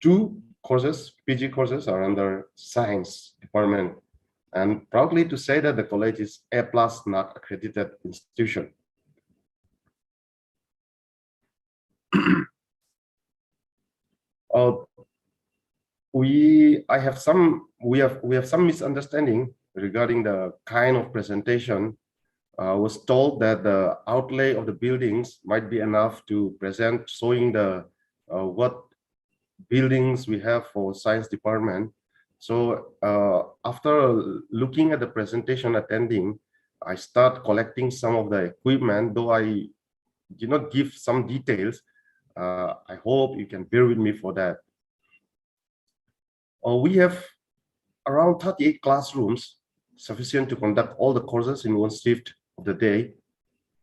2 courses, PG courses, are under Science department. And proudly to say that the college is A+ NAAC accredited institution. We have some misunderstanding regarding the kind of presentation. I was told that the outlay of the buildings might be enough to present, showing the what buildings we have for science department. So after looking at the presentation attending, I start collecting some of the equipment, though I did not give some details. I hope you can bear with me for that. We have around 38 classrooms, sufficient to conduct all the courses in one shift of the day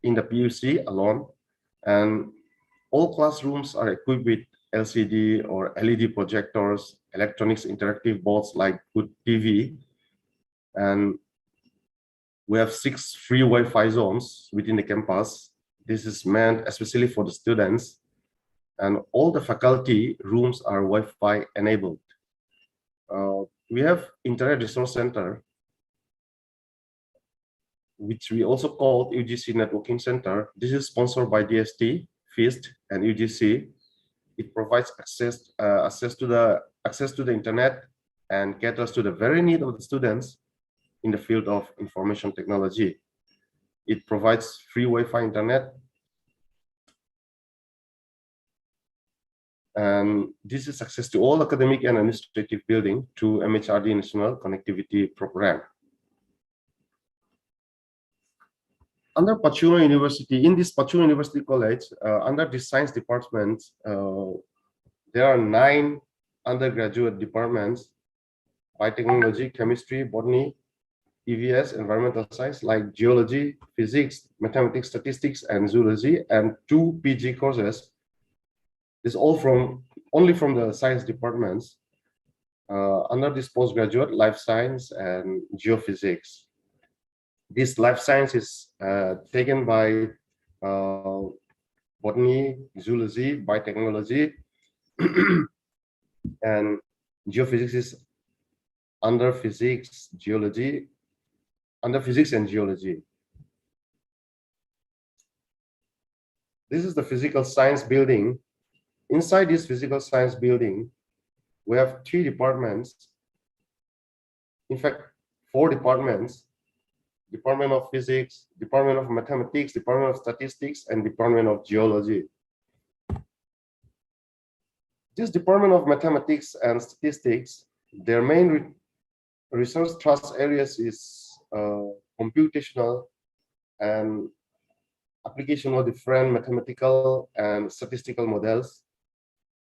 in the PUC alone. And all classrooms are equipped with LCD or LED projectors, electronics interactive boards like good TV. And we have 6 free Wi-Fi zones within the campus. This is meant especially for the students. And all the faculty rooms are Wi-Fi enabled. We have Internet Resource Center, which we also call Ugc Networking Center. This is sponsored by DST, FIST, and UGC. It provides access to the internet and caters to the very need of the students in the field of information technology. It provides free Wi-Fi internet. And this is access to all academic and administrative building through MHRD National Connectivity Program. Under Pachung University, in this Pachung University College, under the science department, there are 9 undergraduate departments: biotechnology, chemistry, botany, EVS, environmental science, like geology, physics, mathematics, statistics, and zoology, and 2 PG courses. This all only from the science departments. Under this postgraduate, life science and geophysics. This life science is taken by botany, zoology, biotechnology, and geophysics is under physics, geology, under physics and geology. This is the physical science building. Inside this physical science building, we have 3 departments. In fact, 4 departments: Department of Physics, Department of Mathematics, Department of Statistics, and Department of Geology. This Department of Mathematics and Statistics, their main research thrust areas is computational and application of different mathematical and statistical models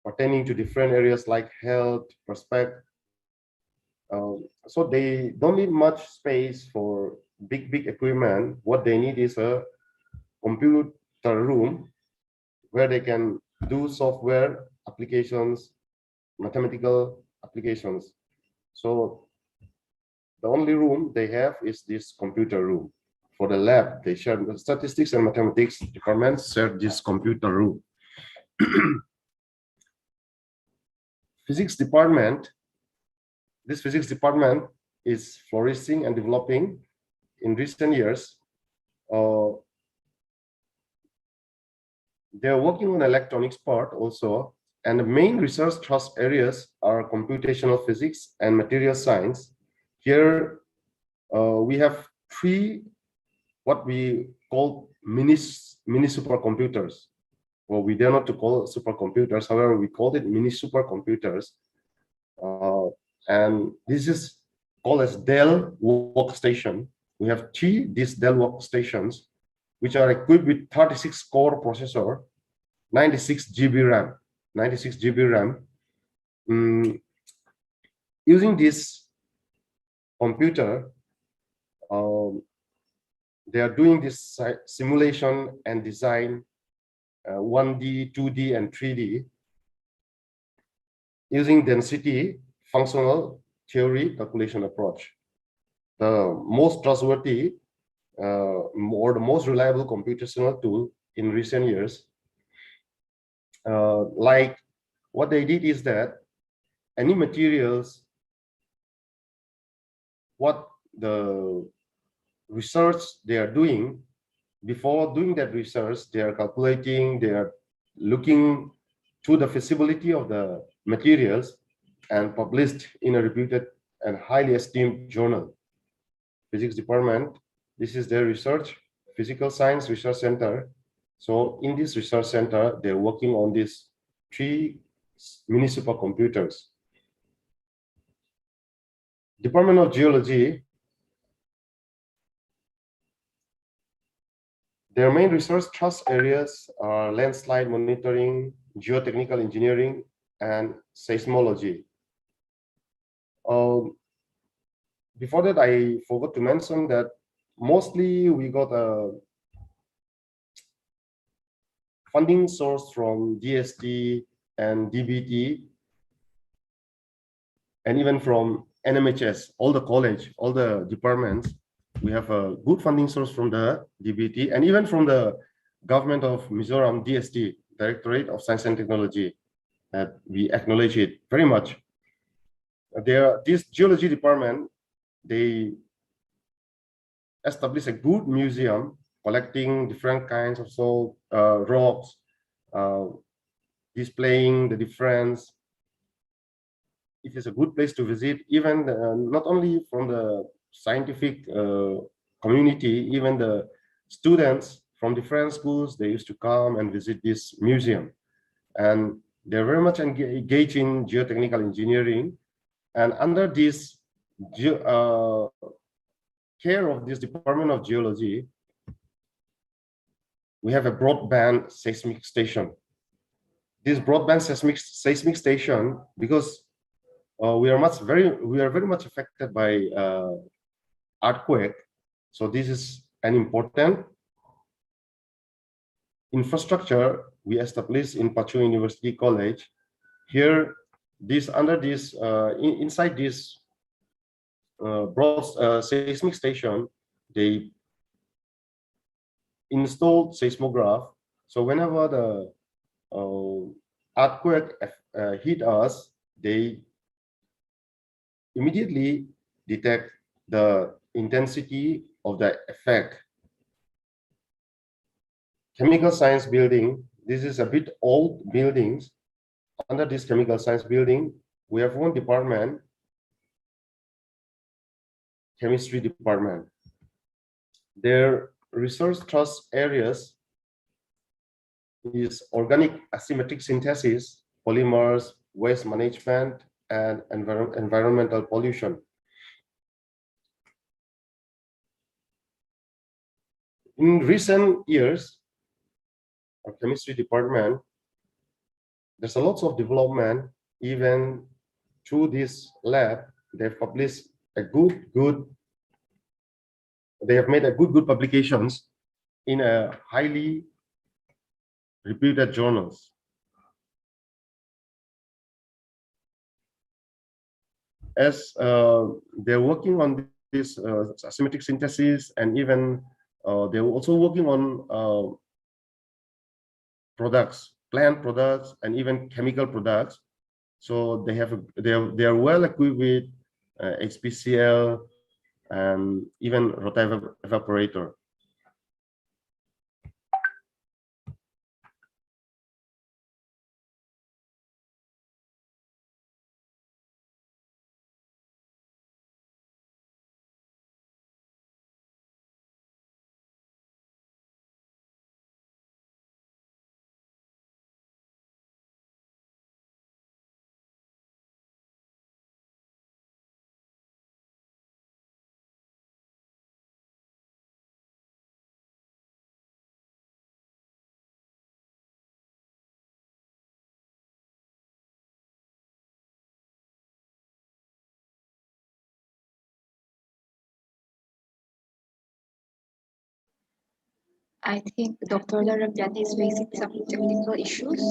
pertaining to different areas like health, prospect. So they don't need much space for big equipment. What they need is a computer room where they can do software applications, mathematical applications. So the only room they have is this computer room. For the lab, they share the statistics and mathematics departments share this computer room. Physics department, this physics department is flourishing and developing in recent years. They're working on electronics part also, and the main research thrust areas are computational physics and material science. Here we have three what we call mini supercomputers. Well, we dare not to call it supercomputers, however, we called it mini supercomputers. And this is called as Dell Workstation. We have these Dell Workstations, which are equipped with 36 core processor, 96 GB RAM, 96 GB RAM. Using this computer, they are doing this simulation and design 1D, 2D, and 3D using density functional theory calculation approach. The most trustworthy or the most reliable computational tool in recent years. Like what they did is that any materials, what the research they are doing, before doing that research, they are calculating, they are looking to the feasibility of the materials and published in a reputed and highly esteemed journal. Physics department, this is their research, physical science research center. So in this research center, they're working on these three mini supercomputers. Department of Geology, their main research thrust areas are landslide monitoring, geotechnical engineering, and seismology. Before that, I forgot to mention that mostly we got a funding source from DST and DBT, and even from NMHS, all the college, all the departments. We have a good funding source from the DBT and even from the government of Mizoram, DST, Directorate of Science and Technology. We acknowledge it very much. This geology department, they established a good museum collecting different kinds of salt, rocks, displaying the difference. It is a good place to visit, even not only from the scientific community, even the students from different schools, they used to come and visit this museum. And they're very much engaged in geotechnical engineering. And under this care of this Department of Geology, we have a broadband seismic station. This broadband seismic station, because we are very much affected by earthquake. So this is an important infrastructure we established in Pachu University College. Here, inside this broad seismic station, they installed seismograph. So whenever the earthquake hit us, they immediately detect the intensity of the effect. Chemical science building, this is a bit old buildings. Under this chemical science building, we have one department, chemistry department. Their research thrust areas is organic asymmetric synthesis, polymers, waste management, and environmental pollution. In recent years, our chemistry department, there's a lot of development. Even through this lab, they've published a they have made a good publications in a highly reputed journals. As they're working on this seismic synthesis, and even they're also working on products, plant products, and even chemical products. So they are well equipped with HPCL and even rota evaporator. I think Dr. Ramjani is facing some technical issues.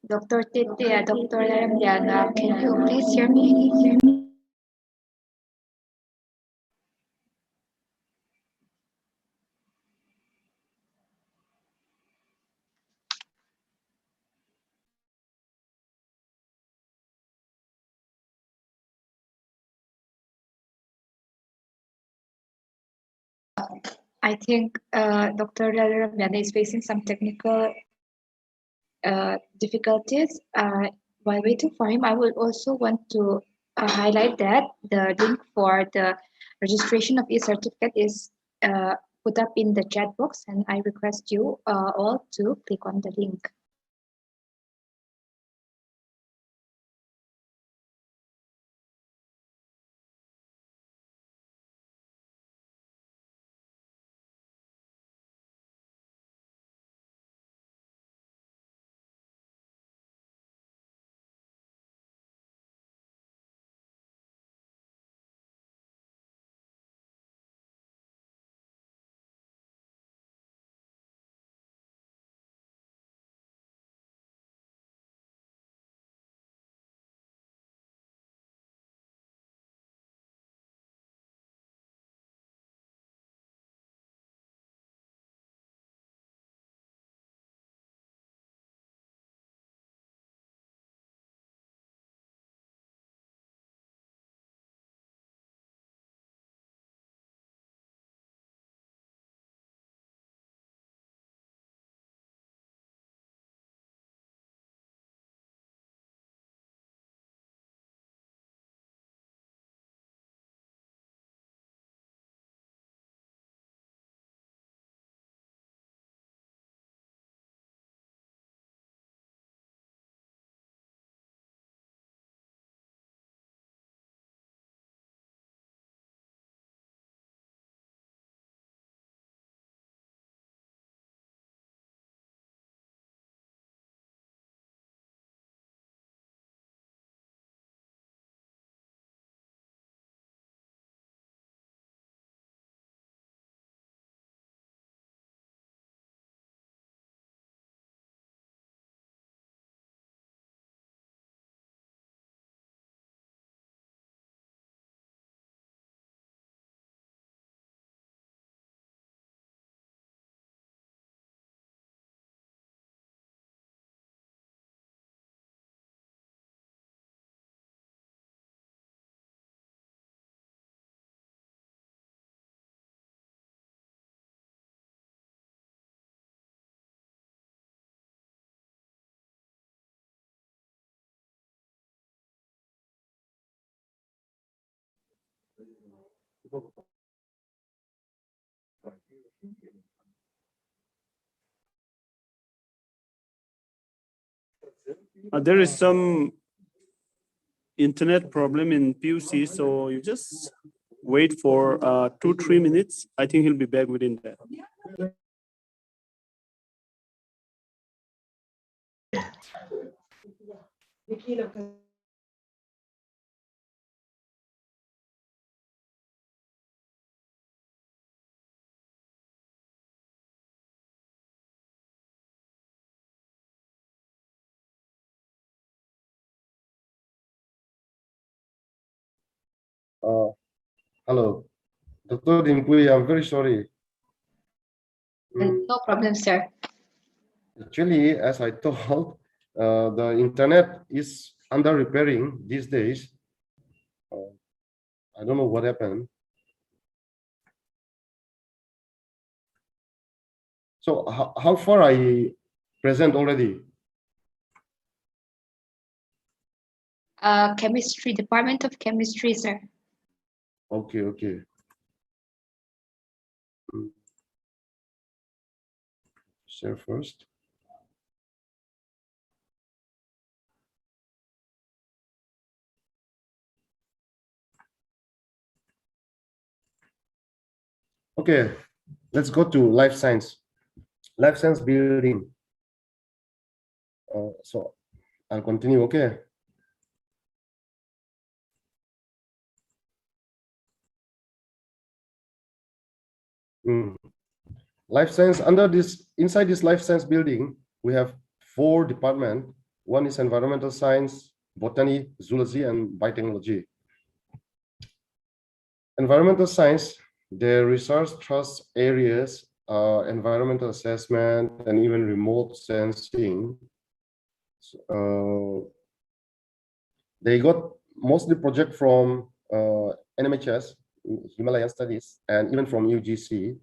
Dr. Tete, Dr. Ramjana, can you please hear me? I think Dr. Ramjana is facing some technical difficulties. While waiting for him, I would also want to highlight that the link for the registration of e-certificate is put up in the chat box, and I request you all to click on the link. There is some internet problem in PUC, so you just wait for 2-3 minutes. I think he'll be back within that. Hello, Dr. Dimpui, I'm very sorry. No problem, sir. Actually, as I told, the internet is under repairing these days. I don't know what happened. So how far I present already? Chemistry, Department of Chemistry, sir. Okay, okay. Share first. Okay, let's go to life science. Life science building. So I'll continue, okay? Life science, inside this life science building, we have 4 departments. One is environmental science, botany, zoology, and biotechnology. Environmental science, the research trust areas are environmental assessment and even remote sensing. They got mostly project from NMHS, Himalayan Studies, and even from UGC.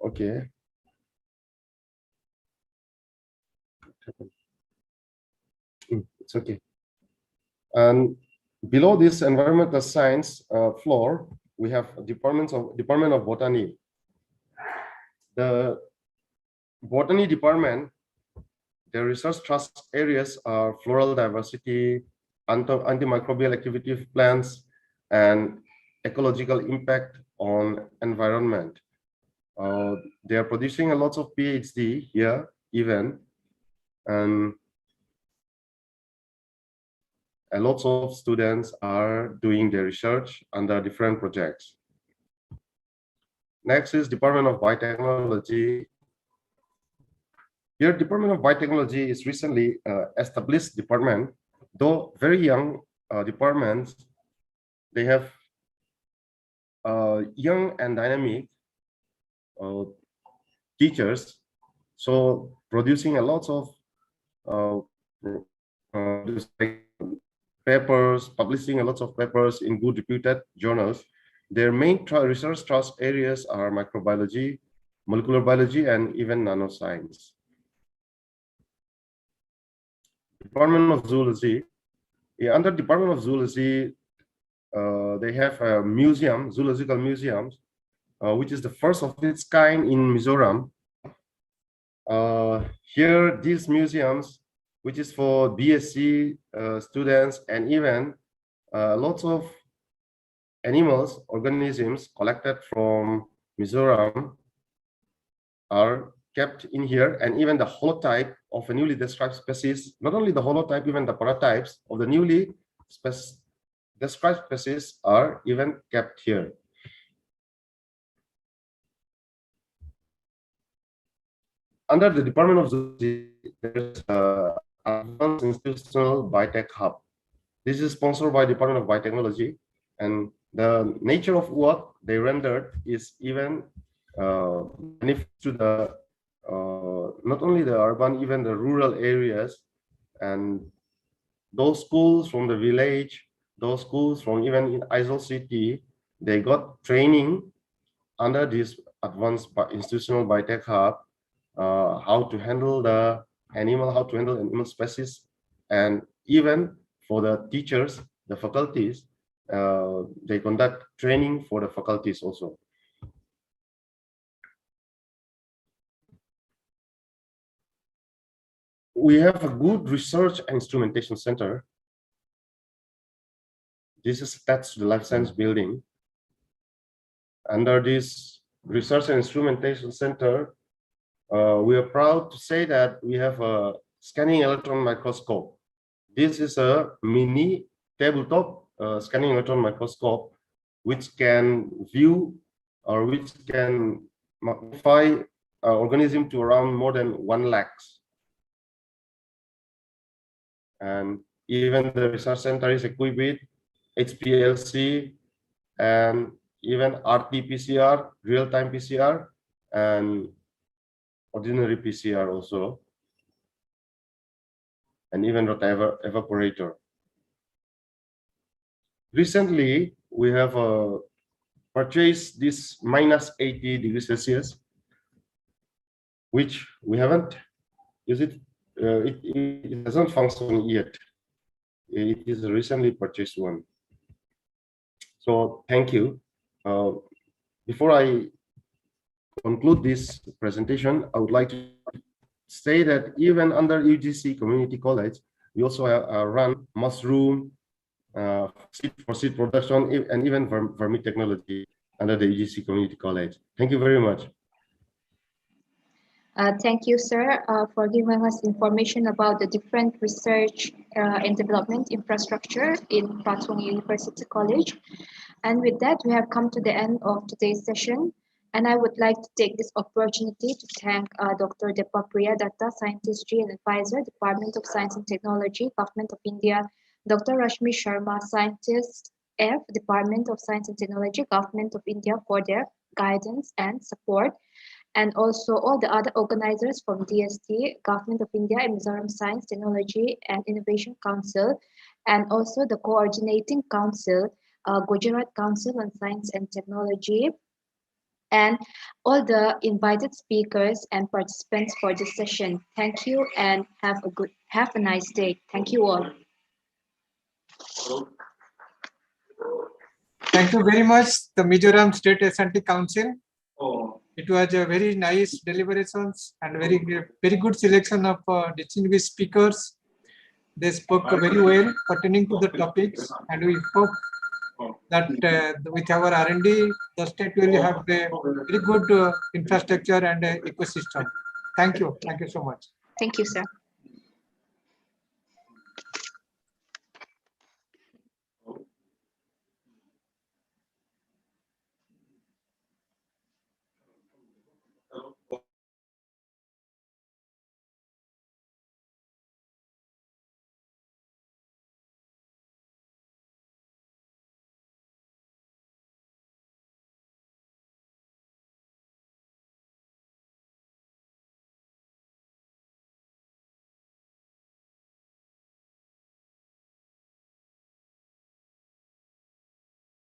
Okay. It's okay. And below this environmental science floor, we have Department of Botany. The Botany department, the research trust areas are floral diversity, antimicrobial activity of plants, and ecological impact on environment. They are producing a lot of PhD here, even, and a lot of students are doing their research under different projects. Next is Department of Biotechnology. Here, Department of Biotechnology is recently established department, though very young departments. They have young and dynamic teachers, so producing a lot of papers, publishing a lot of papers in good reputed journals. Their main research trust areas are microbiology, molecular biology, and even nanoscience. Department of Zoology. Under Department of Zoology, they have a museum, zoological museums, which is the first of its kind in Mizoram. Here, these museums, which is for BSc students and even lots of animals, organisms collected from Mizoram are kept in here, and even the holotype of a newly described species, not only the holotype, even the paratypes of the newly described species are even kept here. Under the Department of Zoology, there's Advanced Institutional Biotech Hub. This is sponsored by Department of Biotechnology, and the nature of what they rendered is even benefit to the not only the urban, even the rural areas, and those schools from the village, those schools from even in Aizawl city, they got training under this Advanced Institutional Biotech Hub, how to handle the animal, how to handle animal species, and even for the teachers, the faculties, they conduct training for the faculties also. we have a good research and instrumentation center. This is attached to the life science building. Under this research and instrumentation center, we are proud to say that we have a scanning electron microscope. This is a mini tabletop scanning electron microscope, which can view or which can magnify organism to around more than 1 lakh. And even the research center is equipped with HPLC and even RT-PCR, real-time PCR, and ordinary PCR also, and even Rotary evaporator. Recently, we have purchased this -80 degrees Celsius, which we haven't used it. It doesn't function yet. It is a recently purchased one. So thank you. Before I conclude this presentation, I would like to say that even under UGC Community College, we also run mushroom, seed production, and even vermitechnology under the UGC Community College. Thank you very much. Thank you, sir, for giving us information about the different research and development infrastructure in Patung University College. And with that, we have come to the end of today's session. And I would like to take this opportunity to thank Dr. Depa Priya Datta, Scientist G and Advisor, Department of Science and Technology, Government of India, Dr. Rashmi Sharma, Scientist F, Department of Science and Technology, Government of India, for their guidance and support. And also all the other organizers from DST, Government of India, and Mizoram Science, Technology and Innovation Council, and also the Coordinating Council, Gujarat Council on Science and Technology, and all the invited speakers and participants for this session. Thank you and have a nice day. Thank you all. Thank you very much, the Mizoram State S&T Council. It was a very nice deliberations and very good selection of distinguished speakers. They spoke very well pertaining to the topics, and we hope that with our R&D, the state will have a very good infrastructure and ecosystem. Thank you. Thank you so much. Thank you, sir.